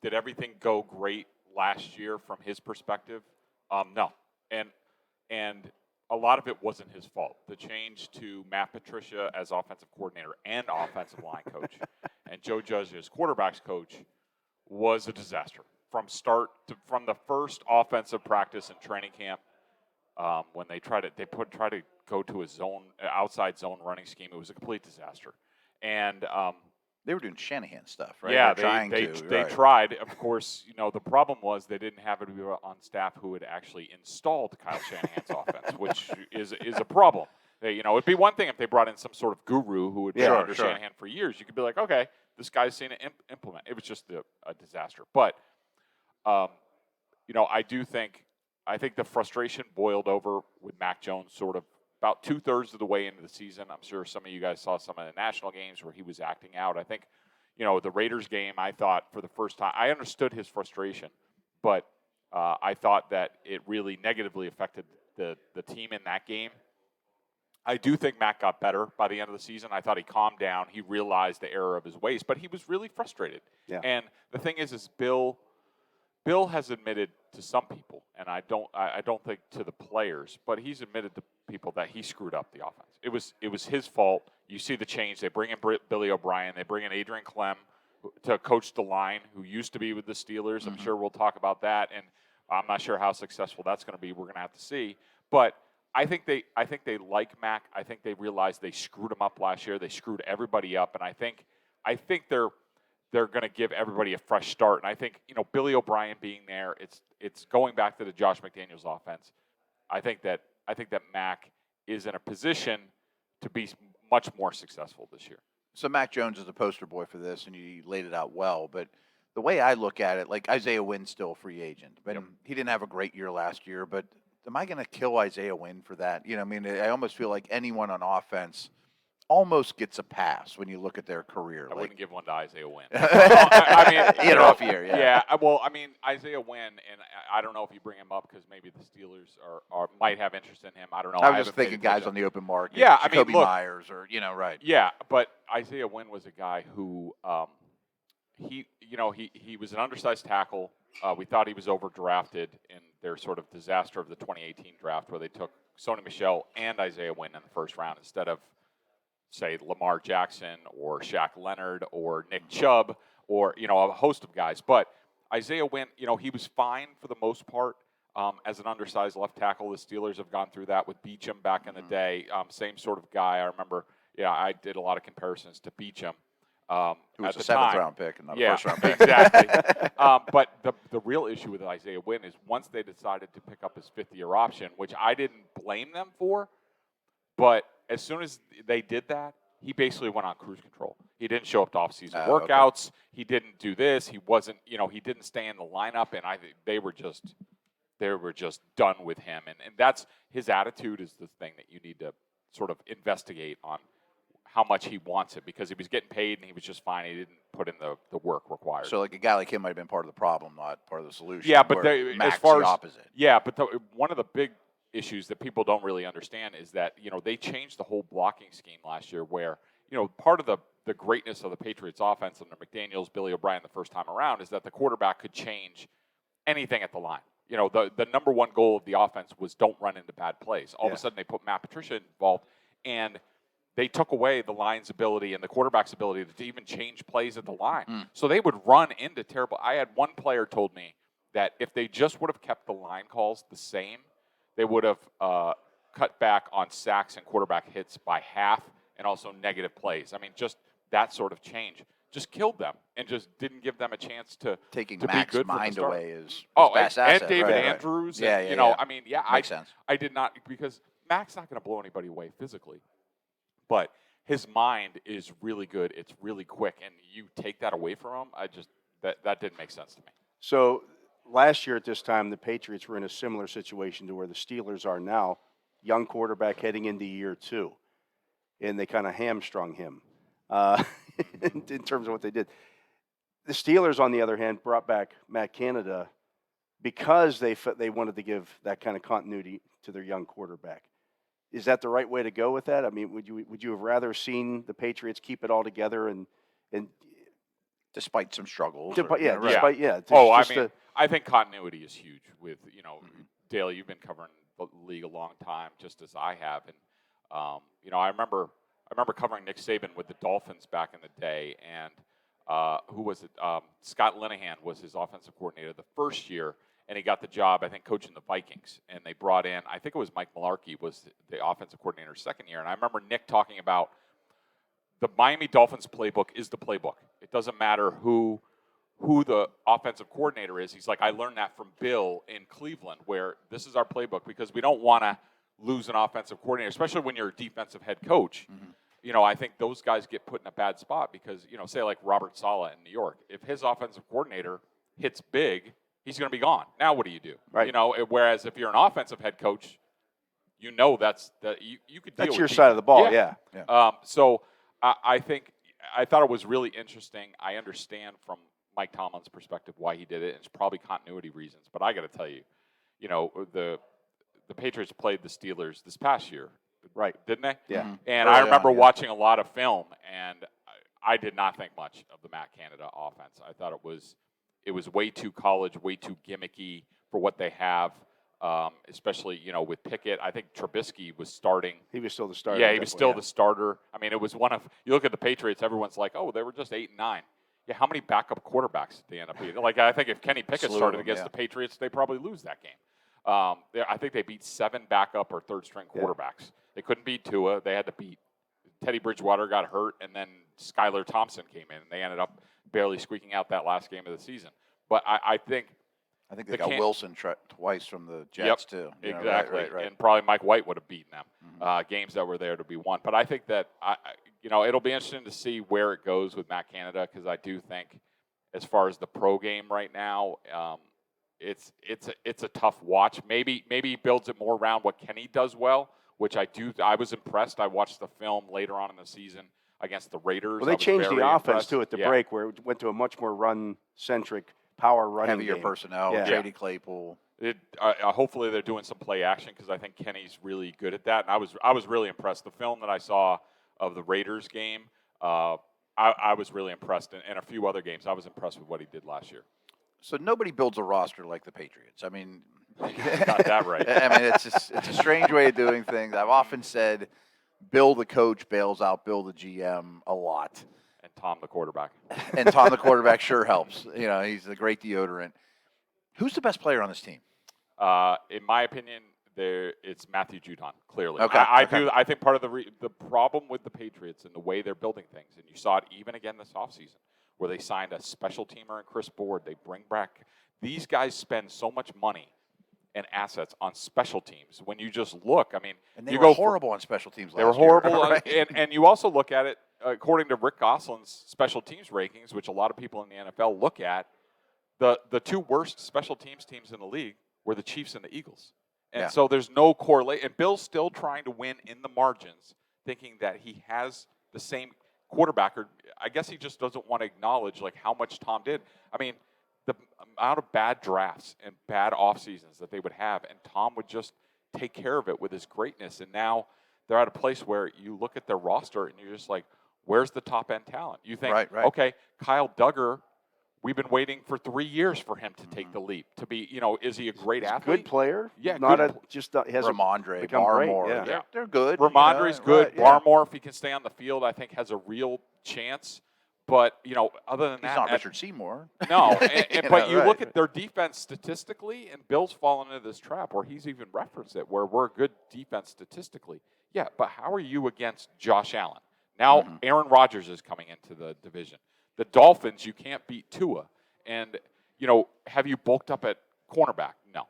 Did everything go great last year from his perspective? No. And a lot of it wasn't his fault. The change to Matt Patricia as offensive coordinator and offensive line coach and Joe Judge as quarterbacks coach was a disaster from the first offensive practice and training camp. When they tried to go to a outside zone running scheme, it was a complete disaster. And They were doing Shanahan stuff, right? yeah, They tried. Of course, the problem was they didn't have anybody on staff who had actually installed Kyle Shanahan's offense, which is a problem. It'd be one thing if they brought in some sort of guru who had been under Shanahan for years. You could be like, okay, this guy's seen it implement. It was just a disaster. But, I think the frustration boiled over with Mac Jones sort of about 2/3 of the way into the season. I'm sure some of you guys saw some of the national games where he was acting out. I think, the Raiders game, I thought for the first time, I understood his frustration, but I thought that it really negatively affected the team in that game. I do think Mac got better by the end of the season. I thought he calmed down. He realized the error of his ways, but he was really frustrated. Yeah. And the thing is Bill has admitted to some people, and I don't think to the players, but he's admitted to people that he screwed up the offense. It was his fault. You see the change. They bring in Billy O'Brien. They bring in Adrian Clem to coach the line, who used to be with the Steelers. Mm-hmm. I'm sure we'll talk about that, and I'm not sure how successful that's going to be. We're going to have to see. But I think they like Mac. I think they realized they screwed him up last year. They screwed everybody up, and I think they're going to give everybody a fresh start. And I think, Billy O'Brien being there, it's going back to the Josh McDaniels offense. I think that Mac is in a position to be much more successful this year. So Mac Jones is the poster boy for this, and you laid it out well. But the way I look at it, like Isaiah Wynn's still a free agent. But he didn't have a great year last year. But am I going to kill Isaiah Wynn for that? I almost feel like anyone on offense almost gets a pass when you look at their career. I wouldn't give one to Isaiah Wynn. He had an off year, yeah. Yeah, well, Isaiah Wynn, and I don't know if you bring him up because maybe the Steelers might have interest in him. I don't know. I was just thinking guys on the open market. Yeah, Jacoby look, Myers or, right. Yeah, but Isaiah Wynn was a guy who he was an undersized tackle. We thought he was overdrafted in their sort of disaster of the 2018 draft where they took Sony Michel and Isaiah Wynn in the first round instead of, say, Lamar Jackson or Shaq Leonard or Nick Chubb or, a host of guys. But Isaiah Wynn, he was fine for the most part as an undersized left tackle. The Steelers have gone through that with Beachum back in the day. Same sort of guy. I remember, I did a lot of comparisons to Beachum. Who was a seventh-round pick and not a first-round pick. Exactly. But the real issue with Isaiah Wynn is once they decided to pick up his fifth-year option, which I didn't blame them for, but as soon as they did that, he basically went on cruise control. He didn't show up to off-season workouts. Okay. He didn't do this. He wasn't, he didn't stay in the lineup, and I think they were just done with him. And that's his attitude is the thing that you need to sort of investigate on how much he wants it, because he was getting paid and he was just fine. He didn't put in the work required. So, like, a guy like him might have been part of the problem, not part of the solution. Yeah, but Mac's as far the as opposite. Yeah, but one of the big issues that people don't really understand is that they changed the whole blocking scheme last year, where part of the greatness of the Patriots offense under McDaniels, Billy O'Brien the first time around is that the quarterback could change anything at the line. The number one goal of the offense was don't run into bad plays. All of a sudden they put Matt Patricia involved, and they took away the line's ability and the quarterback's ability to even change plays at the line. So they would run into terrible. I had one player told me that if they just would have kept the line calls the same, they would have cut back on sacks and quarterback hits by half, and also negative plays. I mean, just that sort of change just killed them and just didn't give them a chance to taking to Mac's be good mind from the start. away is and best asset. David Right. Andrews. Yeah, and, yeah. I mean, Makes sense. I did not, because Mac's not going to blow anybody away physically, but his mind is really good. It's really quick, and you take that away from him. That didn't make sense to me. So last year at this time, the Patriots were in a similar situation to where the Steelers are now. Young quarterback heading into year 2, and they kind of hamstrung him in terms of what they did. The Steelers, on the other hand, brought back Matt Canada because they wanted to give that kind of continuity to their young quarterback. Is that the right way to go with that? I mean, would you have rather seen the Patriots keep it all together and Despite some struggles. I think continuity is huge with, Dale, you've been covering the league a long time, just as I have. And, I remember covering Nick Saban with the Dolphins back in the day. And who was it? Scott Linehan was his offensive coordinator the first year. And he got the job, I think, coaching the Vikings. And they brought in, I think it was Mike Mularkey was the offensive coordinator second year. And I remember Nick talking about the Miami Dolphins playbook is the playbook. It doesn't matter who the offensive coordinator is. He's like, I learned that from Bill in Cleveland, where this is our playbook, because we don't want to lose an offensive coordinator, especially when you're a defensive head coach. Mm-hmm. I think those guys get put in a bad spot because, say like Robert Saleh in New York, if his offensive coordinator hits big, he's going to be gone. Now what do you do? Right. Whereas if you're an offensive head coach, that's you could deal that's with your people. side of the ball. Yeah. So I thought it was really interesting. I understand from Mike Tomlin's perspective why he did it. It's probably continuity reasons. But I got to tell you, the Patriots played the Steelers this past year, right? Didn't they? Yeah. Mm-hmm. And I remember watching a lot of film, and I did not think much of the Matt Canada offense. I thought it was way too college, way too gimmicky for what they have. Especially, with Pickett. I think Trubisky was starting. He was still the starter. Yeah, he was still the starter. I mean, it was you look at the Patriots, everyone's like, oh, they were just 8-9. Yeah, how many backup quarterbacks did they end up being? Like, I think if Kenny Pickett started against the Patriots, they probably lose that game. I think they beat 7 backup or third-string quarterbacks. They couldn't beat Tua. They had to beat Teddy Bridgewater got hurt, and then Skylar Thompson came in, and they ended up barely squeaking out that last game of the season. But I think they got Wilson twice from the Jets, too. Exactly. Right. And probably Mike White would have beaten them. Games that were there to be won. But I think that, it'll be interesting to see where it goes with Matt Canada, because I do think as far as the pro game right now, it's a tough watch. Maybe he builds it more around what Kenny does well, which I do. I was impressed. I watched the film later on in the season against the Raiders. Well, they changed the offense, too, at the Yeah. break, where it went to a much more run-centric power running Heavier game. personnel, J.D. Claypool. Hopefully they're doing some play action, because I think Kenny's really good at that. And I was really impressed. The film that I saw of the Raiders game, I was really impressed. And a few other games, I was impressed with what he did last year. So nobody builds a roster like the Patriots. I mean, got that right. I mean, it's a strange way of doing things. I've often said, Bill the coach bails out Bill the GM a lot. And Tom the quarterback. And Tom the quarterback sure helps. He's a great deodorant. Who's the best player on this team? In my opinion, it's Matthew Judon, clearly. Okay. I think part of the problem with the Patriots and the way they're building things, and you saw it even again this offseason, where they signed a special teamer in Chris Board. They bring back – these guys spend so much money, and assets on special teams. When you just look, I mean, And they you were go horrible on special teams last They were year. horrible, right? and you also look at it according to Rick Gosselin's special teams rankings, which a lot of people in the NFL look at. The two worst special teams in the league were the Chiefs and the Eagles, and so there's no correlation. And Bill's still trying to win in the margins, thinking that he has the same quarterback. Or I guess he just doesn't want to acknowledge like how much Tom did. I mean, the amount of bad drafts and bad off seasons that they would have, and Tom would just take care of it with his greatness. And now they're at a place where you look at their roster and you're just like, where's the top end talent? You think, Right. okay, Kyle Duggar, we've been waiting for 3 years for him to take the leap. To be, is he a great He's a athlete? good player. Yeah, not good hasn't Ramondre, become great, Barmore, yeah. they're good. Ramondre's good. Right, yeah. Barmore, if he can stay on the field, I think has a real chance. But, other than He's that, not Richard Seymour. no. But you right. look at their defense statistically, and Bill's fallen into this trap where he's even referenced it, where we're a good defense statistically. Yeah, but how are you against Josh Allen? Now Aaron Rodgers is coming into the division. The Dolphins, you can't beat Tua. And, have you bulked up at cornerback? No.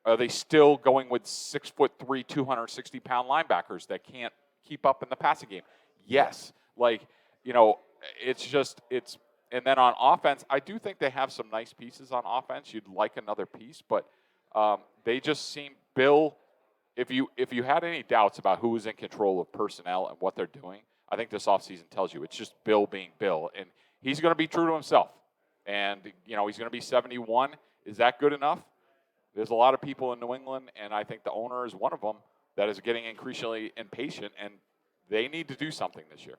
Are they still going with 6'3", 260-pound linebackers that can't keep up in the passing game? Yes. And then on offense, I do think they have some nice pieces on offense. You'd like another piece, but they just seem, Bill, if you had any doubts about who was in control of personnel and what they're doing, I think this offseason tells you it's just Bill being Bill. And he's going to be true to himself. And, he's going to be 71. Is that good enough? There's a lot of people in New England, and I think the owner is one of them, that is getting increasingly impatient, and they need to do something this year.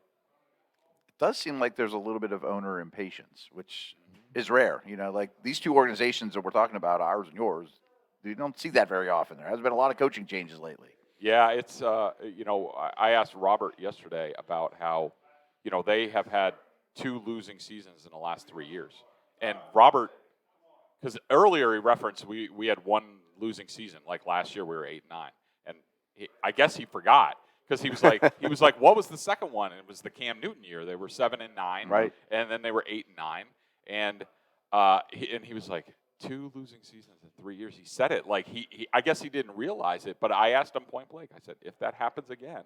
It does seem like there's a little bit of owner impatience, which is rare. Like these two organizations that we're talking about, ours and yours, you don't see that very often. There has been a lot of coaching changes lately. Yeah, it's, I asked Robert yesterday about how, they have had 2 losing seasons in the last 3 years. And Robert, because earlier he referenced we had 1 losing season, like last year we were 8-9. And I guess he forgot. Because he was like, what was the second one? And it was the Cam Newton year. They were 7-9, Right. And then they were 8-9, and he was like, 2 losing seasons in 3 years. He said it like I guess he didn't realize it. But I asked him point blank. I said, if that happens again,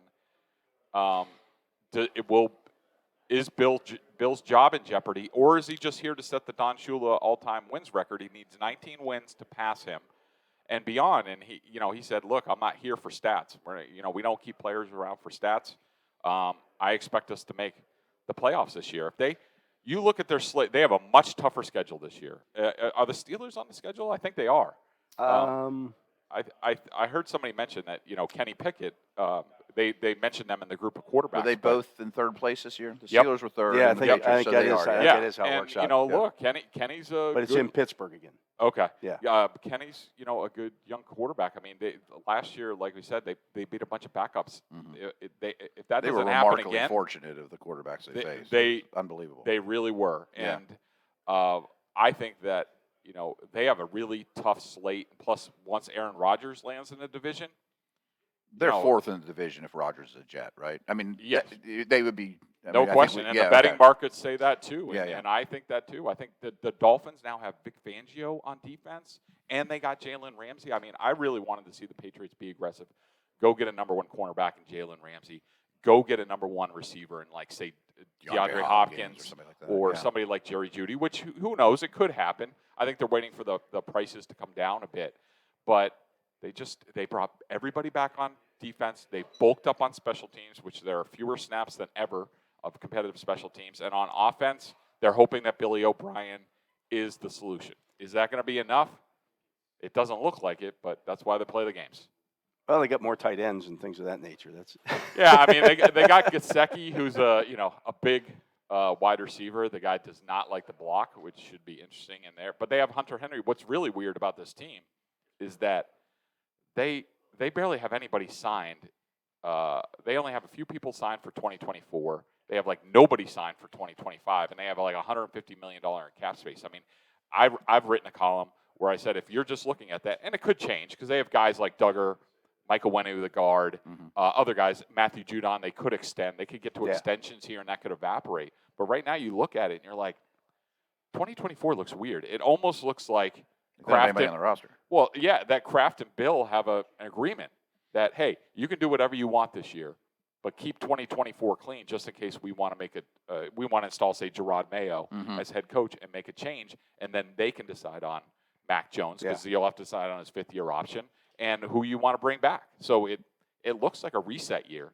is Bill's job in jeopardy, or is he just here to set the Don Shula all-time wins record? He needs 19 wins to pass him and beyond. And he said, look, I'm not here for stats. We don't keep players around for stats. I expect us to make the playoffs this year. You look at their slate, they have a much tougher schedule this year. Are the Steelers on the schedule? I think they are. I heard somebody mention that, Kenny Pickett, they mentioned them in the group of quarterbacks. Were they both in third place this year? The Yep. Steelers were third. Yeah, and the I think Patriots, so that they is are, how- yeah. I think that is how it works out. Look, Kenny's a But it's good, in Pittsburgh again. Okay. Yeah. Kenny's, a good young quarterback. I mean, last year, like we said, they beat a bunch of backups. If that They were doesn't happen remarkably again, fortunate of the quarterbacks they faced. they- It was unbelievable. they really were. Yeah. And I think that, they have a really tough slate. Plus, once Aaron Rodgers lands in the division, They're No. 4th in the division if Rodgers is a Jet, right? I mean, Yes. they would be. I no mean, I think question. And yeah, the betting okay. markets say that too. Yeah, And, yeah. and I think that too. I think that the Dolphins now have Vic Fangio on defense, and they got Jalen Ramsey. I mean, I really wanted to see the Patriots be aggressive. Go get a number 1 cornerback in Jalen Ramsey. Go get a number 1 receiver in, like, say, DeAndre Hopkins or somebody like that. or yeah. somebody like Jerry Jeudy, which who knows? It could happen. I think they're waiting for the prices to come down a bit. But they brought everybody back on defense. They bulked up on special teams, which there are fewer snaps than ever of competitive special teams. And on offense, they're hoping that Billy O'Brien is the solution. Is that going to be enough? It doesn't look like it, but that's why they play the games. Well, they got more tight ends and things of that nature. That's Yeah, I mean, they got Gesicki, who's a big wide receiver. The guy does not like the block, which should be interesting in there. But they have Hunter Henry. What's really weird about this team is that they barely have anybody signed. They only have a few people signed for 2024. They have nobody signed for 2025, and they have $150 million in cap space. I mean, I've written a column where I said if you're just looking at that, and it could change because they have guys like Duggar, Michael Wenu, the guard, other guys, Matthew Judon, they could extend. They could get to extensions here, and that could evaporate. But right now you look at it, and you're like, 2024 looks weird. It almost looks like They don't have Kraft anybody and, on the roster. well, yeah, that Kraft and Bill have an agreement that, hey, you can do whatever you want this year, but keep 2024 clean just in case we want to make it. We want to install, say, Gerard Mayo as head coach and make a change, and then they can decide on Mac Jones because you'll have to decide on his 5th-year option and who you want to bring back. So it looks like a reset year.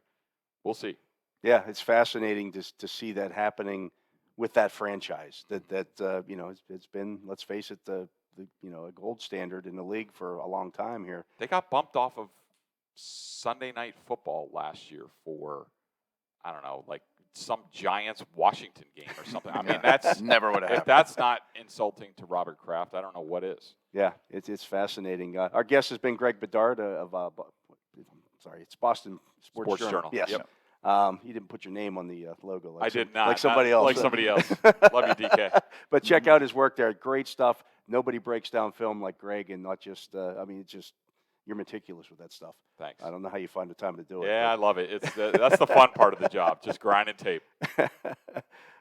We'll see. Yeah, it's fascinating to see that happening with that franchise. That you know, it's been, let's face it, the you know, a gold standard in the league for a long time here. They got bumped off of Sunday Night Football last year for, I don't know, like some Giants Washington game or something. I mean, that's Never would have if happened. that's not insulting to Robert Kraft, I don't know what is. Yeah, it's fascinating. Our guest has been Greg Bedard sorry, it's Boston Sports Journal. Yes. Yep. You didn't put your name on the logo. Like I did not. Like somebody else. Like somebody else. Love you, DK. But check out his work there. Great stuff. Nobody breaks down film like Greg, and not just. I mean, it's just you're meticulous with that stuff. Thanks. I don't know how you find the time to do it. Yeah, I love it. It's that's the fun part of the job, just grinding tape.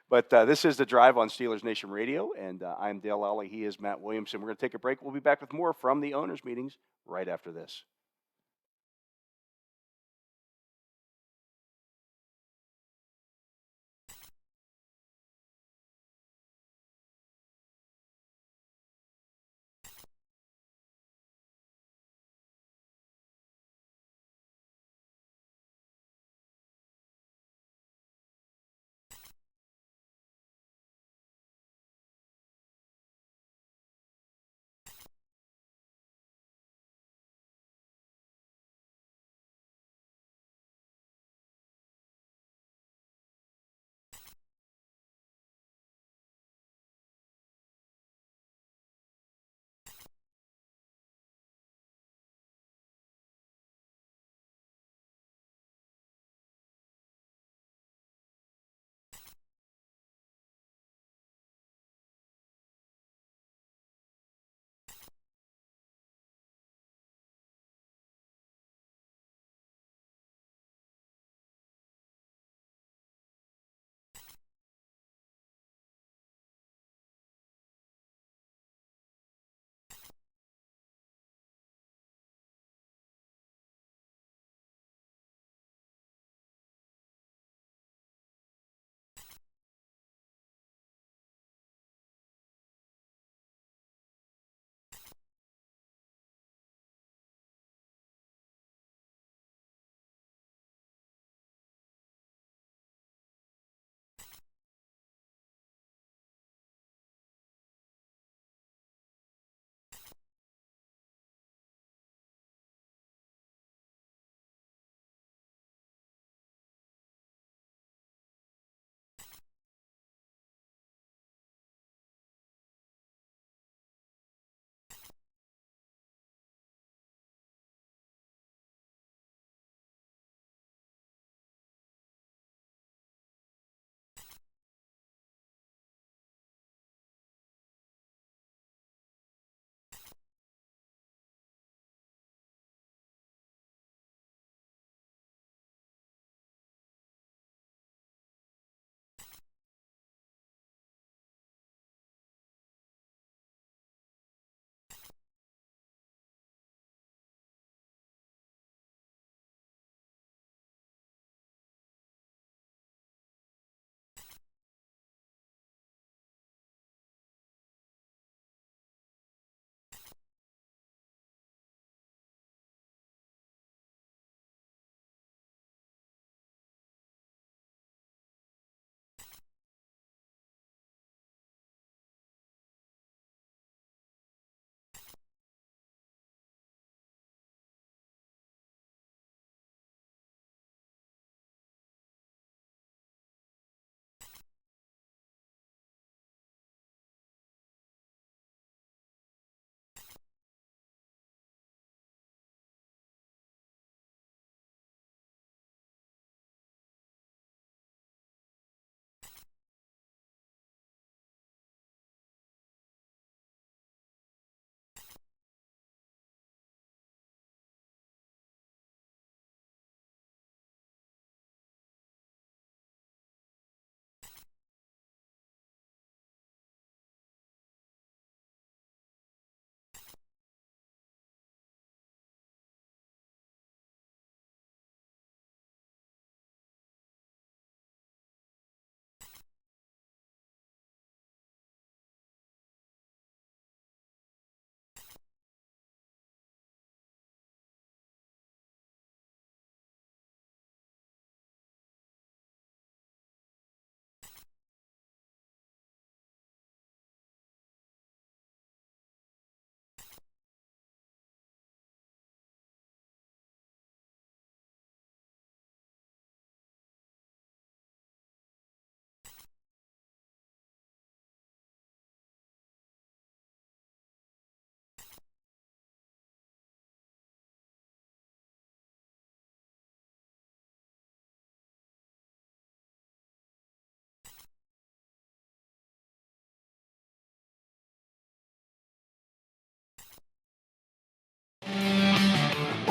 But this is The Drive on Steelers Nation Radio, and I'm Dale Lolley. He is Matt Williamson. We're going to take a break. We'll be back with more from the owners' meetings right after this.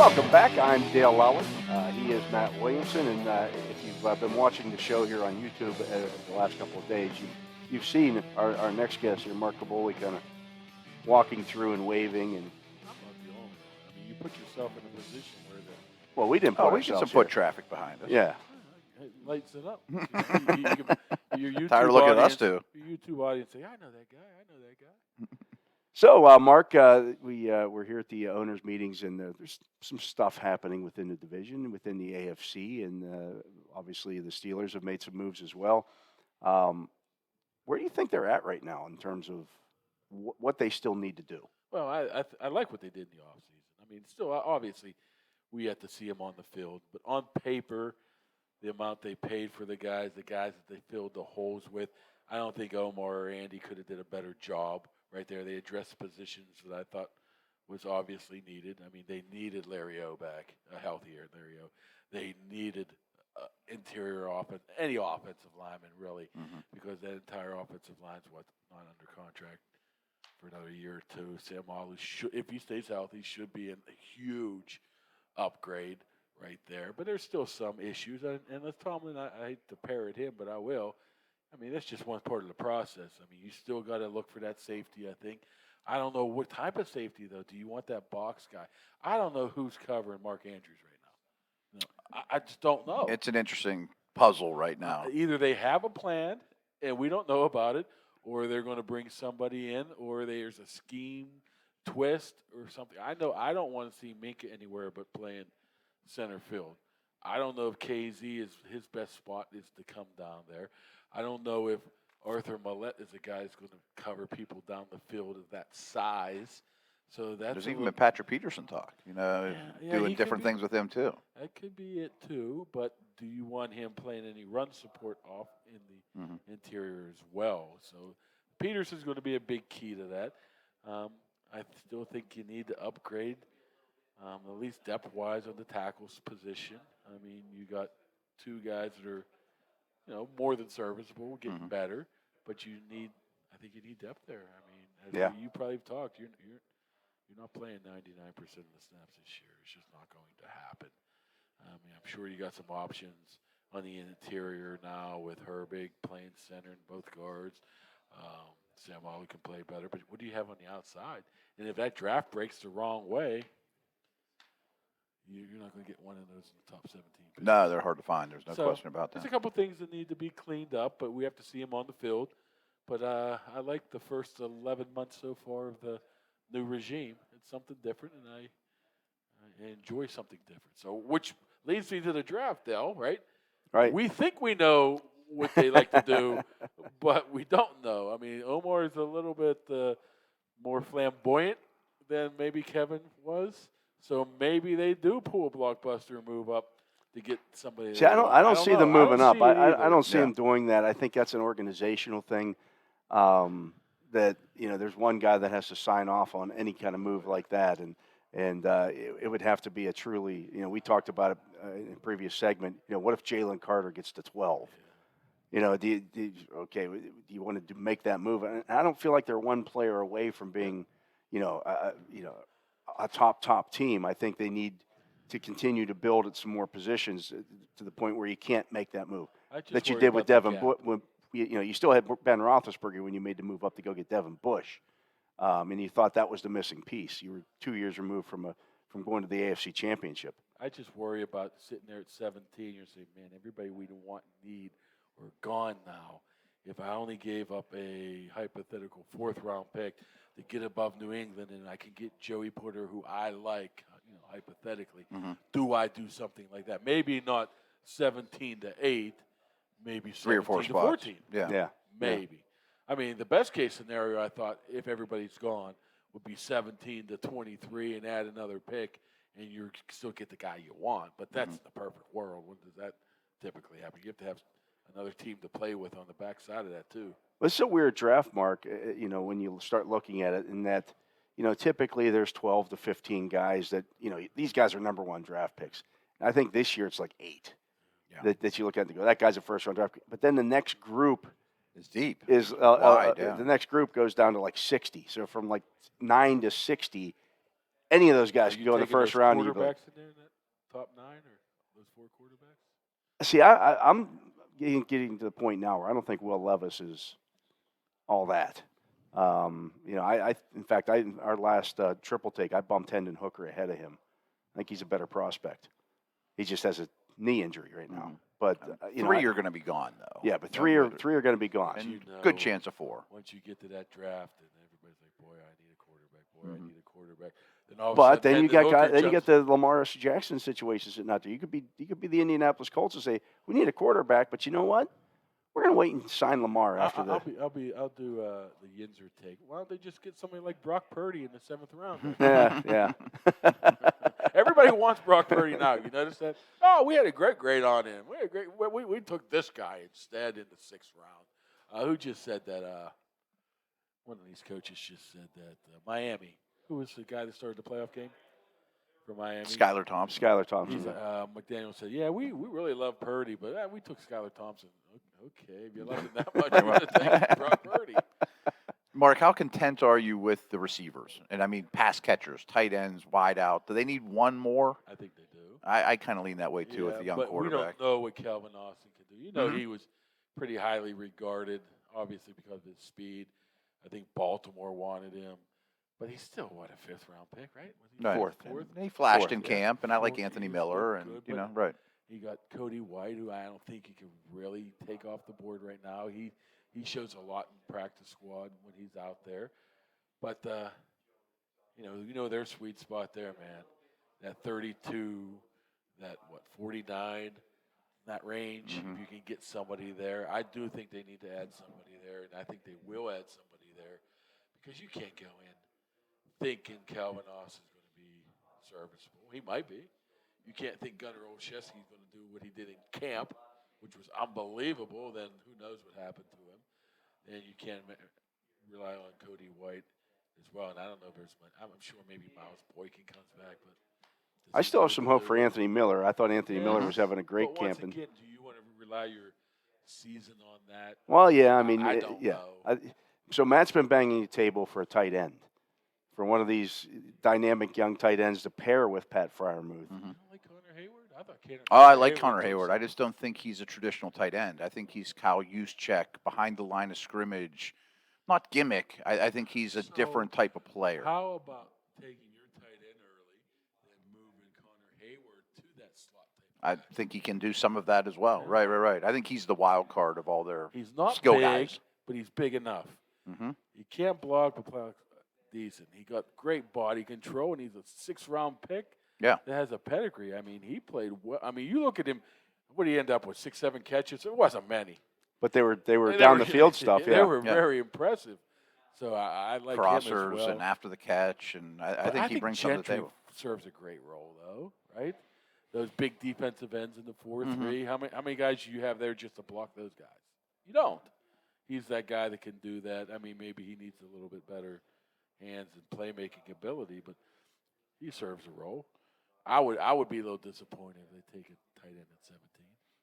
Welcome back. I'm Dale Lolley. He is Matt Williamson, and if you've been watching the show here on YouTube the last couple of days, you've seen our next guest here, Mark Kaboly, kind of walking through and waving. And I'm not the only one. I mean, you put yourself in a position where the well, we didn't put Oh, we get some ourselves foot here. traffic behind us. Yeah. it lights it up. Your YouTube Tired of looking at us, audience, too. Your YouTube audience say, "I know that guy. I know that guy." So, Mark, we're here at the owners' meetings, and there's some stuff happening within the division, within the AFC, and obviously the Steelers have made some moves as well. Where do you think they're at right now in terms of what they still need to do? Well, I like what they did in the offseason. I mean, still, obviously, we have to see them on the field, but on paper, the amount they paid for the guys that they filled the holes with, I don't think Omar or Andy could have did a better job right there. They addressed positions that I thought was obviously needed. I mean, they needed Larry O back, a healthier Larry O. They needed interior offense, any offensive lineman really, because that entire offensive line's not under contract for another year or two. Sam Ollie should, if he stays healthy, should be a huge upgrade right there. But there's still some issues, and as Tomlin, I hate to parrot him, but I will. I mean, that's just one part of the process. I mean, you still got to look for that safety, I think. I don't know what type of safety, though. Do you want that box guy? I don't know who's covering Mark Andrews right now. No, I just don't know. It's an interesting puzzle right now. Either they have a plan, and we don't know about it, or they're going to bring somebody in, or there's a scheme twist or something. I know I don't want to see Minka anywhere but playing center field. I don't know if KZ is his best spot is to come down there. I don't know if Arthur Millette is a guy who's going to cover people down the field of that size. So that's There's even been Patrick Peterson talk, doing different things with him too. That could be it too, but do you want him playing any run support off in the interior as well? So Peterson's going to be a big key to that. I still think you need to upgrade, at least depth-wise, on the tackles position. I mean, you got two guys that are, more than serviceable, getting better, but I think you need depth there. I mean, as you probably have talked, you're not playing 99% of the snaps this year. It's just not going to happen. I mean, I'm sure you got some options on the interior now with Herbig playing center and both guards. Sam Ollie can play better, but what do you have on the outside? And if that draft breaks the wrong way, you're not going to get one of those in the top 17 picks. No, they're hard to find. There's no question about that. There's a couple things that need to be cleaned up, but we have to see them on the field. But I like the first 11 months so far of the new regime. It's something different, and I enjoy something different. So, which leads me to the draft, Dell, right? Right. We think we know what they like to do, but we don't know. I mean, Omar is a little bit more flamboyant than maybe Kevin was. So maybe they do pull a blockbuster move up to get somebody. See, I don't see them moving up. I don't see Yeah. them doing that. I think that's an organizational thing. That there's one guy that has to sign off on any kind of move like that, and it would have to be a truly. We talked about it in a previous segment. What if Jalen Carter gets to 12? Do you want to make that move? And I don't feel like they're one player away from being, a top team. I think they need to continue to build at some more positions to the point where you can't make that move that you did with Devin Bush. You still had Ben Roethlisberger when you made the move up to go get Devin Bush, and you thought that was the missing piece. You were 2 years removed from going to the AFC Championship. I just worry about sitting there at 17. You're saying, man, everybody we want, need, are gone now. If I only gave up a hypothetical fourth-round pick to get above New England, and I can get Joey Porter, who I like, hypothetically, do I do something like that? Maybe not 17-8, maybe 3 or 4 17 to spots. 14. Yeah. Maybe. I mean, the best case scenario, I thought, if everybody's gone, would be 17-23 and add another pick, and you still get the guy you want. But that's the perfect world. When does that typically happen? You have to have another team to play with on the backside of that, too. Well, it's a weird draft, Mark, when you start looking at it, in that, typically there's 12 to 15 guys that, these guys are number one draft picks. I think this year it's like 8 that you look at and go, that guy's a first-round draft pick. But then the next group It's deep. is Wide, yeah. the next group goes down to like 60. So from like 9 to 60, any of those guys Are could you go in the taking first those round. Quarterbacks in there in that top 9 or those 4 quarterbacks? See, I'm getting to the point now where I don't think Will Levis is all that. In fact, our last triple take, I bumped Hendon Hooker ahead of him. I think he's a better prospect. He just has a knee injury right now. But 3 are going to be gone, though. Yeah, but three are going to be gone. And good chance of 4. Once you get to that draft, and everybody's like, "Boy, I need a quarterback. Boy, I need a quarterback." Then all of a But sudden, then you Hendon got Hooker then you jumps- get the Lamar Jackson situation sitting out there. You could be the Indianapolis Colts and say we need a quarterback, but you know what? We're going to wait and sign Lamar after I'll do the Yinzer take. Why don't they just get somebody like Brock Purdy in the 7th round? Yeah. Everybody wants Brock Purdy now. You notice that? Oh, we had a great grade on him. We took this guy instead in the 6th round. Who just said that? One of these coaches just said that. Miami. Who was the guy that started the playoff game for Miami? Skylar Thompson. Skylar Thompson. He's, McDaniel said, "Yeah, we really love Purdy, but we took Skylar Thompson." Okay, if you love him that much, you want to take Brock Purdy. Mark, how content are you with the receivers? And I mean, pass catchers, tight ends, wide out. Do they need one more? I think they do. I kind of lean that way too with the young but quarterback. we don't know what Calvin Austin can do. You know, he was pretty highly regarded, obviously because of his speed. I think Baltimore wanted him, but he's still a 5th round pick, right? Was he Right. fourth? And he flashed Fourth, in yeah. camp, and I like Fourth, Anthony he's Miller, looked and good, but right. You got Cody White, who I don't think he can really take off the board right now. He shows a lot in practice squad when he's out there, but you know their sweet spot there, man. That 32, that 49, that range. If you can get somebody there, I do think they need to add somebody there, and I think they will add somebody there because you can't go in thinking Calvin Austin's going to be serviceable. He might be. You can't think Gunnar Olszewski's going to do what he did in camp, which was unbelievable. Then who knows what happened to him. And you can't rely on Cody White as well. And I don't know if there's – I'm sure maybe Miles Boykin comes back. But I still have some hope for Anthony Miller. I thought Anthony Miller was having a great but once camp. again, do you want to rely your season on that? Well, yeah, I mean, I don't know. So Matt's been banging the table for a tight end, for one of these dynamic young tight ends to pair with Pat Freiermuth. You don't like Connor Hayward? I thought I like Connor Hayward. I just don't think he's a traditional tight end. I think he's Kyle Juszczyk behind the line of scrimmage. Not gimmick. I think he's a different type of player. How about taking your tight end early and moving Connor Hayward to that slot type? I think he can do some of that as well. Right. I think he's the wild card of all their He's not skill big, guys. but he's big enough. Mm-hmm. He can't block, but block decent. He got great body control, and he's a 6th round pick. Yeah. That has a pedigree. I mean, he played well. I mean, you look at him. What did he end up with? 6, 7 catches. It wasn't many. But they were down the field stuff. They Yeah, were very impressive. So I like him as Crossers well. and after the catch, and I think he brings something to the Gentry table. serves a great role, though, right? Those big defensive ends in the 4-3. How many guys do you have there just to block those guys? You don't. He's that guy that can do that. I mean, maybe he needs a little bit better hands and playmaking ability, but he serves a role. I would be a little disappointed if they take a tight end at 17.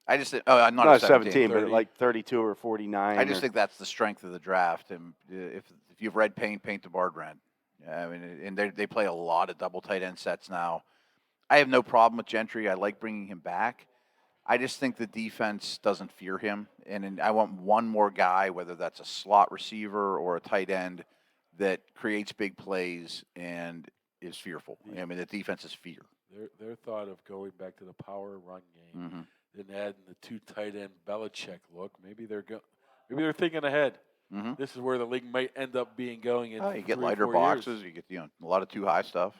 I just think, not at 17, but 30. like 32 or 49. I just think that's the strength of the draft. And if you've read Paint the Barbrand, I mean, and they play a lot of double tight end sets now. I have no problem with Gentry. I like bringing him back. I just think the defense doesn't fear him, and I want one more guy, whether that's a slot receiver or a tight end, that creates big plays and is fearful. I mean, the defense is fear. Their thought of going back to the power run game, then adding the 2 tight end Belichick look. Maybe they're thinking ahead. This is where the league might end up going in. You get 3 or lighter 4 boxes. years. You get a lot of too high stuff.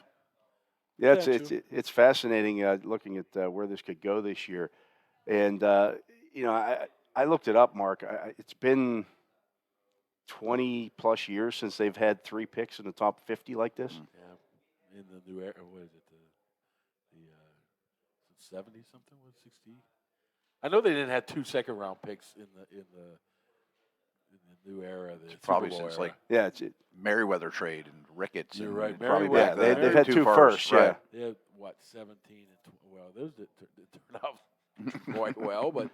Yeah, Yeah, it's fascinating looking at where this could go this year. And, I looked it up, Mark. It's been 20-plus years since they've had 3 picks in the top 50 like this. Yeah, in the new era. What is it? The 70-something? Was 60? I know they didn't have 2 second-round picks in the new era. The Probably Super Bowl since era. Yeah, Merriweather trade and Ricketts. You're and right. probably Merriweather. back then. they've had 2 firsts. right. Yeah. They had, 17 and well, those did turn out quite well, but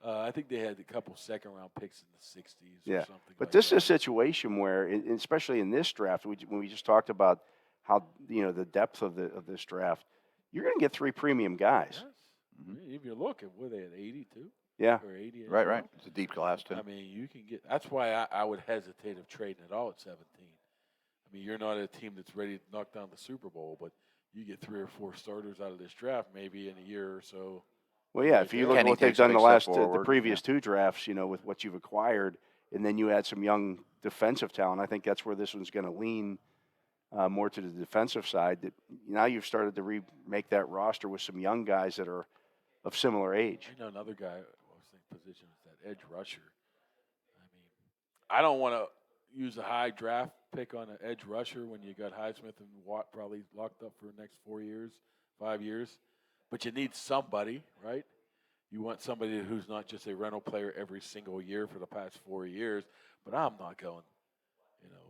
I think they had a couple second-round picks in the 60s or something. But like this that. is a situation where, especially in this draft, when we just talked about how the depth of this draft, you're going to get 3 premium guys. Yes. I mean, if you look at were they at 82? Yeah. Or 80? as Right. well? It's a deep class too. I mean, you can get. That's why I would hesitate of trading at all at 17. I mean, you're not a team that's ready to knock down the Super Bowl, but you get 3 or 4 starters out of this draft maybe in a year or so. Well, yeah, if you look at Kenny what they've takes a done big step forward, the previous 2 drafts, with what you've acquired, and then you add some young defensive talent, I think that's where this one's going to lean more to the defensive side. That now you've started to remake that roster with some young guys that are of similar age. I know another guy I was thinking position is that edge rusher. I mean, I don't want to use a high draft pick on an edge rusher when you got Highsmith and Watt probably locked up for the next 4 years, 5 years. But you need somebody, right? You want somebody who's not just a rental player every single year for the past 4 years. But I'm not going,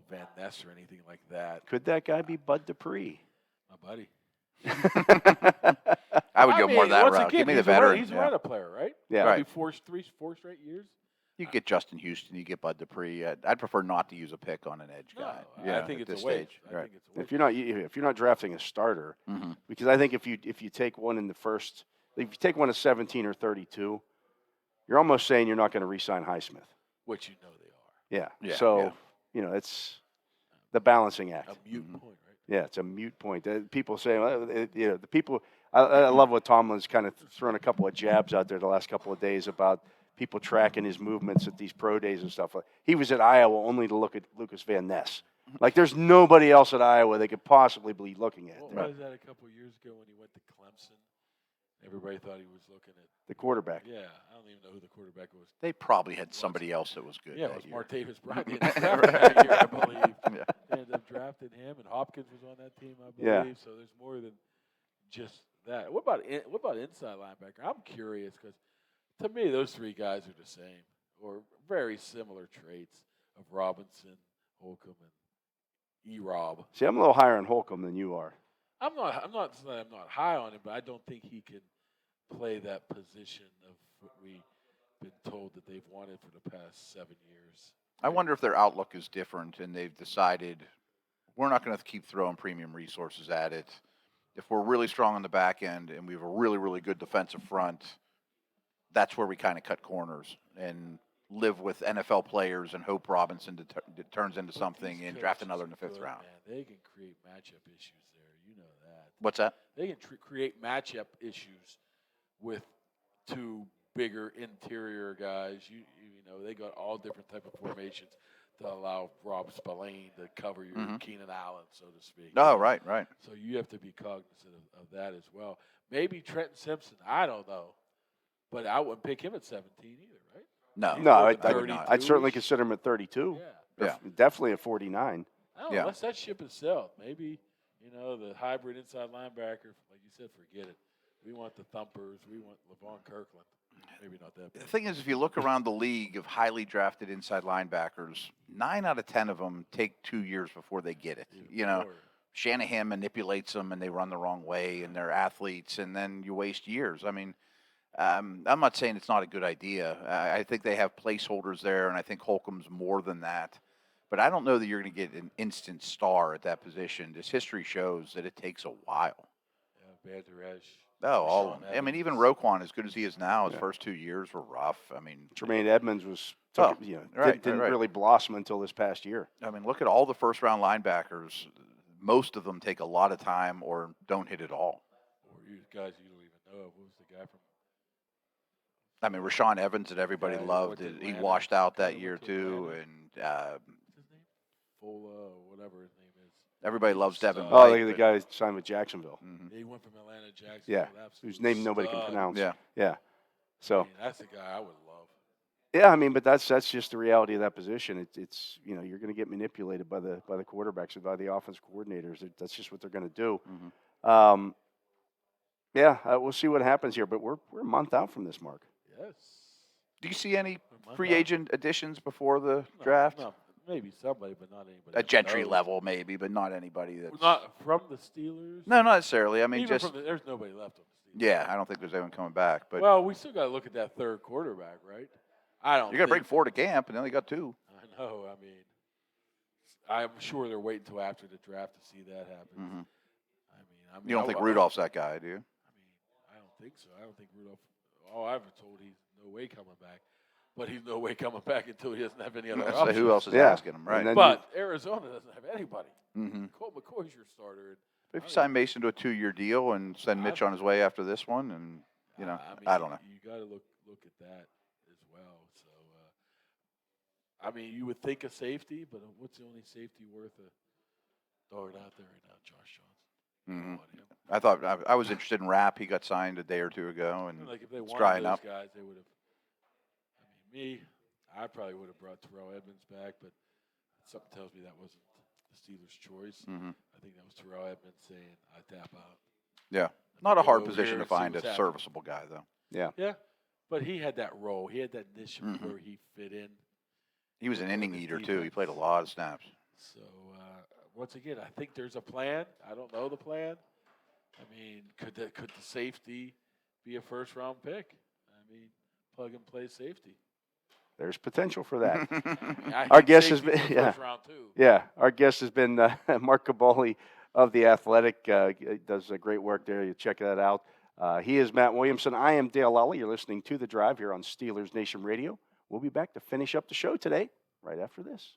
Van Ness or anything like that. Could that guy be Bud Dupree? My buddy. I would go more mean, that once route. again, Give me the he's a veteran. He's a yeah. rental player, right? Yeah. Right. Four straight years. You get Justin Houston, you get Bud Dupree. I'd prefer not to use a pick on an edge guy. I think at it's this a waste. stage. I Right. think it's a waste. If you're not drafting a starter, Mm-hmm. because I think if you take one in the first, if you take one at 17 or 32, you're almost saying you're not going to re-sign Highsmith. Which they are. Yeah. Yeah, So it's the balancing act. A mute Mm-hmm. point, right? Yeah, it's a mute point. People say, the people. I love what Tomlin's kind of thrown a couple of jabs out there the last couple of days about people tracking his movements at these pro days and stuff. He was at Iowa only to look at Lucas Van Ness. Like, there's nobody else at Iowa they could possibly be looking at. What there. was that a couple of years ago when he went to Clemson? Everybody thought he was looking at. The quarterback. Yeah, I don't even know who the quarterback was. They probably had somebody else that was good. Yeah, that it was year. Martavis Bryant. They ended up drafting that year, I believe. Yeah. They ended up drafting him, and Hopkins was on that team, I Yeah. believe. So there's more than just that. What about inside linebacker? I'm curious because to me those 3 guys are the same or very similar traits of Robinson, Holcomb, and E-Rob. See, I'm a little higher on Holcomb than you are. I'm not saying I'm not high on him, but I don't think he can play that position of what we've been told that they've wanted for the past 7 years. I wonder if their outlook is different and they've decided we're not going to keep throwing premium resources at it. If we're really strong on the back end and we have a really, really good defensive front, that's where we kind of cut corners and live with NFL players and hope Robinson turns into something and draft another in the 5th round. Man, they can create matchup issues there. You know that. What's that? They can create matchup issues with 2 bigger interior guys. You know, they got all different type of formations to allow Rob Spillane to cover your Keenan Allen, so to speak. Oh, right. So you have to be cognizant of that as well. Maybe Trenton Simpson, I don't know. But I wouldn't pick him at 17 either, right? No. No, I would I'd not. certainly consider him at 32. Yeah. Yeah. Definitely at 49. I don't Yeah. know, unless that ship has sailed. Maybe, the hybrid inside linebacker, like you said, forget it. We want the thumpers. We want LaVon Kirkland. Maybe not that The bad. thing is, if you look around the league of highly drafted inside linebackers, 9 out of 10 of them take 2 years before they get it. Shanahan manipulates them and they run the wrong way and they're athletes and then you waste years. I mean, I'm not saying it's not a good idea. I think they have placeholders there and I think Holcomb's more than that. But I don't know that you're going to get an instant star at that position. This history shows that it takes a while. Yeah, Banderesh. Oh, all Sean of them. I mean, Evans. even Roquan, as good as he is now, his Yeah. first 2 years were rough. I mean, Tremaine Edmonds was right, didn't right. really blossom until this past year. I mean, look at all the first-round linebackers. Most of them take a lot of time or don't hit at all. Or you guys you don't even know. What was the guy from? I mean, Rashawn Evans that everybody Yeah, he loved, went to he Atlanta. washed out Yeah, that he year went to too, Atlanta. and What's his name? Fola or whatever his name is. everybody loves Devin Oh, Oh, White. the guy that signed with Jacksonville. Mhm. He went from Atlanta to Jackson. Yeah, whose name nobody can pronounce. Yeah. Yeah. So, That's the guy I would love. yeah, I mean, but that's just the reality of that position. It's you're going to get manipulated by the quarterbacks and by the offense coordinators. That's just what they're going to do. Mhm. We'll see what happens here, but we're a month out from this, Mark. Yes. Do you see any Month free out. agent additions before the No, draft? No, maybe somebody, but not anybody. A gentry knows. level, maybe, but not anybody that's. Not from the Steelers. No, not necessarily. I mean, Even just. there's nobody left on the Steelers. Yeah, I don't think there's anyone coming back. But Well, we still got to look at that third quarterback, right? I don't. you're going to bring think- 4 to camp, and they only got 2. I know. I mean, I'm sure they're waiting until after the draft to see that happen. Mhm. I mean, You don't think Rudolph's that guy, do you? I don't think so. I don't think Rudolph. All I've been told, he's no way coming back. But he's no way coming back until he doesn't have any other So options. who else is Yeah. asking him, And right? then But Arizona doesn't have anybody. Mm-hmm. Colt McCoy's your starter. If you sign Mason to a 2-year deal and send Mitch on his way after this one, and I don't know. You got to look at that as well. So, you would think a safety, but what's the only safety worth a dog out there right now? Josh Johnson. Mm-hmm. I want him. I thought I was interested in Rapp. He got signed a day or two ago, and Like if they it's wanted drying those up. guys, they would have. I probably would have brought Terrell Edmonds back, but something tells me that wasn't the Steelers' choice. Mm-hmm. I think that was Terrell Edmonds saying, "I tap out." Yeah, not a hard Go position here to and see find a what's happening. serviceable guy, though. Yeah, but he had that role. He had that niche Mhm. where he fit in. He was an With inning the eater too. He defense. played a lot of snaps. So once again, I think there's a plan. I don't know the plan. Could the safety be a first-round pick? Plug and play safety. There's potential for that. I Our hate guest has safeties been- in the yeah. first round too. Yeah, our guest has been Mark Kaboly of The Athletic. Does great work there. You check that out. He is Matt Williamson. I am Dale Lolley. You're listening to The Drive here on Steelers Nation Radio. We'll be back to finish up the show today, right after this.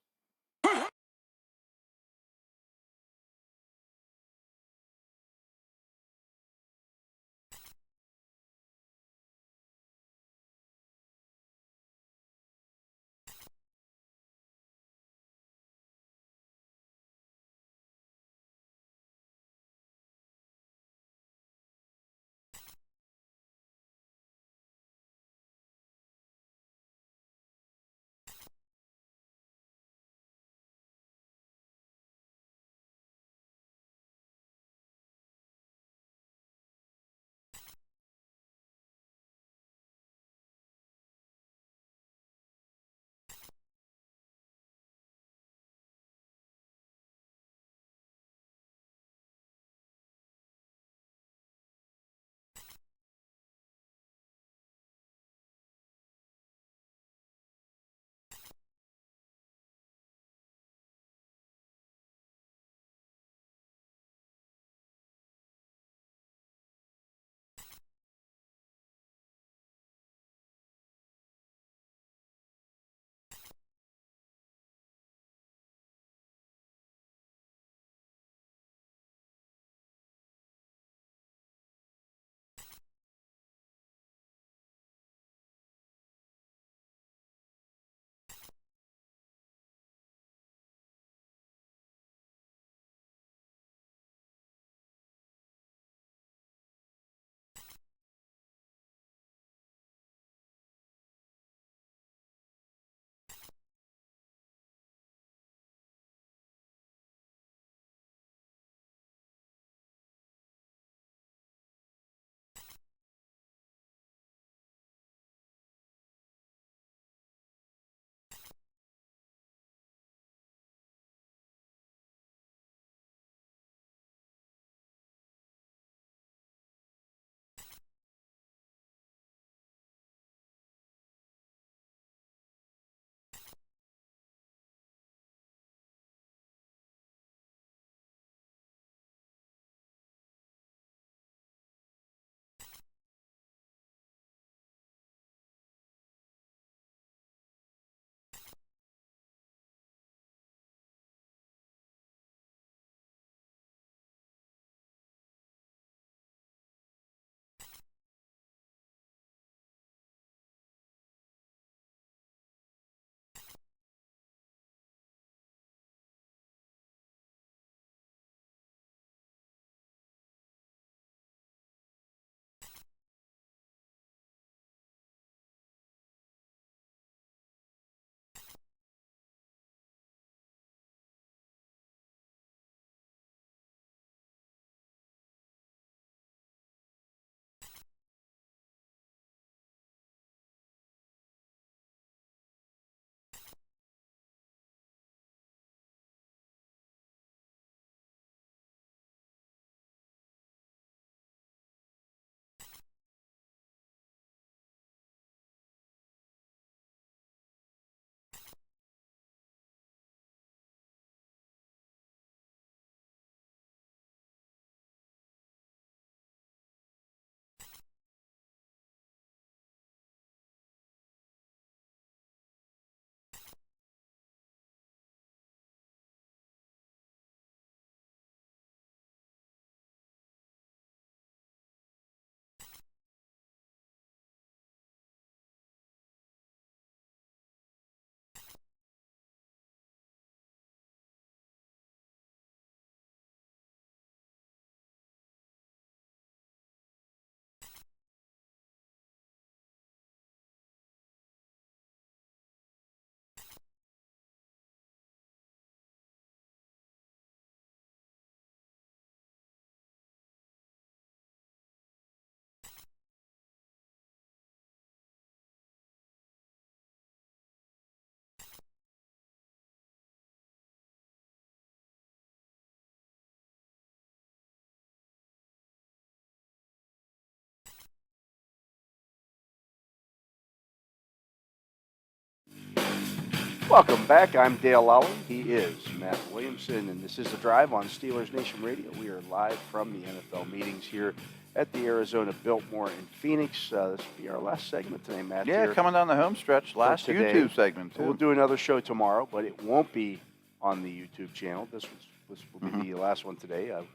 Welcome back. I'm Dale Lolley. He is Matt Williamson, and this is The Drive on Steelers Nation Radio. We are live from the NFL meetings here at the Arizona Biltmore in Phoenix. This will be our last segment today, Matt. Yeah, here coming down the home stretch. Last today. YouTube segment, too. We'll do another show tomorrow, but it won't be on the YouTube channel. This will be the last one today. I've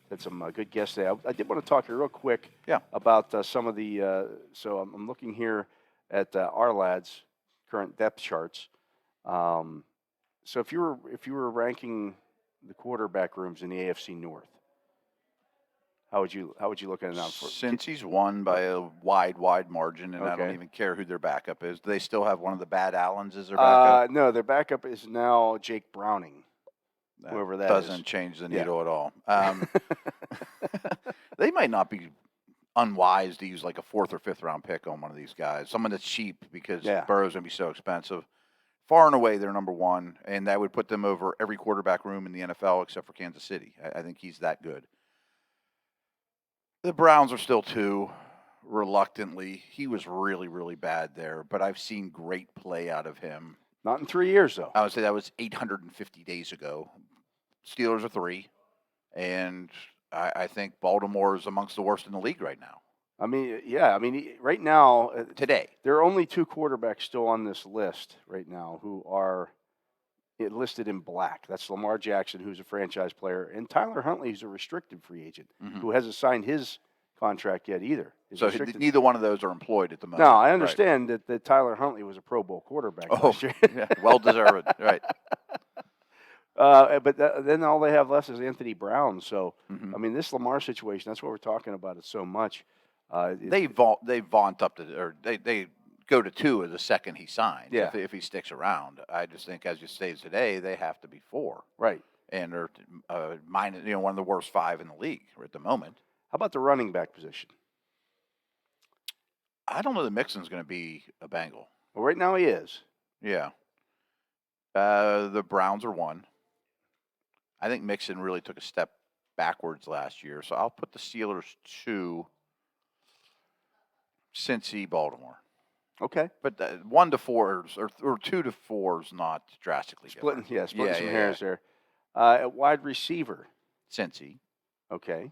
had some good guests today. I did want to talk here real quick about some of the so I'm looking here at our lads' current depth charts. So if you were ranking the quarterback rooms in the AFC North, how would you look at it now? Since he's won by a wide margin, and I don't Okay. even care who their backup is. Do they still have one of the bad Allens as their backup? No, their backup is now Jake Browning, whoever that doesn't is. change the needle at all. They might not be unwise to use like a 4th or 5th round pick on one of these guys. Someone that's cheap because Burrow's going to be so expensive. Far and away, they're number one, and that would put them over every quarterback room in the NFL except for Kansas City. I think he's that good. The Browns are still 2, reluctantly. He was really, really bad there, but I've seen great play out of him. Not in 3 years, though. I would say that was 850 days ago. Steelers are 3, and I think Baltimore is amongst the worst in the league right now. I mean, yeah. I mean, right now, Today. there are only 2 quarterbacks still on this list right now who are listed in black. That's Lamar Jackson, who's a franchise player, and Tyler Huntley, who's a restricted free agent, who hasn't signed his contract yet either. He's So restricted. neither one of those are employed at the moment. No, I understand that Tyler Huntley was a Pro Bowl quarterback last year. Yeah, well deserved. Right. But then all they have left is Anthony Brown. So, I mean, this Lamar situation, that's what we're talking about it so much. They vaunt up to, or they go to 2 as the second he signs. Yeah. If he sticks around, I just think as it stays today, they have to be 4. Right. And they're minus, one of the worst 5 in the league at the moment. How about the running back position? I don't know that Mixon's going to be a Bengal. Well, right now he is. Yeah. The Browns are 1. I think Mixon really took a step backwards last year, so I'll put the Steelers 2. Cincy, Baltimore. Okay. But 1 to 4 or 2 to 4 is not drastically Splitting different. some hairs there. At wide receiver. Cincy. Okay.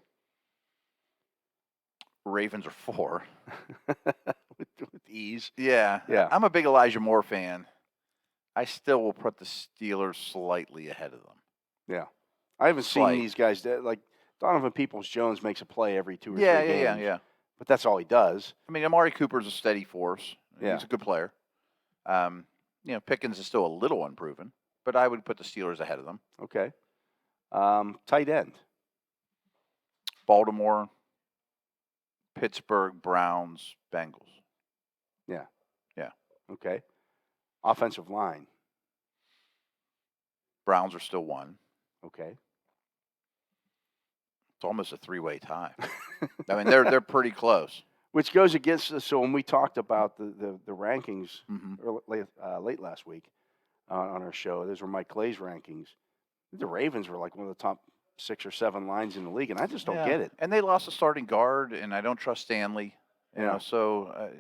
Ravens are 4. with ease. Yeah. I'm a big Elijah Moore fan. I still will put the Steelers slightly ahead of them. Yeah. I haven't seen these guys. Like Donovan Peoples-Jones makes a play every 2 or 3 games. Yeah. But that's all he does. I mean, Amari Cooper's a steady force. Yeah. He's a good player. Pickens is still a little unproven, but I would put the Steelers ahead of them. Okay. Tight end. Baltimore, Pittsburgh, Browns, Bengals. Yeah. Yeah. Okay. Offensive line. Browns are still 1. Okay. It's almost a 3-way tie. I mean, they're pretty close. Which goes against us. So when we talked about the rankings late last week on our show, those were Mike Clay's rankings. The Ravens were like one of the top 6 or 7 lines in the league, and I just don't get it. And they lost a starting guard, and I don't trust Stanley. So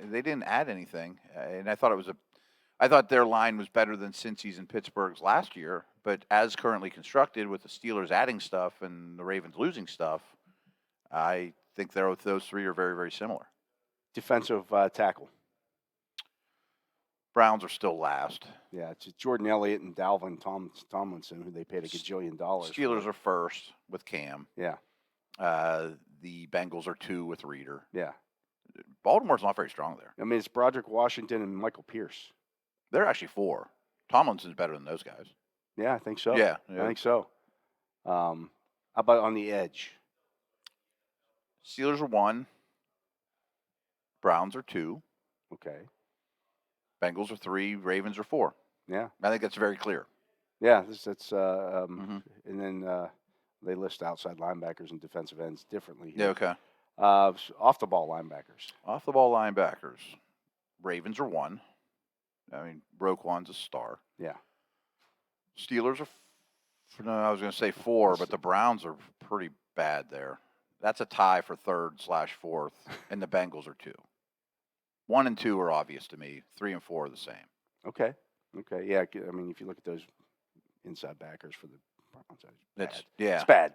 they didn't add anything, and I thought their line was better than Cincy's and Pittsburgh's last year. But as currently constructed, with the Steelers adding stuff and the Ravens losing stuff, I think those 3 are very, very similar. Defensive tackle. Browns are still last. Yeah, it's Jordan Elliott and Dalvin Tomlinson, who they paid $1 gajillion. Steelers are first with Cam. Yeah. The Bengals are 2 with Reeder. Yeah. Baltimore's not very strong there. I mean, it's Broderick Washington and Michael Pierce. They're actually 4. Tomlinson's better than those guys. Yeah, I think so. Yeah. I think so. How about on the edge? Steelers are 1. Browns are 2. Okay. Bengals are 3. Ravens are 4. Yeah. I think that's very clear. Yeah, and then they list outside linebackers and defensive ends differently here. Yeah, okay. Off the ball linebackers. Off the ball linebackers. Ravens are 1. I mean, Roquan's a star. Yeah. Steelers are, I was going to say 4, but the Browns are pretty bad there. That's a tie for 3rd/4th, and the Bengals are 2. 1 and 2 are obvious to me. 3 and 4 are the same. Okay. Okay, yeah. I mean, if you look at those inside backers for the Browns, It's it's bad.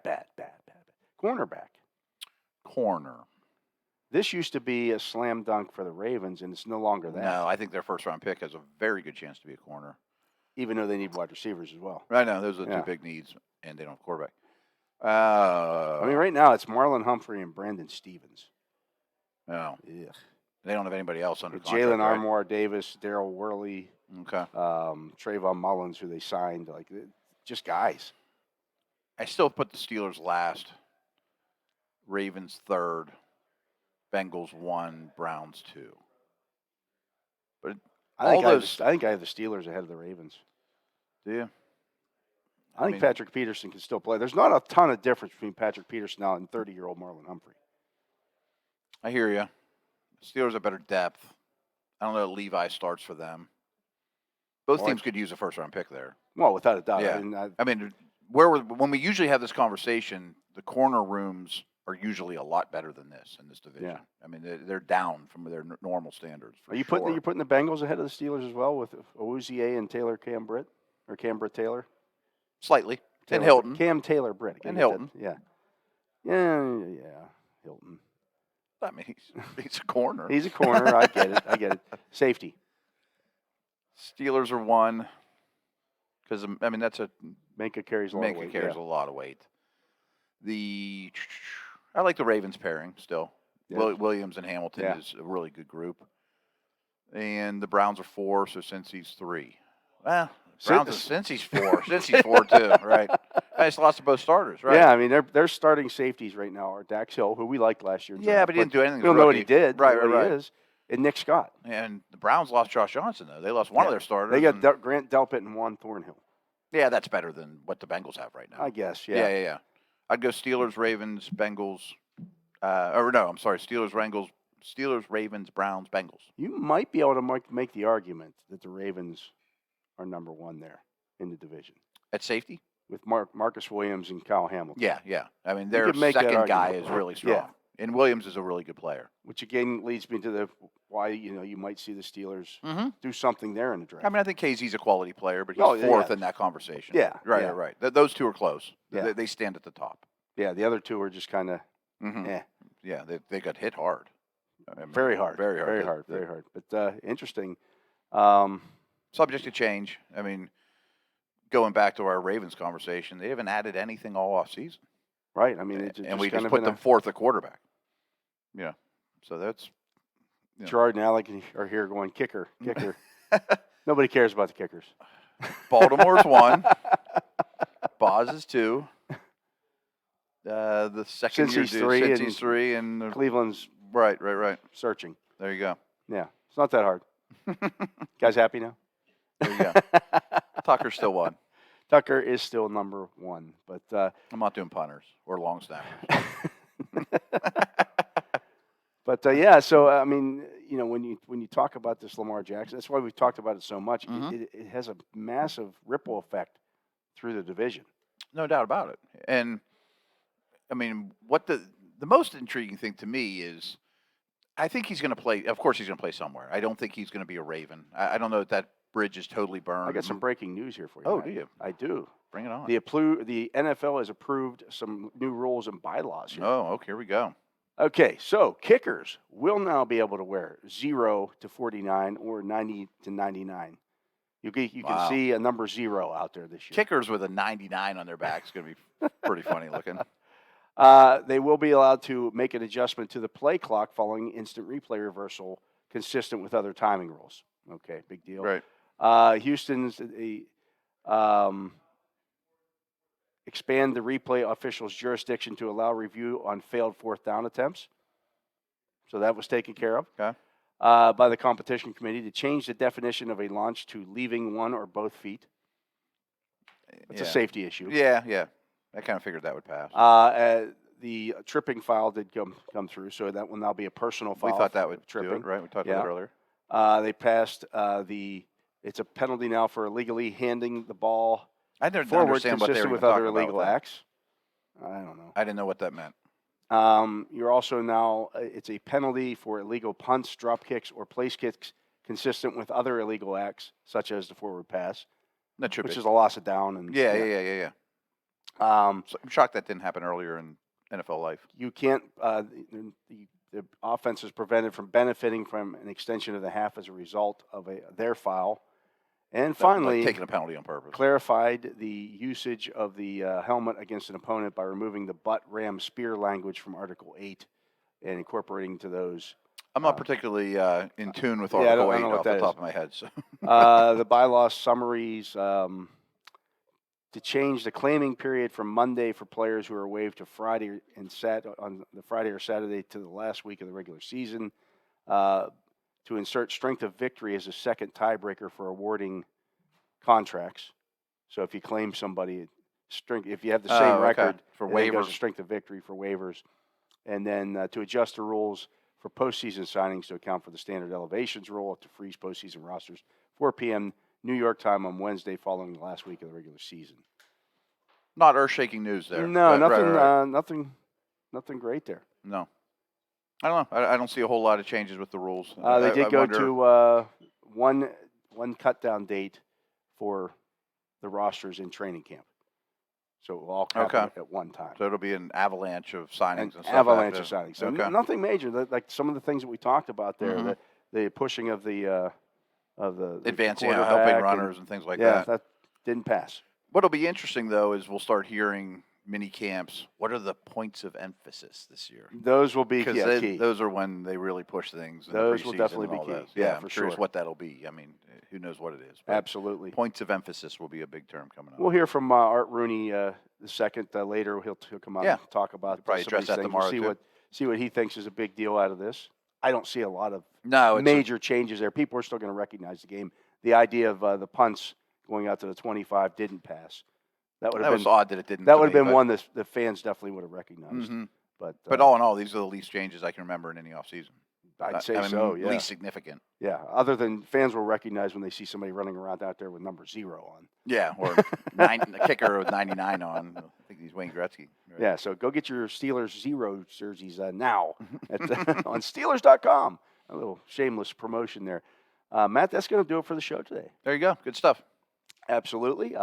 Cornerback. corner. This used to be a slam dunk for the Ravens, and it's no longer that. No, I think their first-round pick has a very good chance to be a corner. Even though they need wide receivers as well. Right now, those are the Yeah. two big needs, and they don't have a quarterback. I mean, right now it's Marlon Humphrey and Brandon Stevens. No, Ugh. they don't have anybody else under With contract. Jalen right? Armour Davis, Daryl Worley, Okay. Trayvon Mullins, who they signed, just guys. I still put the Steelers last, Ravens third, Bengals 1, Browns 2. But I think all I those, have the Steelers ahead of the Ravens. do you? I think mean, Patrick Peterson can still play. There's not a ton of difference between Patrick Peterson now and 30-year-old Marlon Humphrey. I hear you. Steelers have better depth. I don't know if Levi starts for them. Both Well, teams could use a first-round pick there. Well, without a doubt. Yeah. I mean, when we usually have this conversation, the corner rooms are usually a lot better than this in this division. Yeah. I mean, they're down from their normal standards. For Are you sure. putting the Bengals ahead of the Steelers as well with Awuzie and Taylor Cam-Britt? Or Cam-Britt Taylor? Slightly. And Taylor- Hilton. Cam Taylor Britt. And Hilton. Yeah, Hilton. I mean, he's a corner. He's a corner. I get it. Safety. Steelers are 1 because I mean that's a Minka carries a lot of Minka weight. carries yeah. a lot of weight. I like the Ravens pairing still. Yeah. Williams and Hamilton Yeah. is a really good group, and the Browns are 4, so Cincy's 3. Well, Browns are Cincy's 4. Cincy's 4 too, right? I just lost to both starters, right? Yeah, I mean they're starting safeties right now are Dax Hill, who we liked last year. in Yeah, draft, but he didn't do anything. We don't know what he did. Right, what right. He is. And Nick Scott. And the Browns lost Josh Johnson though. They lost one of Yeah. their starters. They got and- Grant Delpit and Juan Thornhill. yeah, that's better than what the Bengals have right now. I guess. Yeah, Yeah. yeah. I'd go Steelers, Ravens, Bengals. Steelers, Ravens, Browns, Bengals. You might be able to make the argument that the Ravens are number 1 there in the division At safety? with Marcus Williams and Kyle Hamilton. Yeah. I mean, their could make that second guy argument. is really strong. Yeah. And Williams is a really good player. Which again leads me to why you might see the Steelers Mm-hmm. do something there in the draft. I mean, I think KZ's a quality player, but he's Oh, yeah, 4th yeah. in that conversation. Yeah, Right, yeah. right. Those two are close. Yeah. They stand at the top. Yeah, the other two are just kind of Mm-hmm. Yeah, they got hit hard. I mean, very hard. Very hard. Very hard. But interesting. Subject to change. I mean, going back to our Ravens conversation, they haven't added anything all off season. Right. I mean, And we just put them 4th at quarterback. Yeah. So that's. Gerard and Alec are here going kicker. Nobody cares about the kickers. Baltimore's 1. Boz is 2. The second Cincy's year 3 Cincy's and 3 and Cleveland's right. searching. There you go. Yeah, it's not that hard. Guys happy now? There you go. Tucker's still 1. Tucker is still number 1, but I'm not doing punters or long snappers. But yeah, so I mean, when you talk about this Lamar Jackson, that's why we've talked about it so much. Mhm. It has a massive ripple effect through the division. No doubt about it. And I mean, what the most intriguing thing to me is, I think he's going to play. Of course, he's going to play somewhere. I don't think he's going to be a Raven. I don't know if that bridge is totally burned. I got some breaking news here for you. Oh, Matt. do you? I do. Bring it on. The NFL has approved some new rules and bylaws here. Oh, okay, here we go. Okay, so kickers will now be able to wear 0 to 49 or 90 to 99. You Wow. can see a number 0 out there this year. Kickers with a 99 on their back is going to be pretty funny looking. They will be allowed to make an adjustment to the play clock following instant replay reversal, consistent with other timing rules. Okay, big deal. Right. Houston's expand the replay official's jurisdiction to allow review on failed 4th down attempts. So that was taken care of. Okay. By the competition committee to change the definition of a launch to leaving one or both feet. It's a safety issue. Yeah. I kind of figured that would pass. The tripping file did come through, so that will now be a personal We file. thought that would tripping. do it, right? We talked about it earlier. They passed it's a penalty now for illegally handing the ball I didn't forward understand what they consistent were with talking other about illegal with that. acts. I don't know. I didn't know what that meant. You're also now it's a penalty for illegal punts, drop kicks, or place kicks consistent with other illegal acts, such as the forward pass, That should which be. is a loss of down. And Yeah. Um, So I'm shocked that didn't happen earlier in NFL life. you can't. The offense is prevented from benefiting from an extension of the half as a result of their foul. And Like finally, taking a penalty on purpose. clarified the usage of the helmet against an opponent by removing the butt ram spear language from Article 8 and incorporating into those. I'm not particularly in tune with yeah, I Article don't 8 know what off the that top is. of my head. So. The bylaws summaries to change the claiming period from Monday for players who are waived to Friday and on the Friday or Saturday to the last week of the regular season. To insert strength of victory as a second tiebreaker for awarding contracts. So if you claim somebody, if you have the same record for and then it goes waivers, to strength of victory for waivers, and then to adjust the rules for postseason signings to account for the standard elevations rule to freeze postseason rosters 4 p.m. New York time on Wednesday following the last week of the regular season. not earth-shaking news there. No, But- nothing, right. Nothing great there. No. I don't know. I don't see a whole lot of changes with the rules. They did I go wonder- to one cut down date for the rosters in training camp, so it will all happen Okay. at one time. So it'll be an avalanche of signings An and stuff. avalanche after. of signings. So Okay. nothing major. Like some of the things that we talked about there, Mhm. the pushing of the Advancing, quarterback helping and- runners and things like yeah, that. didn't pass. What'll be interesting though is we'll start hearing mini camps. What are the points of emphasis this year? Those will be Because key. those are when they really push things. In Those the will preseason definitely and be all key. that. Yeah, I'm for curious sure. what that'll be. I mean, who knows what it is? But Absolutely. points of emphasis will be a big term coming up. We'll hear from Art Rooney the second later. He'll come out Yeah. and talk about Probably some of address these that things. tomorrow, We'll too. see what he thinks is a big deal out of this. I don't see a lot of No, it's major changes there. People are still going to recognize the game. The idea of the punts going out to the 25 didn't pass. That would have was been odd that it didn't. that to would have me, been but- one that the fans definitely would have recognized. Mhm. But all in all, these are the least changes I can remember in any offseason. I'd say I mean, so. Yeah, Least significant. yeah. Other than fans will recognize when they see somebody running around out there with number 0 on. Yeah, or a kicker with 99 on. I think he's Wayne Gretzky. Right. Yeah, so go get your Steelers 0 jerseys now on Steelers.com. A little shameless promotion there. Matt, that's going to do it for the show today. There you go. Good stuff. Absolutely.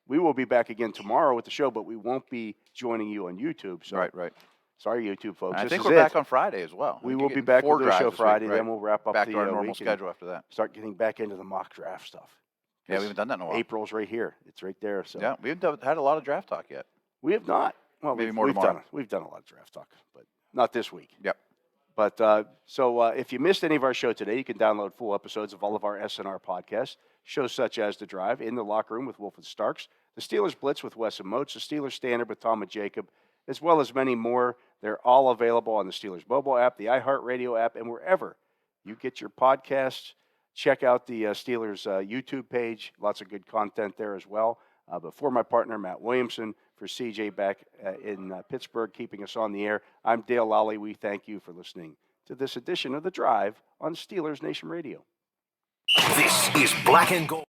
We will be back again tomorrow with the show, but we won't be joining you on YouTube. So Right. sorry, YouTube folks. I this think is we're it. back on Friday as well. We think will you're be getting back 4 with the show drives this week, Friday. right? Then we'll wrap up back the to our normal week and schedule after that. start getting back into the mock draft stuff. Yeah, we haven't done that in a while. April's right here. It's right there. So Yeah, we haven't had a lot of draft talk yet. we have not. Well, Maybe we've, more we've tomorrow. done we've done a lot of draft talk, but not this week. Yep. But so if you missed any of our show today, you can download full episodes of all of our SNR podcasts, shows such as The Drive, In the Locker Room with Wolf and Starks, The Steelers Blitz with Wes and Moats, The Steelers Standard with Tom and Jacob, as well as many more. They're all available on the Steelers mobile app, the iHeartRadio app, and wherever you get your podcasts. Check out the Steelers YouTube page. Lots of good content there as well. But for my partner, Matt Williamson, for CJ back in Pittsburgh, keeping us on the air, I'm Dale Lolley. We thank you for listening to this edition of The Drive on Steelers Nation Radio. This is Black and Gold.